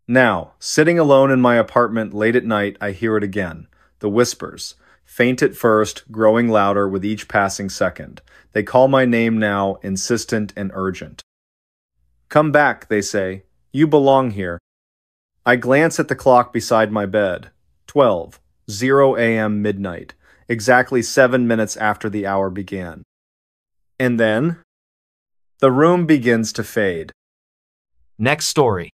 Now, sitting alone in my apartment late at night, I hear it again. The whispers. Faint at first, growing louder with each passing second. They call my name now, insistent and urgent. Come back, they say. You belong here. I glance at the clock beside my bed. 12, 0 a.m. midnight. Exactly 7 minutes after the hour began. And then, the room begins to fade. Next story.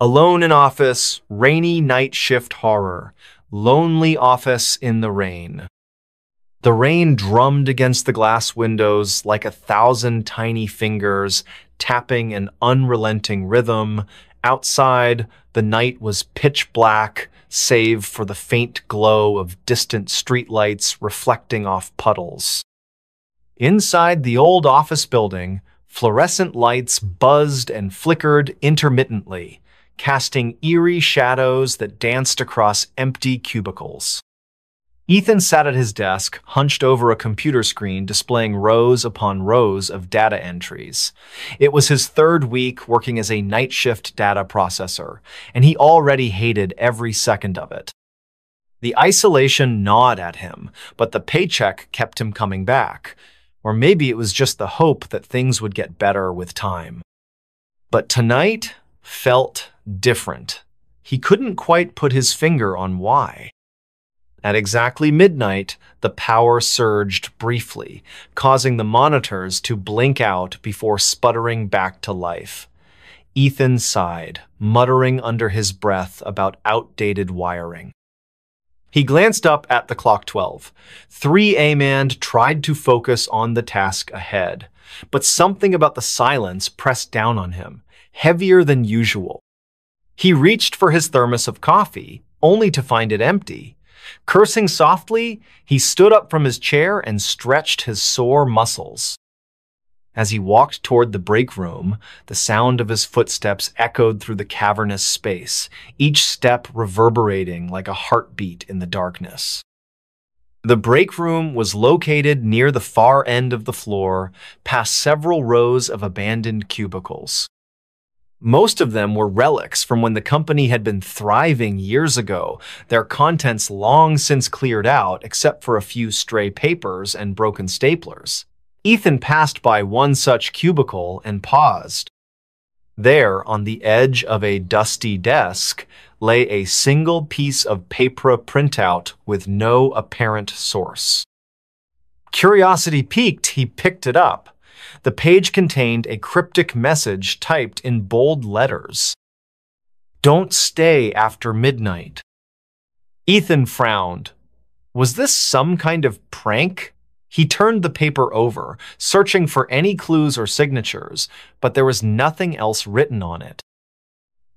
Alone in office, rainy night shift horror. Lonely office in the rain. The rain drummed against the glass windows like 1,000 tiny fingers, tapping an unrelenting rhythm. Outside, the night was pitch black, save for the faint glow of distant streetlights reflecting off puddles. Inside the old office building, fluorescent lights buzzed and flickered intermittently, casting eerie shadows that danced across empty cubicles. Ethan sat at his desk, hunched over a computer screen displaying rows upon rows of data entries. It was his third week working as a night shift data processor, and he already hated every second of it. The isolation gnawed at him, but the paycheck kept him coming back. Or maybe it was just the hope that things would get better with time. But tonight felt different. He couldn't quite put his finger on why. At exactly midnight, the power surged briefly, causing the monitors to blink out before sputtering back to life. Ethan sighed, muttering under his breath about outdated wiring. He glanced up at the clock 12. 3 a.m. tried to focus on the task ahead, but something about the silence pressed down on him, heavier than usual. He reached for his thermos of coffee, only to find it empty. Cursing softly, he stood up from his chair and stretched his sore muscles. As he walked toward the break room, the sound of his footsteps echoed through the cavernous space, each step reverberating like a heartbeat in the darkness. The break room was located near the far end of the floor, past several rows of abandoned cubicles. Most of them were relics from when the company had been thriving years ago, their contents long since cleared out except for a few stray papers and broken staplers. Ethan passed by one such cubicle and paused. There, on the edge of a dusty desk, lay a single piece of paper printout with no apparent source. Curiosity piqued, he picked it up. The page contained a cryptic message typed in bold letters. "Don't stay after midnight." Ethan frowned. Was this some kind of prank? He turned the paper over, searching for any clues or signatures, but there was nothing else written on it.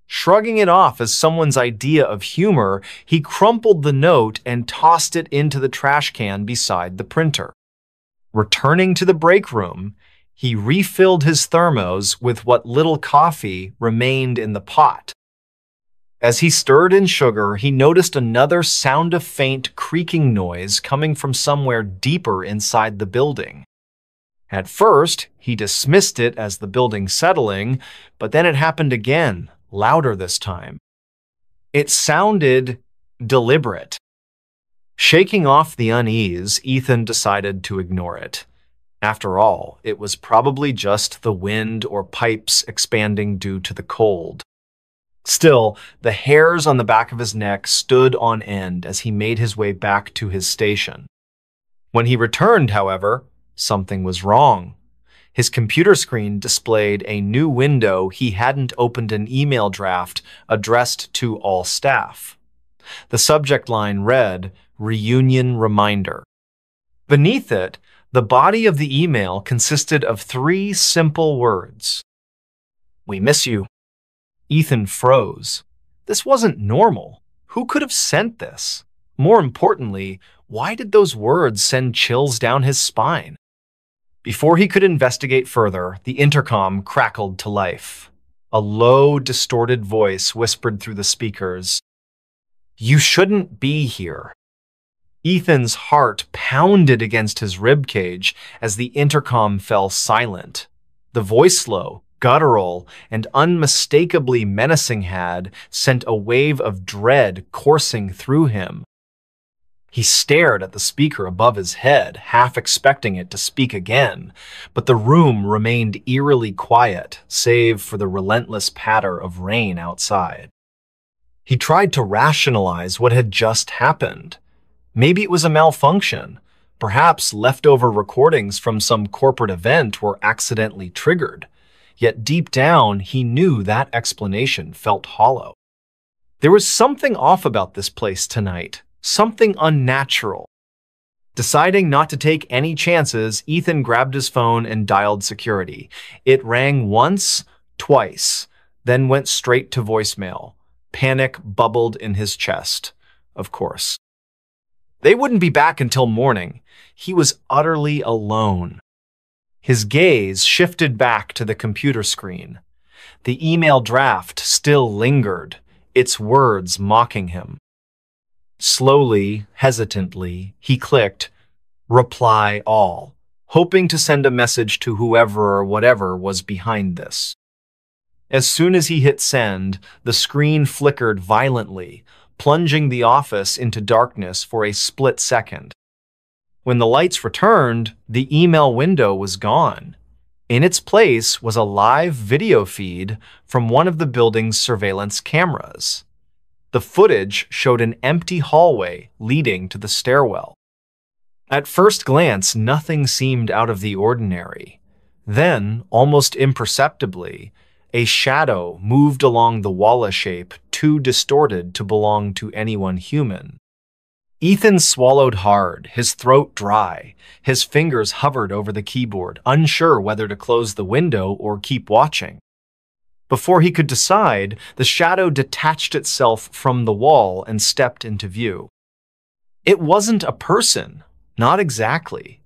Shrugging it off as someone's idea of humor, he crumpled the note and tossed it into the trash can beside the printer. Returning to the break room, he refilled his thermos with what little coffee remained in the pot. As he stirred in sugar, he noticed another sound of faint creaking noise coming from somewhere deeper inside the building. At first, he dismissed it as the building settling, but then it happened again, louder this time. It sounded deliberate. Shaking off the unease, Ethan decided to ignore it. After all, it was probably just the wind or pipes expanding due to the cold. Still, the hairs on the back of his neck stood on end as he made his way back to his station. When he returned, however, something was wrong. His computer screen displayed a new window he hadn't opened an email draft addressed to all staff. The subject line read, "Reunion Reminder." Beneath it, the body of the email consisted of 3 simple words. "We miss you." Ethan froze. This wasn't normal. Who could have sent this? More importantly, why did those words send chills down his spine? Before he could investigate further, the intercom crackled to life. A low, distorted voice whispered through the speakers, "You shouldn't be here." Ethan's heart pounded against his ribcage as the intercom fell silent. The voice slow, guttural, and unmistakably menacing had sent a wave of dread coursing through him. He stared at the speaker above his head, half expecting it to speak again, but the room remained eerily quiet, save for the relentless patter of rain outside. He tried to rationalize what had just happened. Maybe it was a malfunction. Perhaps leftover recordings from some corporate event were accidentally triggered. Yet deep down, he knew that explanation felt hollow. There was something off about this place tonight. Something unnatural. Deciding not to take any chances, Ethan grabbed his phone and dialed security. It rang once, twice, then went straight to voicemail. Panic bubbled in his chest, of course. They wouldn't be back until morning. He was utterly alone. His gaze shifted back to the computer screen. The email draft still lingered, its words mocking him. Slowly, hesitantly, he clicked Reply All, hoping to send a message to whoever or whatever was behind this. As soon as he hit send, the screen flickered violently, plunging the office into darkness for a split second. When the lights returned, the email window was gone. In its place was a live video feed from one of the building's surveillance cameras. The footage showed an empty hallway leading to the stairwell. At first glance, nothing seemed out of the ordinary. Then, almost imperceptibly, a shadow moved along the wall, a shape too distorted to belong to anyone human. Ethan swallowed hard, his throat dry. His fingers hovered over the keyboard, unsure whether to close the window or keep watching. Before he could decide, the shadow detached itself from the wall and stepped into view. It wasn't a person, not exactly.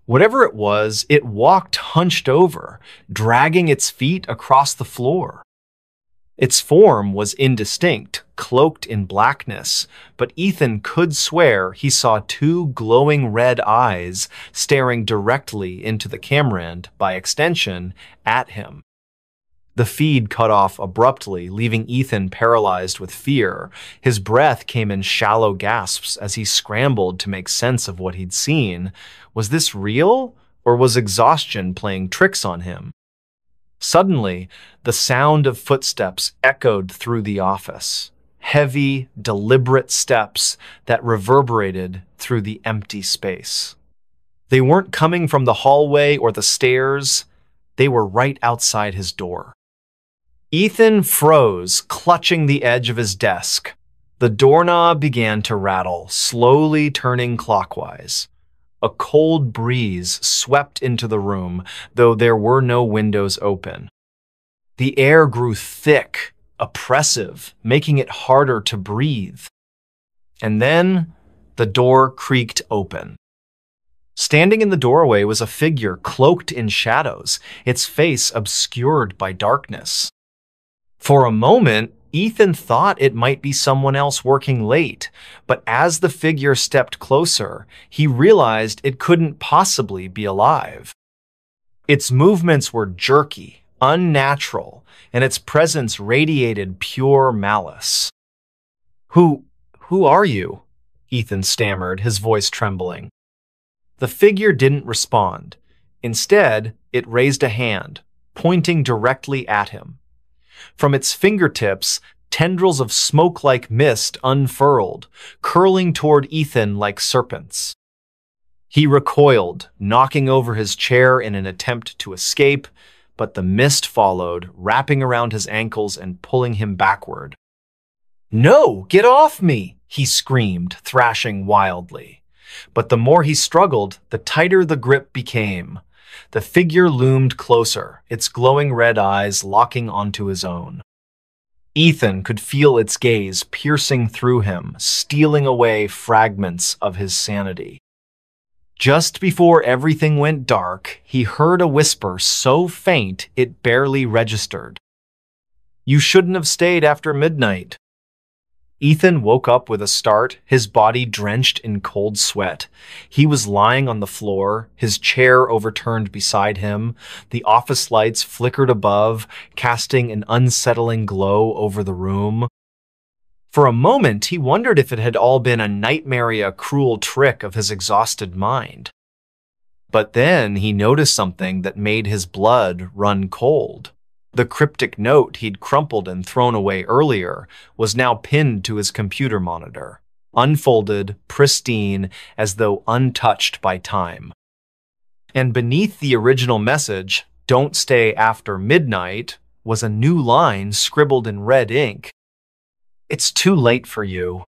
Whatever it was, it walked hunched over, dragging its feet across the floor. Its form was indistinct, cloaked in blackness, but Ethan could swear he saw two glowing red eyes staring directly into the camera and, by extension, at him. The feed cut off abruptly, leaving Ethan paralyzed with fear. His breath came in shallow gasps as he scrambled to make sense of what he'd seen. Was this real, or was exhaustion playing tricks on him? Suddenly, the sound of footsteps echoed through the office. Heavy, deliberate steps that reverberated through the empty space. They weren't coming from the hallway or the stairs. They were right outside his door. Ethan froze, clutching the edge of his desk. The doorknob began to rattle, slowly turning clockwise. A cold breeze swept into the room, though there were no windows open. The air grew thick, oppressive, making it harder to breathe. And then the door creaked open. Standing in the doorway was a figure cloaked in shadows, its face obscured by darkness. For a moment, Ethan thought it might be someone else working late, but as the figure stepped closer, he realized it couldn't possibly be alive. Its movements were jerky, unnatural, and its presence radiated pure malice. Who are you?" Ethan stammered, his voice trembling. The figure didn't respond. Instead, it raised a hand, pointing directly at him. From its fingertips, tendrils of smoke-like mist unfurled, curling toward Ethan like serpents. He recoiled, knocking over his chair in an attempt to escape, but the mist followed, wrapping around his ankles and pulling him backward. "No, get off me!" he screamed, thrashing wildly. But the more he struggled, the tighter the grip became. The figure loomed closer, its glowing red eyes locking onto his own. Ethan could feel its gaze piercing through him, stealing away fragments of his sanity. Just before everything went dark, he heard a whisper so faint it barely registered. "You shouldn't have stayed after midnight." Ethan woke up with a start, his body drenched in cold sweat. He was lying on the floor, his chair overturned beside him. The office lights flickered above, casting an unsettling glow over the room. For a moment, he wondered if it had all been a nightmare, cruel trick of his exhausted mind. But then he noticed something that made his blood run cold. The cryptic note he'd crumpled and thrown away earlier was now pinned to his computer monitor, unfolded, pristine, as though untouched by time. And beneath the original message, "Don't stay after midnight," was a new line scribbled in red ink. "It's too late for you."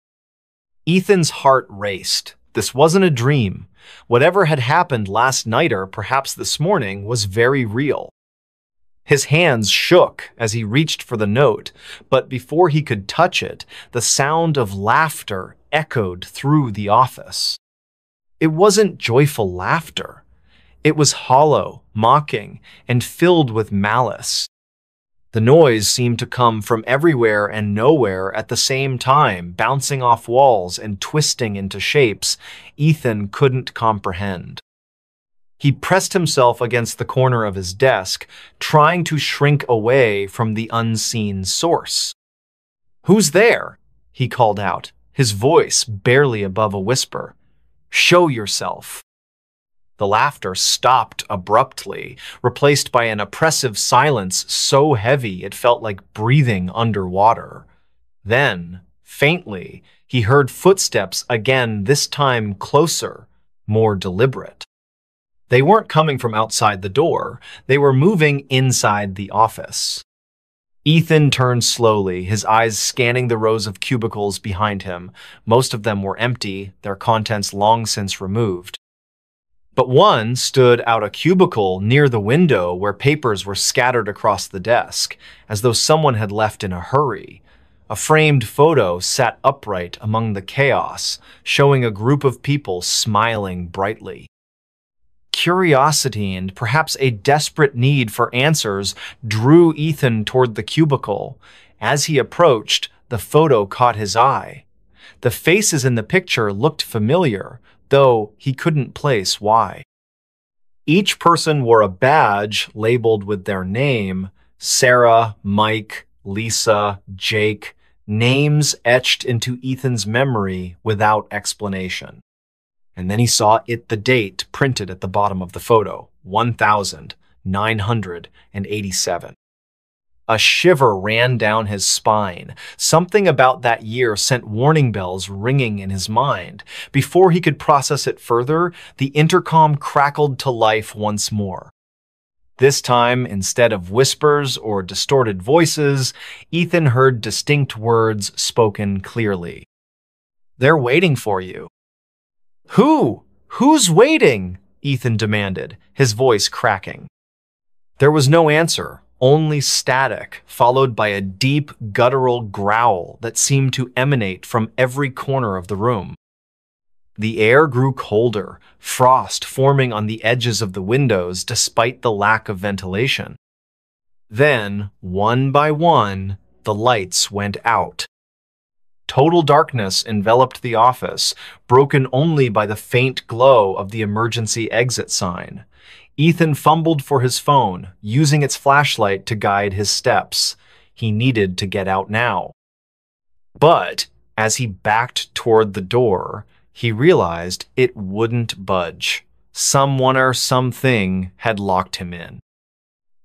Ethan's heart raced. This wasn't a dream. Whatever had happened last night or perhaps this morning was very real. His hands shook as he reached for the note, but before he could touch it, the sound of laughter echoed through the office. It wasn't joyful laughter. It was hollow, mocking, and filled with malice. The noise seemed to come from everywhere and nowhere at the same time, bouncing off walls and twisting into shapes Ethan couldn't comprehend. He pressed himself against the corner of his desk, trying to shrink away from the unseen source. "Who's there?" he called out, his voice barely above a whisper. "Show yourself." The laughter stopped abruptly, replaced by an oppressive silence so heavy it felt like breathing underwater. Then, faintly, he heard footsteps again, this time closer, more deliberate. They weren't coming from outside the door. They were moving inside the office. Ethan turned slowly, his eyes scanning the rows of cubicles behind him. Most of them were empty, their contents long since removed. But one stood out a cubicle near the window where papers were scattered across the desk, as though someone had left in a hurry. A framed photo sat upright among the chaos, showing a group of people smiling brightly. Curiosity and perhaps a desperate need for answers drew Ethan toward the cubicle. As he approached, the photo caught his eye. The faces in the picture looked familiar, though he couldn't place why. Each person wore a badge labeled with their name: Sarah, Mike, Lisa, Jake, names etched into Ethan's memory without explanation. And then he saw the date printed at the bottom of the photo, 1987. A shiver ran down his spine. Something about that year sent warning bells ringing in his mind. Before he could process it further, the intercom crackled to life once more. This time, instead of whispers or distorted voices, Ethan heard distinct words spoken clearly. "They're waiting for you." "Who? Who's waiting?" Ethan demanded, his voice cracking. There was no answer, only static, followed by a deep, guttural growl that seemed to emanate from every corner of the room. The air grew colder, frost forming on the edges of the windows despite the lack of ventilation. Then, one by one, the lights went out. Total darkness enveloped the office, broken only by the faint glow of the emergency exit sign. Ethan fumbled for his phone, using its flashlight to guide his steps. He needed to get out now. But as he backed toward the door, he realized it wouldn't budge. Someone or something had locked him in.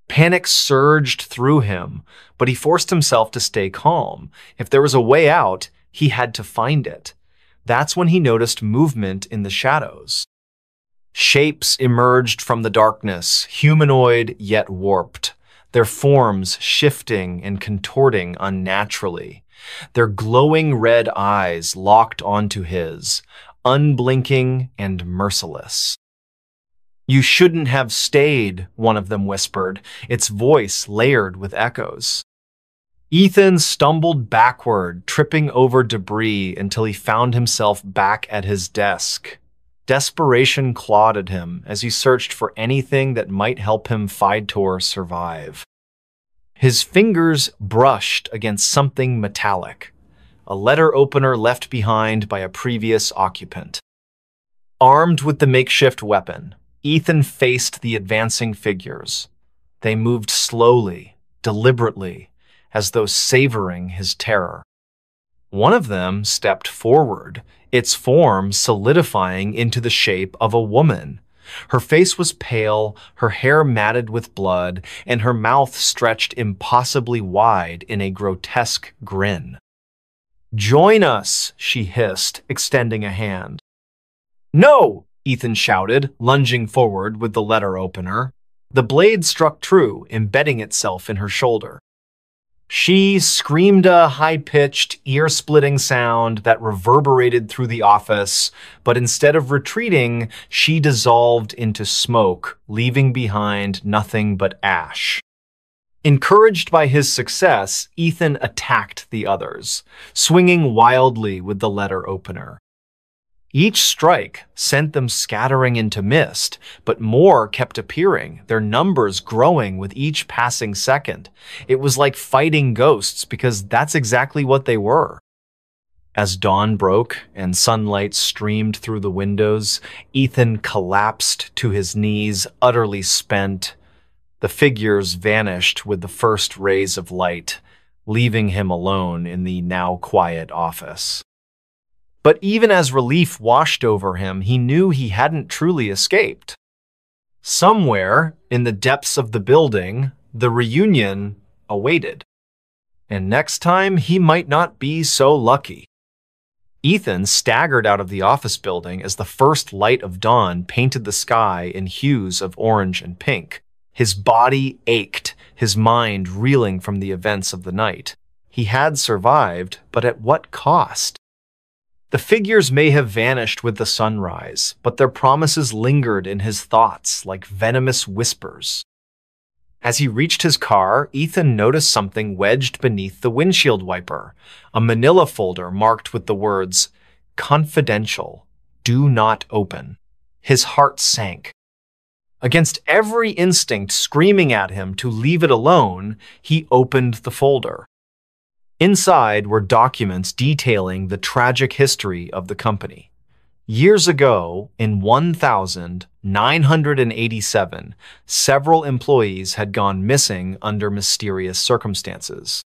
Panic surged through him, but he forced himself to stay calm. If there was a way out, he had to find it. That's when he noticed movement in the shadows. Shapes emerged from the darkness, humanoid yet warped, their forms shifting and contorting unnaturally. Their glowing red eyes locked onto his, unblinking and merciless. "You shouldn't have stayed," one of them whispered, its voice layered with echoes. Ethan stumbled backward, tripping over debris until he found himself back at his desk. Desperation clawed at him as he searched for anything that might help him fight or survive. His fingers brushed against something metallic, a letter opener left behind by a previous occupant. Armed with the makeshift weapon, Ethan faced the advancing figures. They moved slowly, deliberately, as though savoring his terror. One of them stepped forward, its form solidifying into the shape of a woman. Her face was pale, her hair matted with blood, and her mouth stretched impossibly wide in a grotesque grin. "Join us," she hissed, extending a hand. "No!" Ethan shouted, lunging forward with the letter opener. The blade struck true, embedding itself in her shoulder. She screamed a high-pitched, ear-splitting sound that reverberated through the office, but instead of retreating, she dissolved into smoke, leaving behind nothing but ash. Encouraged by his success, Ethan attacked the others, swinging wildly with the letter opener. Each strike sent them scattering into mist, but more kept appearing, their numbers growing with each passing second. It was like fighting ghosts, because that's exactly what they were. As dawn broke and sunlight streamed through the windows, Ethan collapsed to his knees, utterly spent. The figures vanished with the first rays of light, leaving him alone in the now quiet office. But even as relief washed over him, he knew he hadn't truly escaped. Somewhere in the depths of the building, the reunion awaited. And next time, he might not be so lucky. Ethan staggered out of the office building as the first light of dawn painted the sky in hues of orange and pink. His body ached, his mind reeling from the events of the night. He had survived, but at what cost? The figures may have vanished with the sunrise, but their promises lingered in his thoughts like venomous whispers. As he reached his car, Ethan noticed something wedged beneath the windshield wiper, a manila folder marked with the words, "Confidential, do not open." His heart sank. Against every instinct screaming at him to leave it alone, he opened the folder. Inside were documents detailing the tragic history of the company. Years ago, in 1987, several employees had gone missing under mysterious circumstances.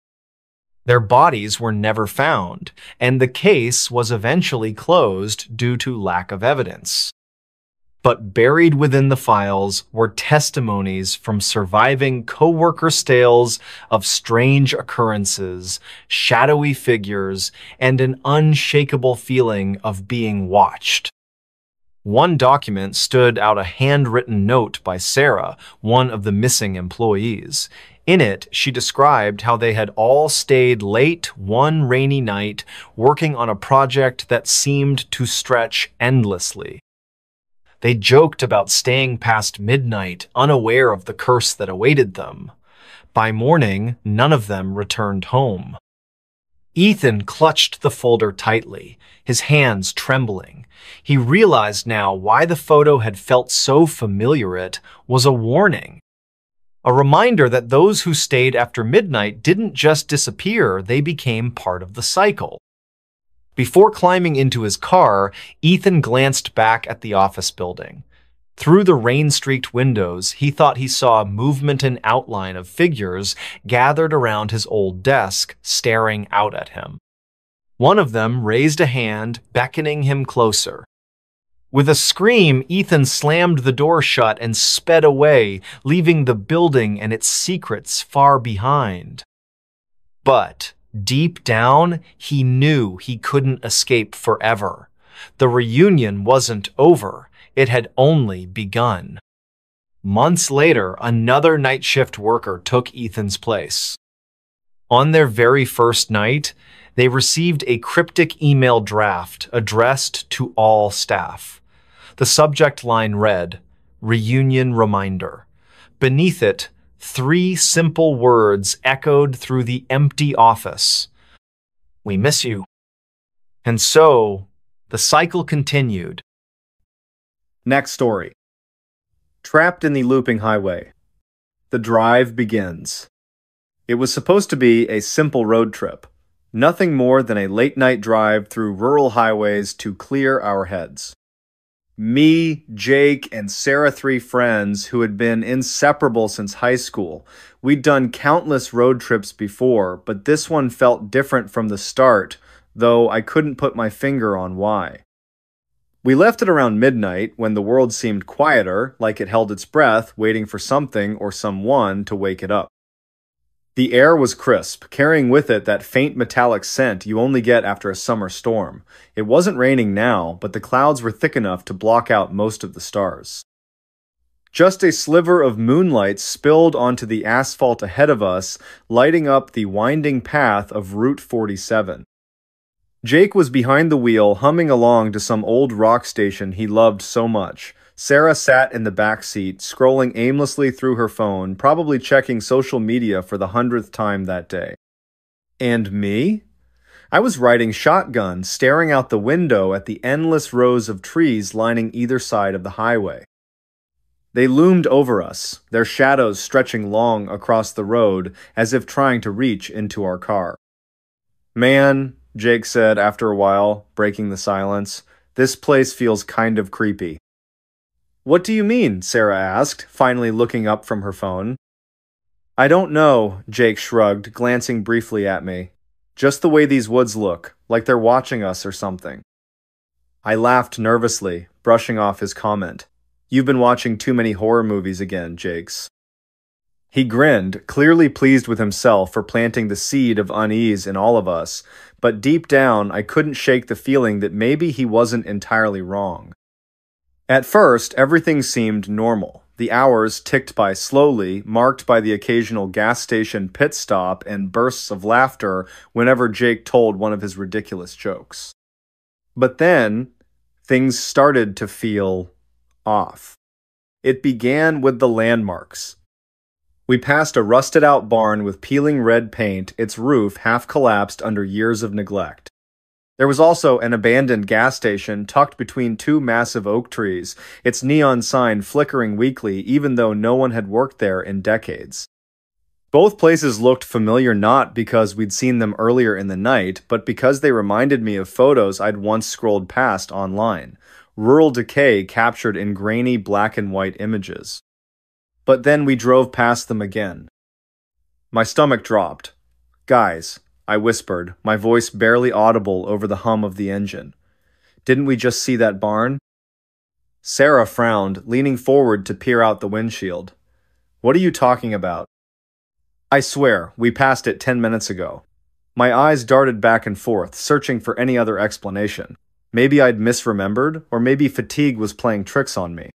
Their bodies were never found, and the case was eventually closed due to lack of evidence. But buried within the files were testimonies from surviving co-workers' tales of strange occurrences, shadowy figures, and an unshakable feeling of being watched. One document stood out a handwritten note by Sarah, one of the missing employees. In it, she described how they had all stayed late one rainy night working on a project that seemed to stretch endlessly. They joked about staying past midnight, unaware of the curse that awaited them. By morning, none of them returned home. Ethan clutched the folder tightly, his hands trembling. He realized now why the photo had felt so familiar. It was a warning. A reminder that those who stayed after midnight didn't just disappear, they became part of the cycle. Before climbing into his car, Ethan glanced back at the office building. Through the rain-streaked windows, he thought he saw movement and outline of figures gathered around his old desk, staring out at him. One of them raised a hand, beckoning him closer. With a scream, Ethan slammed the door shut and sped away, leaving the building and its secrets far behind. But deep down, he knew he couldn't escape forever. The reunion wasn't over. It had only begun. Months later, another night shift worker took Ethan's place. On their very first night, they received a cryptic email draft addressed to all staff. The subject line read, "Reunion Reminder." Beneath it, 3 simple words echoed through the empty office. "We miss you." And so, the cycle continued. Next story. Trapped in the looping highway. The drive begins. It was supposed to be a simple road trip. Nothing more than a late-night drive through rural highways to clear our heads. Me, Jake, and Sarah, three friends who had been inseparable since high school. We'd done countless road trips before, but this one felt different from the start, though I couldn't put my finger on why. We left at around midnight when the world seemed quieter, like it held its breath, waiting for something or someone to wake it up. The air was crisp, carrying with it that faint metallic scent you only get after a summer storm. It wasn't raining now, but the clouds were thick enough to block out most of the stars. Just a sliver of moonlight spilled onto the asphalt ahead of us, lighting up the winding path of Route 47. Jake was behind the wheel, humming along to some old rock station he loved so much. Sarah sat in the back seat, scrolling aimlessly through her phone, probably checking social media for the 100th time that day. And me? I was riding shotgun, staring out the window at the endless rows of trees lining either side of the highway. They loomed over us, their shadows stretching long across the road as if trying to reach into our car. "Man," Jake said after a while, breaking the silence, "this place feels kind of creepy." "What do you mean?" Sarah asked, finally looking up from her phone. "I don't know," Jake shrugged, glancing briefly at me. "Just the way these woods look, like they're watching us or something." I laughed nervously, brushing off his comment. "You've been watching too many horror movies again, Jakes." He grinned, clearly pleased with himself for planting the seed of unease in all of us, but deep down I couldn't shake the feeling that maybe he wasn't entirely wrong. At first, everything seemed normal. The hours ticked by slowly, marked by the occasional gas station pit stop and bursts of laughter whenever Jake told one of his ridiculous jokes. But then, things started to feel off. It began with the landmarks. We passed a rusted-out barn with peeling red paint, its roof half collapsed under years of neglect. There was also an abandoned gas station tucked between two massive oak trees, its neon sign flickering weakly even though no one had worked there in decades. Both places looked familiar not because we'd seen them earlier in the night, but because they reminded me of photos I'd once scrolled past online. Rural decay captured in grainy black and white images. But then we drove past them again. My stomach dropped. "Guys," I whispered, my voice barely audible over the hum of the engine. "Didn't we just see that barn?" Sarah frowned, leaning forward to peer out the windshield. "What are you talking about?" "I swear, we passed it 10 minutes ago." My eyes darted back and forth, searching for any other explanation. Maybe I'd misremembered, or maybe fatigue was playing tricks on me.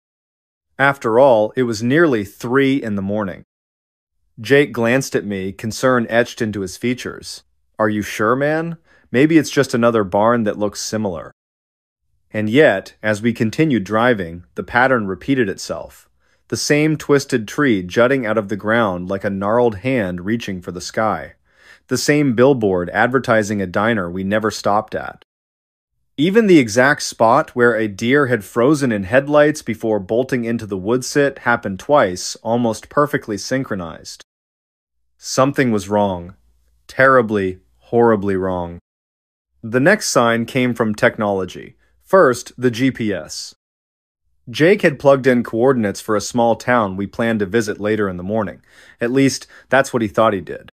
After all, it was nearly 3 in the morning. Jake glanced at me, concern etched into his features. "Are you sure, man? Maybe it's just another barn that looks similar." And yet, as we continued driving, the pattern repeated itself. The same twisted tree jutting out of the ground like a gnarled hand reaching for the sky. The same billboard advertising a diner we never stopped at. Even the exact spot where a deer had frozen in headlights before bolting into the woodsit happened twice, almost perfectly synchronized. Something was wrong. Terribly, horribly wrong. The next sign came from technology. First, the GPS. Jake had plugged in coordinates for a small town we planned to visit later in the morning. At least, that's what he thought he did.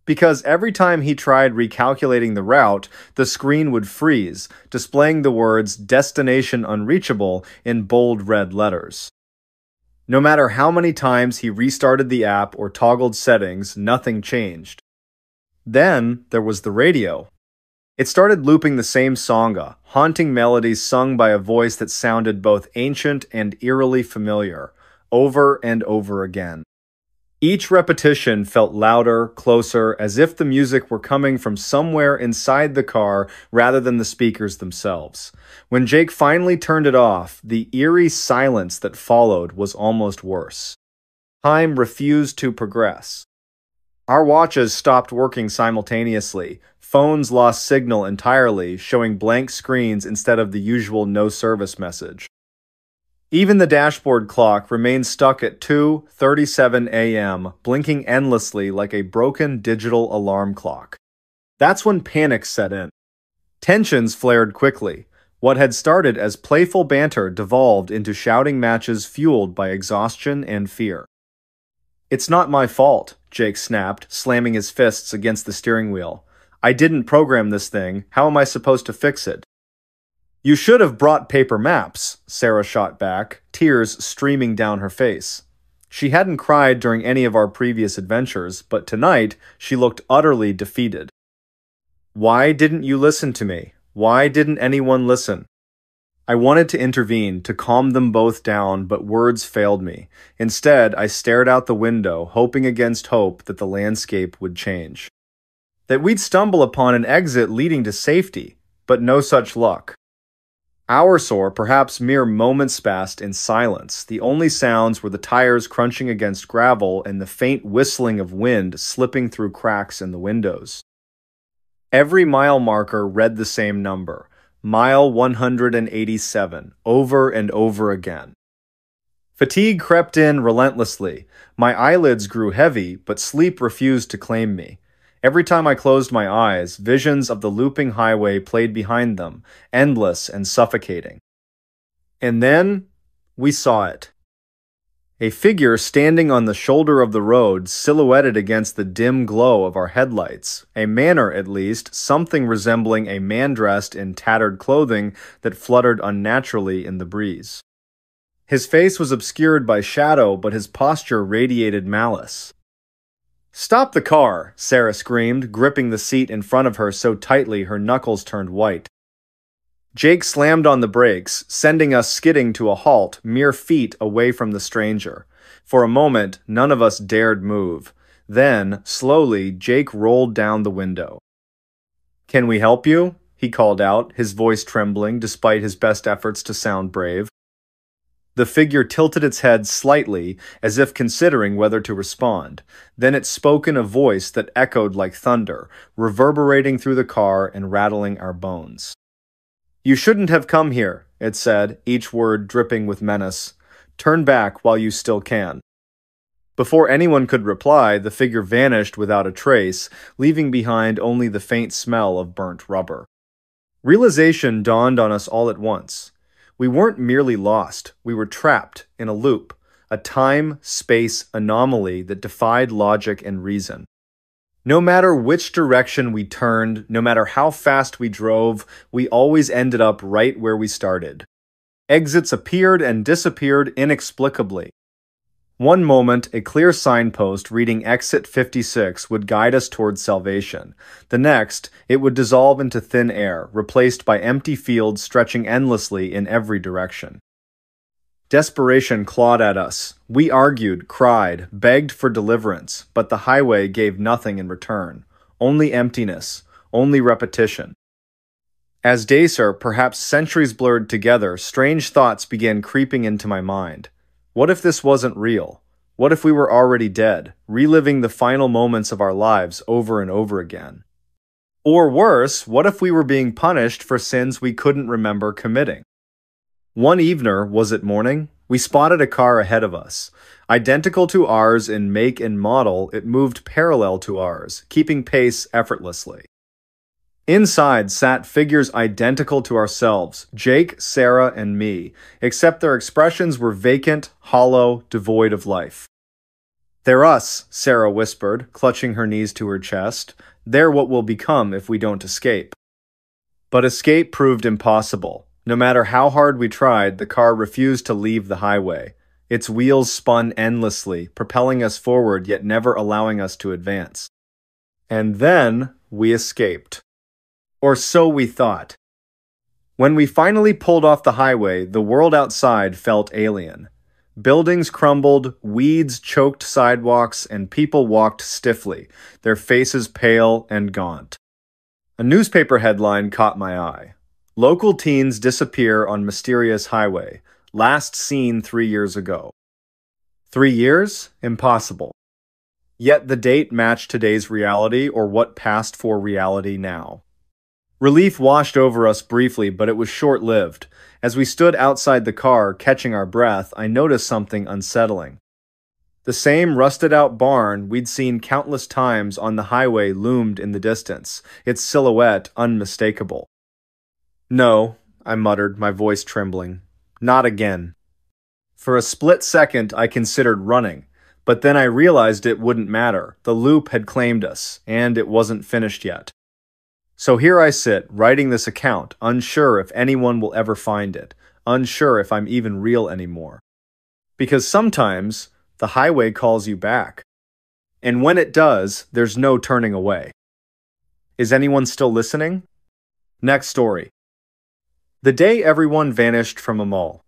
Because every time he tried recalculating the route, the screen would freeze, displaying the words "Destination Unreachable" in bold red letters. No matter how many times he restarted the app or toggled settings, nothing changed. Then there was the radio. It started looping the same sanga, haunting melodies sung by a voice that sounded both ancient and eerily familiar, over and over again. Each repetition felt louder, closer, as if the music were coming from somewhere inside the car rather than the speakers themselves. When Jake finally turned it off, the eerie silence that followed was almost worse. Time refused to progress. Our watches stopped working simultaneously. Phones lost signal entirely, showing blank screens instead of the usual no service message. Even the dashboard clock remained stuck at 2:37 a.m., blinking endlessly like a broken digital alarm clock. That's when panic set in. Tensions flared quickly. What had started as playful banter devolved into shouting matches fueled by exhaustion and fear. "It's not my fault," Jake snapped, slamming his fists against the steering wheel. "I didn't program this thing. How am I supposed to fix it?" "You should have brought paper maps," Sarah shot back, tears streaming down her face. She hadn't cried during any of our previous adventures, but tonight she looked utterly defeated. "Why didn't you listen to me? Why didn't anyone listen?" I wanted to intervene, to calm them both down, but words failed me. Instead, I stared out the window, hoping against hope that the landscape would change. That we'd stumble upon an exit leading to safety, but no such luck. Hours or perhaps mere moments passed in silence. The only sounds were the tires crunching against gravel and the faint whistling of wind slipping through cracks in the windows. Every mile marker read the same number. Mile 187, over and over again. Fatigue crept in relentlessly. My eyelids grew heavy, but sleep refused to claim me. Every time I closed my eyes, visions of the looping highway played behind them, endless and suffocating. And then, we saw it. A figure standing on the shoulder of the road, silhouetted against the dim glow of our headlights. A manner, at least, something resembling a man dressed in tattered clothing that fluttered unnaturally in the breeze. His face was obscured by shadow, but his posture radiated malice. "Stop the car!" Sarah screamed, gripping the seat in front of her so tightly her knuckles turned white. Jake slammed on the brakes, sending us skidding to a halt mere feet away from the stranger. For a moment, none of us dared move. Then, slowly, Jake rolled down the window. "Can we help you?" he called out, his voice trembling despite his best efforts to sound brave. The figure tilted its head slightly, as if considering whether to respond. Then it spoke in a voice that echoed like thunder, reverberating through the car and rattling our bones. "You shouldn't have come here," it said, each word dripping with menace. "Turn back while you still can." Before anyone could reply, the figure vanished without a trace, leaving behind only the faint smell of burnt rubber. Realization dawned on us all at once. We weren't merely lost, we were trapped in a loop, a time-space anomaly that defied logic and reason. No matter which direction we turned, no matter how fast we drove, we always ended up right where we started. Exits appeared and disappeared inexplicably. One moment, a clear signpost reading Exit 56 would guide us towards salvation. The next, it would dissolve into thin air, replaced by empty fields stretching endlessly in every direction. Desperation clawed at us. We argued, cried, begged for deliverance, but the highway gave nothing in return. Only emptiness, only repetition. As days, or perhaps centuries blurred together, strange thoughts began creeping into my mind. What if this wasn't real? What if we were already dead, reliving the final moments of our lives over and over again? Or worse, what if we were being punished for sins we couldn't remember committing? One evening, was it morning? We spotted a car ahead of us. Identical to ours in make and model, it moved parallel to ours, keeping pace effortlessly. Inside sat figures identical to ourselves, Jake, Sarah, and me, except their expressions were vacant, hollow, devoid of life. "They're us," Sarah whispered, clutching her knees to her chest. "They're what we'll become if we don't escape." But escape proved impossible. No matter how hard we tried, the car refused to leave the highway. Its wheels spun endlessly, propelling us forward yet never allowing us to advance. And then we escaped. Or so we thought. When we finally pulled off the highway, the world outside felt alien. Buildings crumbled, weeds choked sidewalks, and people walked stiffly, their faces pale and gaunt. A newspaper headline caught my eye. "Local teens disappear on mysterious highway. Last seen 3 years ago." 3 years? Impossible. Yet the date matched today's reality, or what passed for reality now. Relief washed over us briefly, but it was short-lived. As we stood outside the car, catching our breath, I noticed something unsettling. The same rusted-out barn we'd seen countless times on the highway loomed in the distance, its silhouette unmistakable. "No," I muttered, my voice trembling. "Not again." For a split second, I considered running, but then I realized it wouldn't matter. The loop had claimed us, and it wasn't finished yet. So here I sit, writing this account, unsure if anyone will ever find it, unsure if I'm even real anymore. Because sometimes, the highway calls you back. And when it does, there's no turning away. Is anyone still listening? Next story. The day everyone vanished from a mall.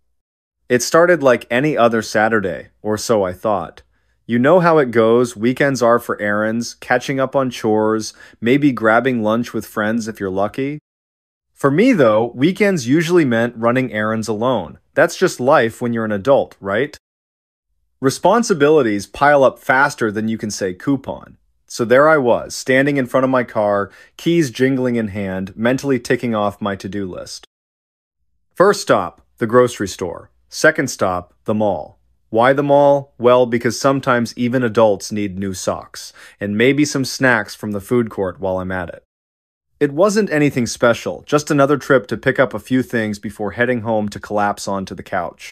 It started like any other Saturday, or so I thought. You know how it goes, weekends are for errands, catching up on chores, maybe grabbing lunch with friends if you're lucky. For me though, weekends usually meant running errands alone. That's just life when you're an adult, right? Responsibilities pile up faster than you can say coupon. So there I was, standing in front of my car, keys jingling in hand, mentally ticking off my to-do list. First stop, the grocery store. Second stop, the mall. Why the mall? Well, because sometimes even adults need new socks, and maybe some snacks from the food court while I'm at it. It wasn't anything special, just another trip to pick up a few things before heading home to collapse onto the couch.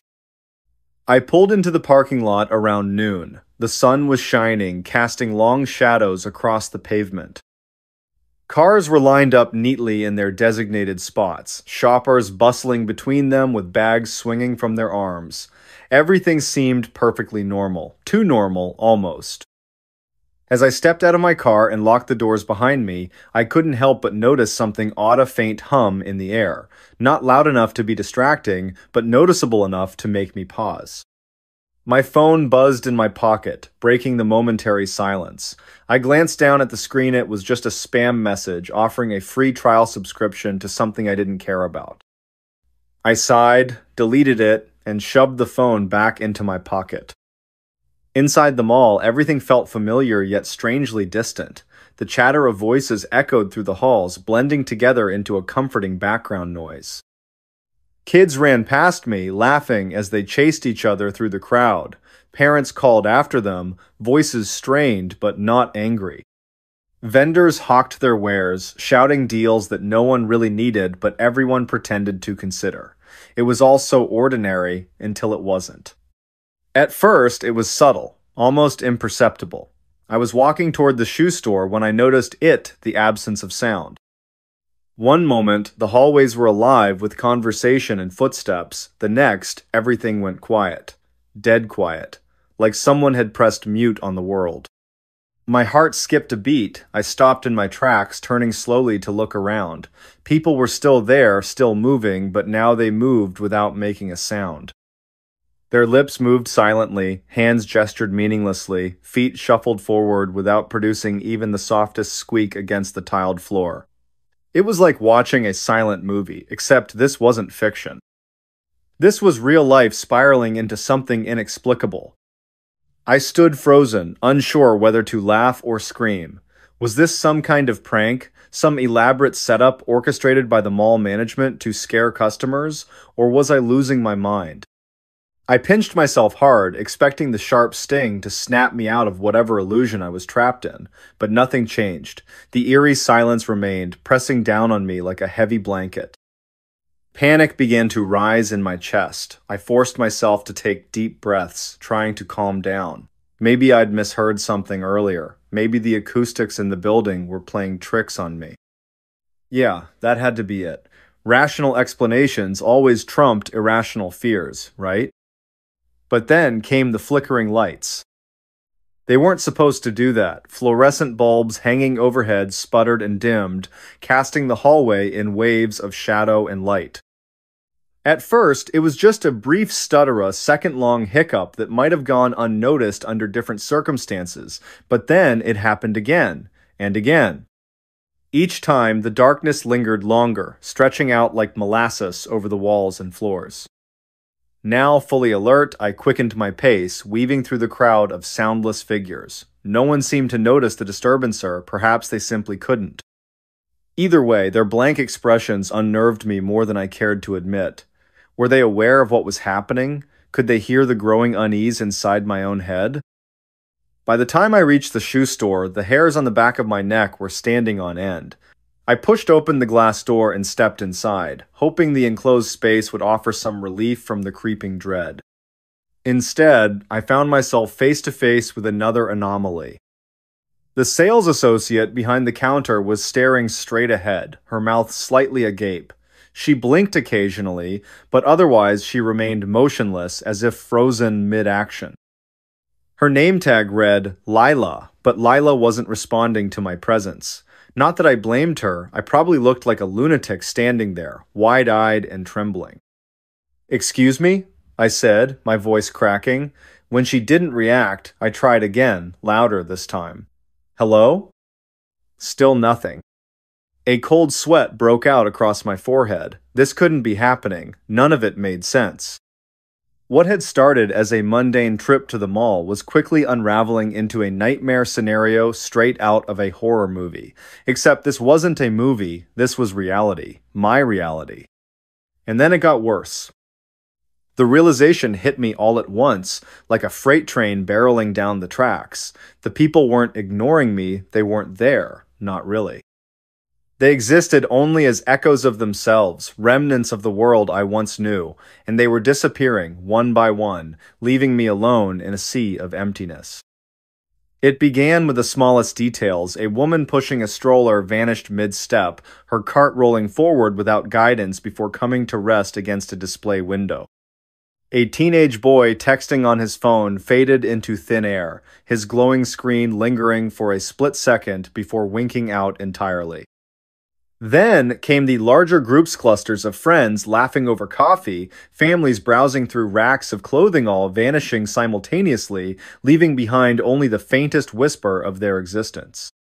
I pulled into the parking lot around noon. The sun was shining, casting long shadows across the pavement. Cars were lined up neatly in their designated spots, shoppers bustling between them with bags swinging from their arms. Everything seemed perfectly normal, too normal, almost. As I stepped out of my car and locked the doors behind me, I couldn't help but notice something odd, a faint hum in the air, not loud enough to be distracting, but noticeable enough to make me pause. My phone buzzed in my pocket, breaking the momentary silence. I glanced down at the screen. It was just a spam message offering a free trial subscription to something I didn't care about. I sighed, deleted it, and shoved the phone back into my pocket. Inside the mall, everything felt familiar yet strangely distant. The chatter of voices echoed through the halls, blending together into a comforting background noise. Kids ran past me, laughing as they chased each other through the crowd. Parents called after them, voices strained but not angry. Vendors hawked their wares, shouting deals that no one really needed but everyone pretended to consider. It was all so ordinary until it wasn't. At first, it was subtle, almost imperceptible. I was walking toward the shoe store when I noticed the absence of sound. One moment, the hallways were alive with conversation and footsteps. The next, everything went quiet. Dead quiet. Like someone had pressed mute on the world. My heart skipped a beat. I stopped in my tracks, turning slowly to look around. People were still there, still moving, but now they moved without making a sound. Their lips moved silently, hands gestured meaninglessly, feet shuffled forward without producing even the softest squeak against the tiled floor. It was like watching a silent movie, except this wasn't fiction. This was real life spiraling into something inexplicable. I stood frozen, unsure whether to laugh or scream. Was this some kind of prank, some elaborate setup orchestrated by the mall management to scare customers, or was I losing my mind? I pinched myself hard, expecting the sharp sting to snap me out of whatever illusion I was trapped in, but nothing changed. The eerie silence remained, pressing down on me like a heavy blanket. Panic began to rise in my chest. I forced myself to take deep breaths, trying to calm down. Maybe I'd misheard something earlier. Maybe the acoustics in the building were playing tricks on me. Yeah, that had to be it. Rational explanations always trumped irrational fears, right? But then came the flickering lights. They weren't supposed to do that. Fluorescent bulbs hanging overhead sputtered and dimmed, casting the hallway in waves of shadow and light. At first, it was just a brief stutter, a second-long hiccup that might have gone unnoticed under different circumstances, but then it happened again, and again. Each time, the darkness lingered longer, stretching out like molasses over the walls and floors. Now fully alert, I quickened my pace, weaving through the crowd of soundless figures. No one seemed to notice the disturbance, or perhaps they simply couldn't. Either way, their blank expressions unnerved me more than I cared to admit. Were they aware of what was happening? Could they hear the growing unease inside my own head? By the time I reached the shoe store, the hairs on the back of my neck were standing on end. I pushed open the glass door and stepped inside, hoping the enclosed space would offer some relief from the creeping dread. Instead, I found myself face to face with another anomaly. The sales associate behind the counter was staring straight ahead, her mouth slightly agape. She blinked occasionally, but otherwise she remained motionless as if frozen mid-action. Her name tag read Lila, but Lila wasn't responding to my presence. Not that I blamed her, I probably looked like a lunatic standing there, wide-eyed and trembling. "Excuse me?" I said, my voice cracking. When she didn't react, I tried again, louder this time. "Hello?" Still nothing. A cold sweat broke out across my forehead. This couldn't be happening. None of it made sense. What had started as a mundane trip to the mall was quickly unraveling into a nightmare scenario straight out of a horror movie. Except this wasn't a movie, this was reality. My reality. And then it got worse. The realization hit me all at once, like a freight train barreling down the tracks. The people weren't ignoring me, they weren't there. Not really. They existed only as echoes of themselves, remnants of the world I once knew, and they were disappearing, one by one, leaving me alone in a sea of emptiness. It began with the smallest details. A woman pushing a stroller vanished mid-step, her cart rolling forward without guidance before coming to rest against a display window. A teenage boy texting on his phone faded into thin air, his glowing screen lingering for a split second before winking out entirely. Then came the larger groups clusters of friends laughing over coffee, families browsing through racks of clothing all vanishing simultaneously, leaving behind only the faintest whisper of their existence.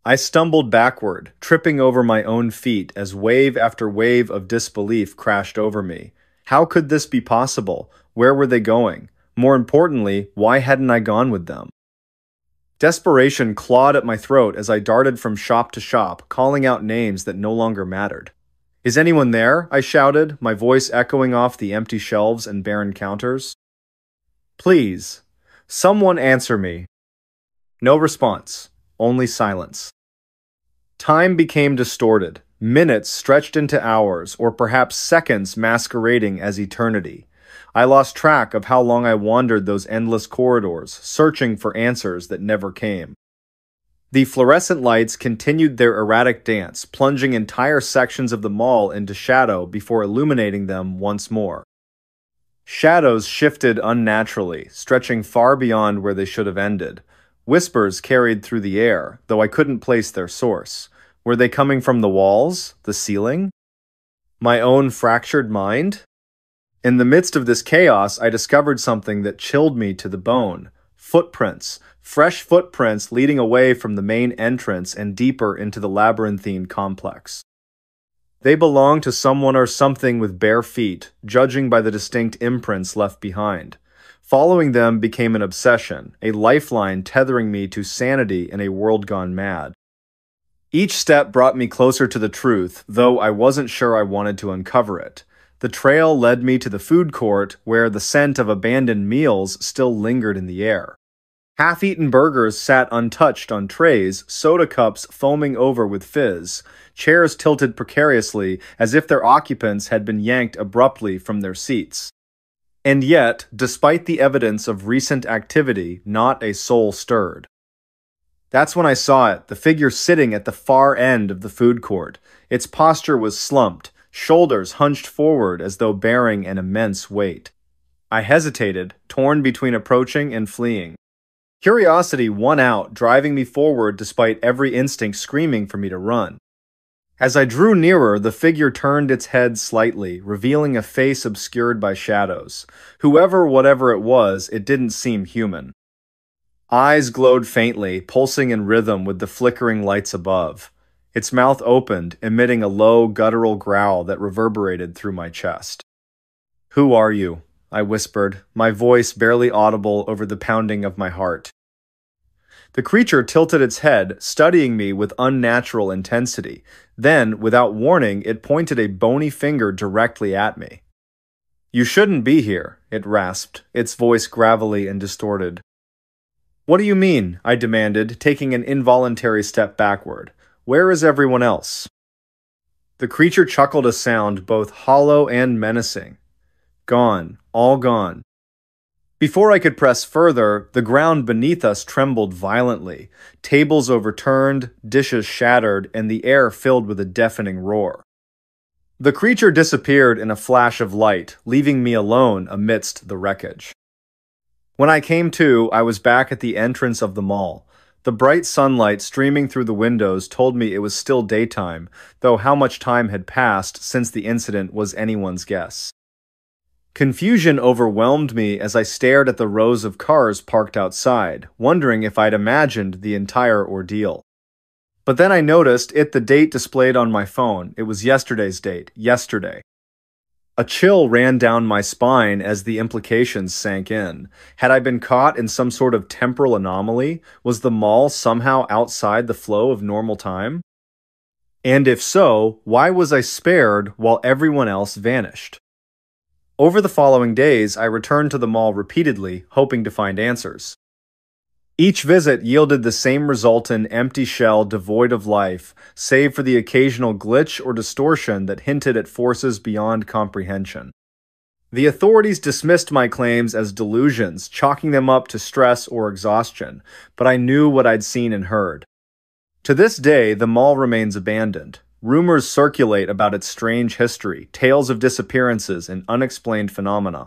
I stumbled backward, tripping over my own feet as wave after wave of disbelief crashed over me. How could this be possible? Where were they going? More importantly, why hadn't I gone with them? Desperation clawed at my throat as I darted from shop to shop, calling out names that no longer mattered. "Is anyone there?" I shouted, my voice echoing off the empty shelves and barren counters. "Please, someone answer me." No response, only silence. Time became distorted. Minutes stretched into hours, or perhaps seconds masquerading as eternity. I lost track of how long I wandered those endless corridors, searching for answers that never came. The fluorescent lights continued their erratic dance, plunging entire sections of the mall into shadow before illuminating them once more. Shadows shifted unnaturally, stretching far beyond where they should have ended. Whispers carried through the air, though I couldn't place their source. Were they coming from the walls, the ceiling? My own fractured mind? In the midst of this chaos, I discovered something that chilled me to the bone. Footprints. Fresh footprints leading away from the main entrance and deeper into the labyrinthine complex. They belonged to someone or something with bare feet, judging by the distinct imprints left behind. Following them became an obsession, a lifeline tethering me to sanity in a world gone mad. Each step brought me closer to the truth, though I wasn't sure I wanted to uncover it. The trail led me to the food court, where the scent of abandoned meals still lingered in the air. Half-eaten burgers sat untouched on trays, soda cups foaming over with fizz, chairs tilted precariously as if their occupants had been yanked abruptly from their seats. And yet, despite the evidence of recent activity, not a soul stirred. That's when I saw it, the figure sitting at the far end of the food court. Its posture was slumped, shoulders hunched forward as though bearing an immense weight. I hesitated, torn between approaching and fleeing. Curiosity won out, driving me forward despite every instinct screaming for me to run. As I drew nearer, the figure turned its head slightly, revealing a face obscured by shadows. Whatever it was, it didn't seem human. Eyes glowed faintly, pulsing in rhythm with the flickering lights above. Its mouth opened, emitting a low, guttural growl that reverberated through my chest. "Who are you?" I whispered, my voice barely audible over the pounding of my heart. The creature tilted its head, studying me with unnatural intensity. Then, without warning, it pointed a bony finger directly at me. "You shouldn't be here," it rasped, its voice gravelly and distorted. What do you mean? I demanded, taking an involuntary step backward. Where is everyone else? The creature chuckled a sound both hollow and menacing. Gone, all gone. Before I could press further, the ground beneath us trembled violently. Tables overturned, dishes shattered, and the air filled with a deafening roar. The creature disappeared in a flash of light, leaving me alone amidst the wreckage. When I came to, I was back at the entrance of the mall. The bright sunlight streaming through the windows told me it was still daytime, though how much time had passed since the incident was anyone's guess. Confusion overwhelmed me as I stared at the rows of cars parked outside, wondering if I'd imagined the entire ordeal. But then I noticed the date displayed on my phone. It was yesterday's date, yesterday. A chill ran down my spine as the implications sank in. Had I been caught in some sort of temporal anomaly? Was the mall somehow outside the flow of normal time? And if so, why was I spared while everyone else vanished? Over the following days, I returned to the mall repeatedly, hoping to find answers. Each visit yielded the same resultant empty shell devoid of life, save for the occasional glitch or distortion that hinted at forces beyond comprehension. The authorities dismissed my claims as delusions, chalking them up to stress or exhaustion, but I knew what I'd seen and heard. To this day, the mall remains abandoned. Rumors circulate about its strange history, tales of disappearances, and unexplained phenomena.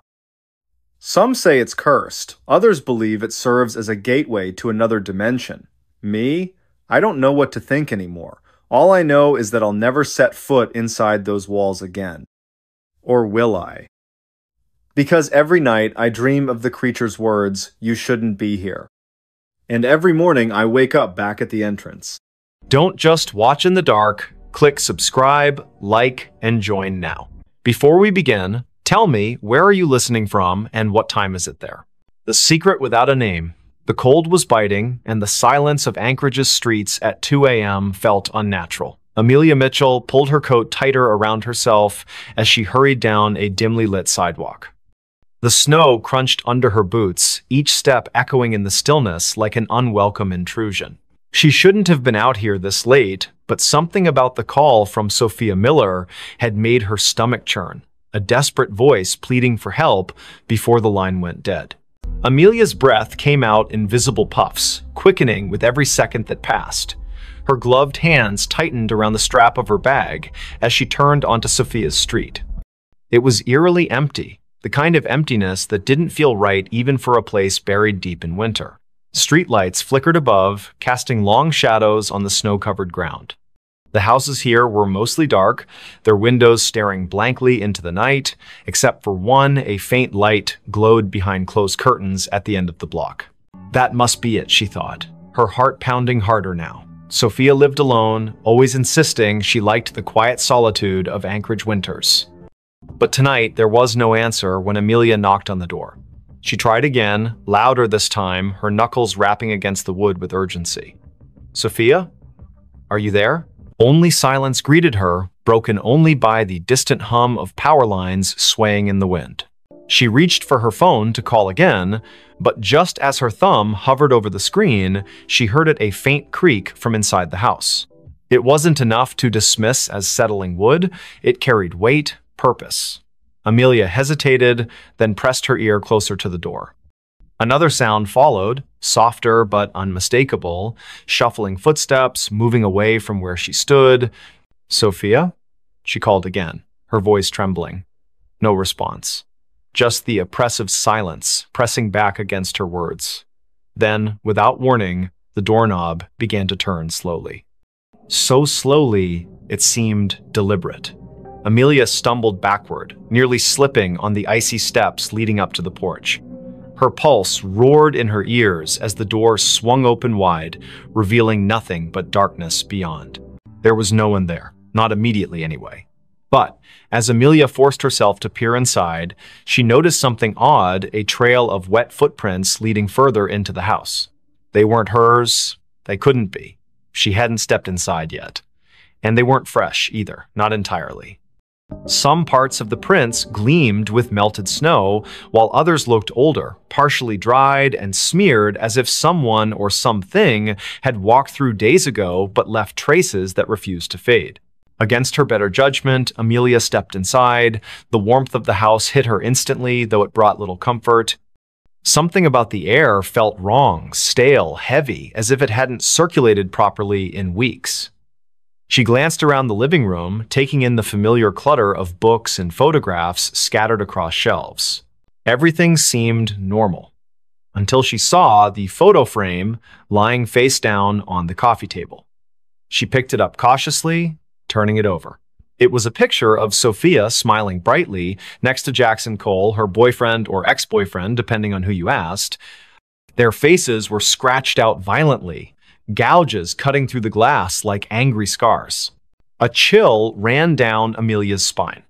Some say it's cursed. Others believe it serves as a gateway to another dimension. Me? I don't know what to think anymore. All I know is that I'll never set foot inside those walls again. Or will I? Because every night I dream of the creature's words, "You shouldn't be here." And every morning I wake up back at the entrance. Don't just watch in the dark. Click subscribe, like, and join now. Before we begin, tell me, where are you listening from and what time is it there? The secret without a name. The cold was biting, and the silence of Anchorage's streets at 2 a.m. felt unnatural. Amelia Mitchell pulled her coat tighter around herself as she hurried down a dimly lit sidewalk. The snow crunched under her boots, each step echoing in the stillness like an unwelcome intrusion. She shouldn't have been out here this late, but something about the call from Sophia Miller had made her stomach churn, a desperate voice pleading for help before the line went dead. Amelia's breath came out in visible puffs, quickening with every second that passed. Her gloved hands tightened around the strap of her bag as she turned onto Sophia's street. It was eerily empty, the kind of emptiness that didn't feel right even for a place buried deep in winter. Streetlights flickered above, casting long shadows on the snow-covered ground. The houses here were mostly dark, their windows staring blankly into the night, except for one, a faint light glowed behind closed curtains at the end of the block. That must be it, she thought, her heart pounding harder now. Sophia lived alone, always insisting she liked the quiet solitude of Anchorage winters. But tonight, there was no answer when Amelia knocked on the door. She tried again, louder this time, her knuckles rapping against the wood with urgency. "Sophia? Are you there?" Only silence greeted her, broken only by the distant hum of power lines swaying in the wind. She reached for her phone to call again, but just as her thumb hovered over the screen, she heard a faint creak from inside the house. It wasn't enough to dismiss as settling wood, it carried weight, purpose. Amelia hesitated, then pressed her ear closer to the door. Another sound followed, softer but unmistakable, shuffling footsteps, moving away from where she stood. "Sophia?" she called again, her voice trembling. No response. Just the oppressive silence pressing back against her words. Then, without warning, the doorknob began to turn slowly. So slowly, it seemed deliberate. Amelia stumbled backward, nearly slipping on the icy steps leading up to the porch. Her pulse roared in her ears as the door swung open wide, revealing nothing but darkness beyond. There was no one there, not immediately anyway. But as Amelia forced herself to peer inside, she noticed something odd, a trail of wet footprints leading further into the house. They weren't hers. They couldn't be. She hadn't stepped inside yet. And they weren't fresh either, not entirely. Some parts of the prints gleamed with melted snow, while others looked older, partially dried and smeared as if someone or something had walked through days ago but left traces that refused to fade. Against her better judgment, Amelia stepped inside. The warmth of the house hit her instantly, though it brought little comfort. Something about the air felt wrong, stale, heavy, as if it hadn't circulated properly in weeks. She glanced around the living room, taking in the familiar clutter of books and photographs scattered across shelves. Everything seemed normal, until she saw the photo frame lying face down on the coffee table. She picked it up cautiously, turning it over. It was a picture of Sophia smiling brightly next to Jackson Cole, her boyfriend or ex-boyfriend, depending on who you asked. Their faces were scratched out violently, gouges cutting through the glass like angry scars. A chill ran down Amelia's spine.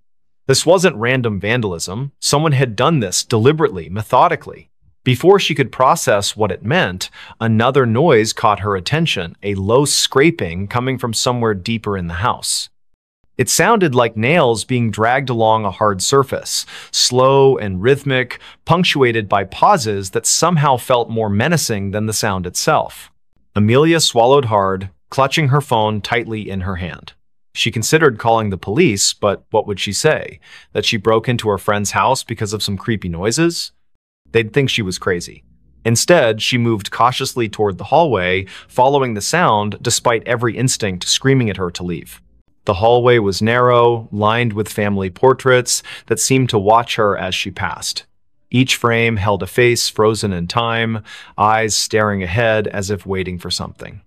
This wasn't random vandalism. Someone had done this deliberately, methodically. Before she could process what it meant, another noise caught her attention, a low scraping coming from somewhere deeper in the house. It sounded like nails being dragged along a hard surface, slow and rhythmic, punctuated by pauses that somehow felt more menacing than the sound itself. Amelia swallowed hard, clutching her phone tightly in her hand. She considered calling the police, but what would she say? That she broke into her friend's house because of some creepy noises? They'd think she was crazy. Instead, she moved cautiously toward the hallway, following the sound despite every instinct screaming at her to leave. The hallway was narrow, lined with family portraits that seemed to watch her as she passed. Each frame held a face frozen in time, eyes staring ahead as if waiting for something.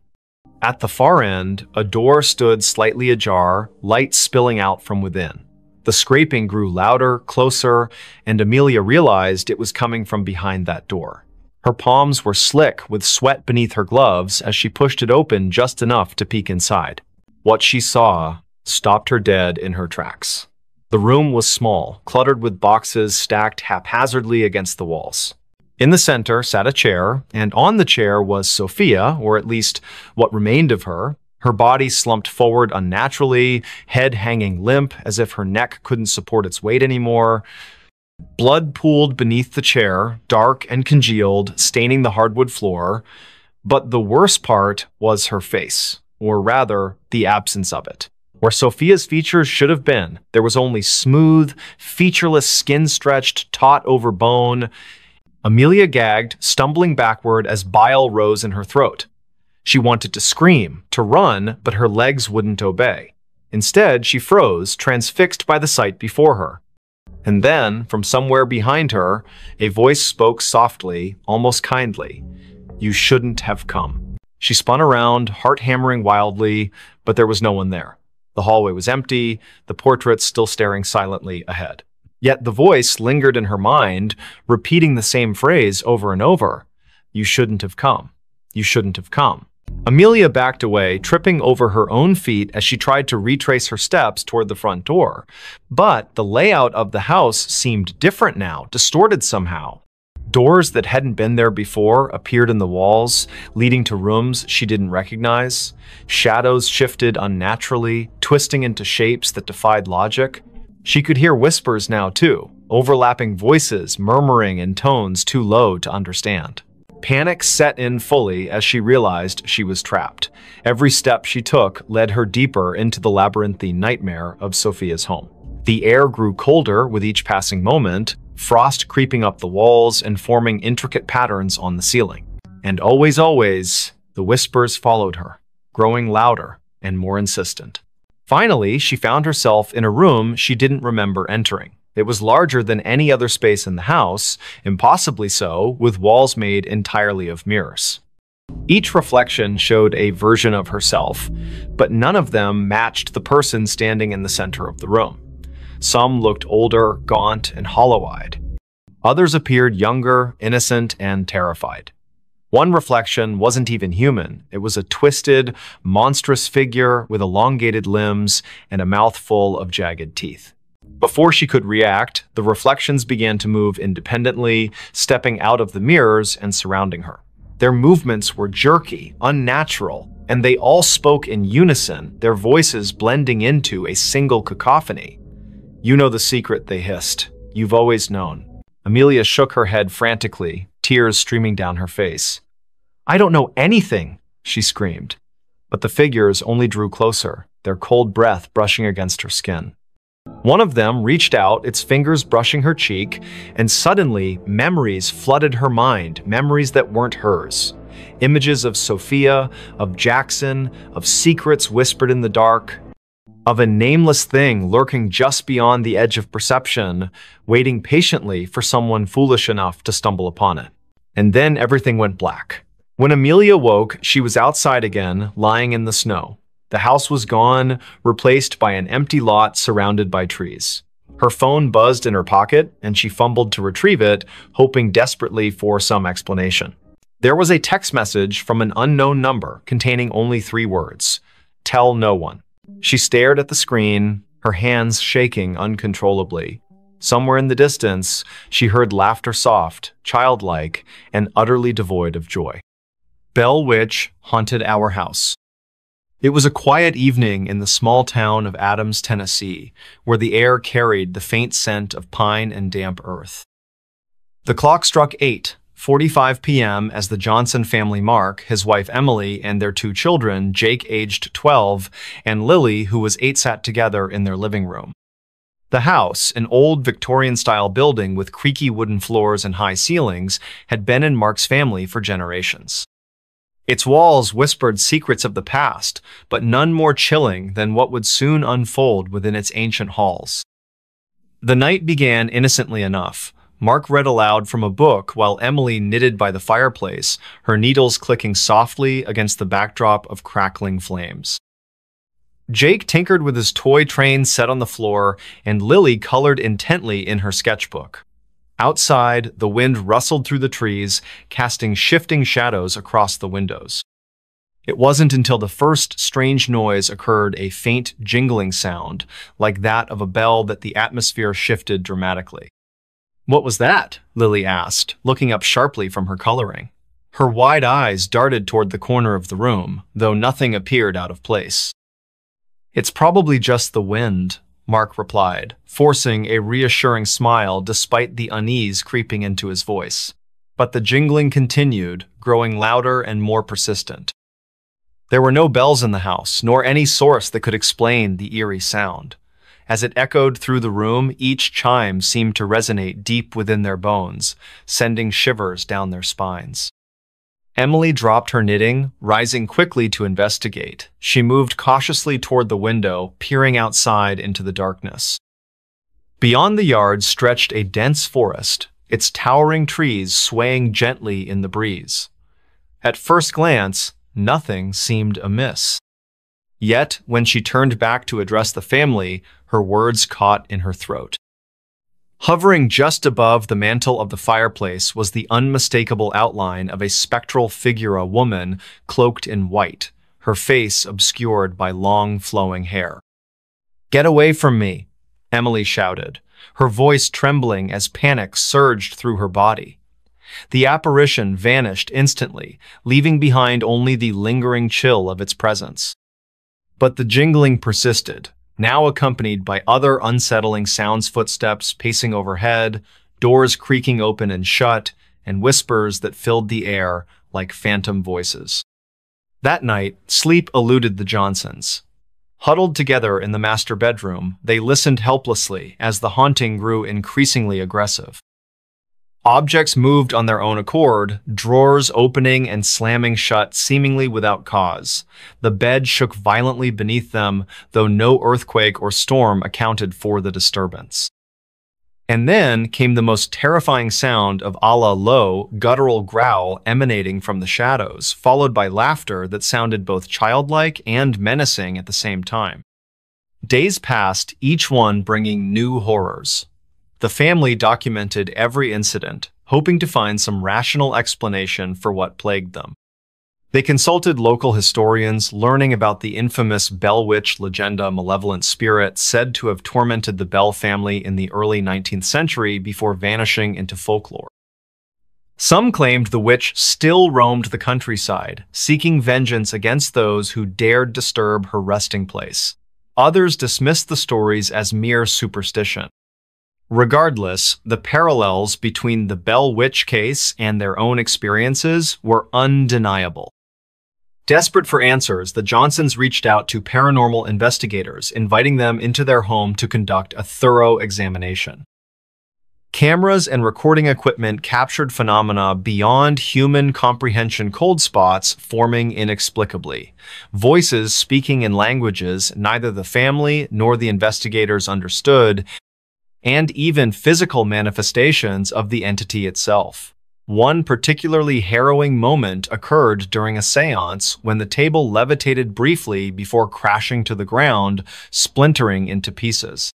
At the far end, a door stood slightly ajar, light spilling out from within. The scraping grew louder, closer, and Amelia realized it was coming from behind that door. Her palms were slick with sweat beneath her gloves as she pushed it open just enough to peek inside. What she saw stopped her dead in her tracks. The room was small, cluttered with boxes stacked haphazardly against the walls. In the center sat a chair, and on the chair was Sophia, or at least what remained of her. Her body slumped forward unnaturally, head hanging limp as if her neck couldn't support its weight anymore. Blood pooled beneath the chair, dark and congealed, staining the hardwood floor. But the worst part was her face, or rather, the absence of it. Where Sophia's features should have been, there was only smooth, featureless skin stretched taut over bone. Amelia gagged, stumbling backward as bile rose in her throat. She wanted to scream, to run, but her legs wouldn't obey. Instead, she froze, transfixed by the sight before her. And then, from somewhere behind her, a voice spoke softly, almost kindly. "You shouldn't have come." She spun around, heart hammering wildly, but there was no one there. The hallway was empty, the portraits still staring silently ahead. Yet the voice lingered in her mind, repeating the same phrase over and over. "You shouldn't have come. You shouldn't have come." Amelia backed away, tripping over her own feet as she tried to retrace her steps toward the front door. But the layout of the house seemed different now, distorted somehow. Doors that hadn't been there before appeared in the walls, leading to rooms she didn't recognize. Shadows shifted unnaturally, twisting into shapes that defied logic. She could hear whispers now too, overlapping voices murmuring in tones too low to understand. Panic set in fully as she realized she was trapped. Every step she took led her deeper into the labyrinthine nightmare of Sophia's home. The air grew colder with each passing moment, frost creeping up the walls and forming intricate patterns on the ceiling. And always, the whispers followed her, growing louder and more insistent. Finally, she found herself in a room she didn't remember entering. It was larger than any other space in the house, impossibly so, with walls made entirely of mirrors. Each reflection showed a version of herself, but none of them matched the person standing in the center of the room. Some looked older, gaunt, and hollow-eyed. Others appeared younger, innocent, and terrified. One reflection wasn't even human. It was a twisted, monstrous figure with elongated limbs and a mouth full of jagged teeth. Before she could react, the reflections began to move independently, stepping out of the mirrors and surrounding her. Their movements were jerky, unnatural, and they all spoke in unison, their voices blending into a single cacophony. You know the secret, they hissed. You've always known. Amelia shook her head frantically, tears streaming down her face. I don't know anything, she screamed. But the figures only drew closer, their cold breath brushing against her skin. One of them reached out, its fingers brushing her cheek, and suddenly memories flooded her mind, memories that weren't hers. Images of Sophia, of Jackson, of secrets whispered in the dark, of a nameless thing lurking just beyond the edge of perception, waiting patiently for someone foolish enough to stumble upon it. And then everything went black. When Amelia woke, she was outside again, lying in the snow. The house was gone, replaced by an empty lot surrounded by trees. Her phone buzzed in her pocket, and she fumbled to retrieve it, hoping desperately for some explanation. There was a text message from an unknown number containing only 3 words: "Tell no one." She stared at the screen, her hands shaking uncontrollably. Somewhere in the distance, she heard laughter, soft, childlike, and utterly devoid of joy. Bell Witch haunted our house. It was a quiet evening in the small town of Adams, Tennessee, where the air carried the faint scent of pine and damp earth. The clock struck 8:45 p.m. as the Johnson family, Mark, his wife Emily, and their 2 children, Jake aged 12, and Lily, who was 8, sat together in their living room. The house, an old Victorian-style building with creaky wooden floors and high ceilings, had been in Mark's family for generations. Its walls whispered secrets of the past, but none more chilling than what would soon unfold within its ancient halls. The night began innocently enough. Mark read aloud from a book while Emily knitted by the fireplace, her needles clicking softly against the backdrop of crackling flames. Jake tinkered with his toy train set on the floor, and Lily colored intently in her sketchbook. Outside, the wind rustled through the trees, casting shifting shadows across the windows. It wasn't until the first strange noise occurred, a faint jingling sound, like that of a bell, that the atmosphere shifted dramatically. "What was that?" Lily asked, looking up sharply from her coloring. Her wide eyes darted toward the corner of the room, though nothing appeared out of place. "It's probably just the wind," Mark replied, forcing a reassuring smile despite the unease creeping into his voice. But the jingling continued, growing louder and more persistent. There were no bells in the house, nor any source that could explain the eerie sound. As it echoed through the room, each chime seemed to resonate deep within their bones, sending shivers down their spines. Emily dropped her knitting, rising quickly to investigate. She moved cautiously toward the window, peering outside into the darkness. Beyond the yard stretched a dense forest, its towering trees swaying gently in the breeze. At first glance, nothing seemed amiss. Yet, when she turned back to address the family, her words caught in her throat. Hovering just above the mantel of the fireplace was the unmistakable outline of a spectral figure, a woman cloaked in white, her face obscured by long, flowing hair. "Get away from me," Emily shouted, her voice trembling as panic surged through her body. The apparition vanished instantly, leaving behind only the lingering chill of its presence. But the jingling persisted, now accompanied by other unsettling sounds: footsteps pacing overhead, doors creaking open and shut, and whispers that filled the air like phantom voices. That night, sleep eluded the Johnsons. Huddled together in the master bedroom, they listened helplessly as the haunting grew increasingly aggressive. Objects moved on their own accord, drawers opening and slamming shut seemingly without cause. The bed shook violently beneath them, though no earthquake or storm accounted for the disturbance. And then came the most terrifying sound of a low, guttural growl emanating from the shadows, followed by laughter that sounded both childlike and menacing at the same time. Days passed, each one bringing new horrors. The family documented every incident, hoping to find some rational explanation for what plagued them. They consulted local historians, learning about the infamous Bell Witch legend, a malevolent spirit said to have tormented the Bell family in the early 19th century before vanishing into folklore. Some claimed the witch still roamed the countryside, seeking vengeance against those who dared disturb her resting place. Others dismissed the stories as mere superstition. Regardless, the parallels between the Bell Witch case and their own experiences were undeniable. Desperate for answers, the Johnsons reached out to paranormal investigators, inviting them into their home to conduct a thorough examination. Cameras and recording equipment captured phenomena beyond human comprehension, cold spots forming inexplicably, voices speaking in languages neither the family nor the investigators understood, and even physical manifestations of the entity itself. One particularly harrowing moment occurred during a seance when the table levitated briefly before crashing to the ground, splintering into pieces.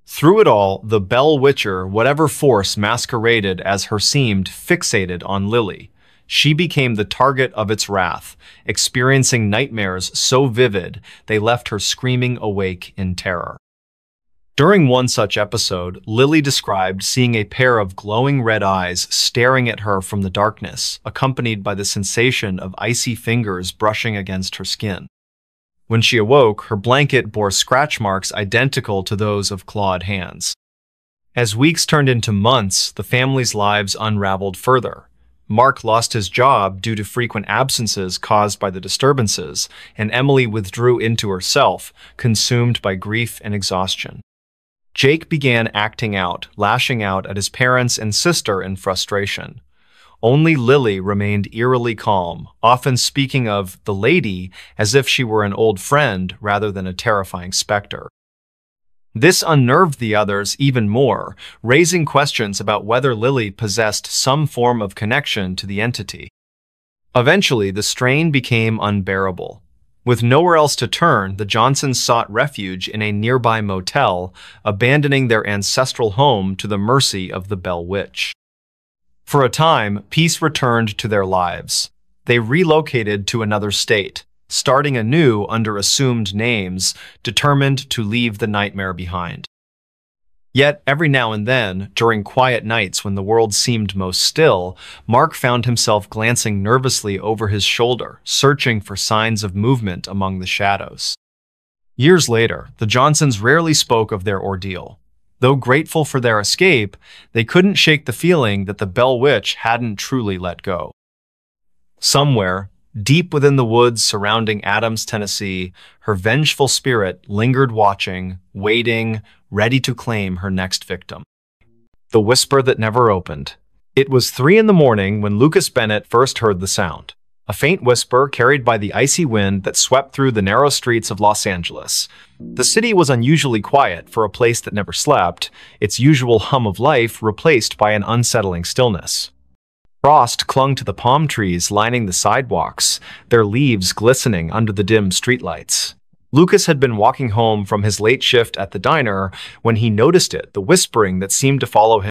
Through it all, the Bell Witcher, whatever force masqueraded as her, seemed fixated on Lily. She became the target of its wrath, experiencing nightmares so vivid they left her screaming awake in terror. During one such episode, Lily described seeing a pair of glowing red eyes staring at her from the darkness, accompanied by the sensation of icy fingers brushing against her skin. When she awoke, her blanket bore scratch marks identical to those of clawed hands. As weeks turned into months, the family's lives unraveled further. Mark lost his job due to frequent absences caused by the disturbances, and Emily withdrew into herself, consumed by grief and exhaustion. Jake began acting out, lashing out at his parents and sister in frustration. Only Lily remained eerily calm, often speaking of the lady as if she were an old friend rather than a terrifying specter. This unnerved the others even more, raising questions about whether Lily possessed some form of connection to the entity. Eventually, the strain became unbearable. With nowhere else to turn, the Johnsons sought refuge in a nearby motel, abandoning their ancestral home to the mercy of the Bell Witch. For a time, peace returned to their lives. They relocated to another state, starting anew under assumed names, determined to leave the nightmare behind. Yet, every now and then, during quiet nights when the world seemed most still, Mark found himself glancing nervously over his shoulder, searching for signs of movement among the shadows. Years later, the Johnsons rarely spoke of their ordeal. Though grateful for their escape, they couldn't shake the feeling that the Bell Witch hadn't truly let go. Somewhere, deep within the woods surrounding Adams, Tennessee, her vengeful spirit lingered watching, waiting, ready to claim her next victim. The whisper that never opened. It was 3 in the morning when Lucas Bennett first heard the sound. A faint whisper carried by the icy wind that swept through the narrow streets of Los Angeles. The city was unusually quiet for a place that never slept, its usual hum of life replaced by an unsettling stillness. Frost clung to the palm trees lining the sidewalks, their leaves glistening under the dim streetlights. Lucas had been walking home from his late shift at the diner when he noticed it, the whispering that seemed to follow him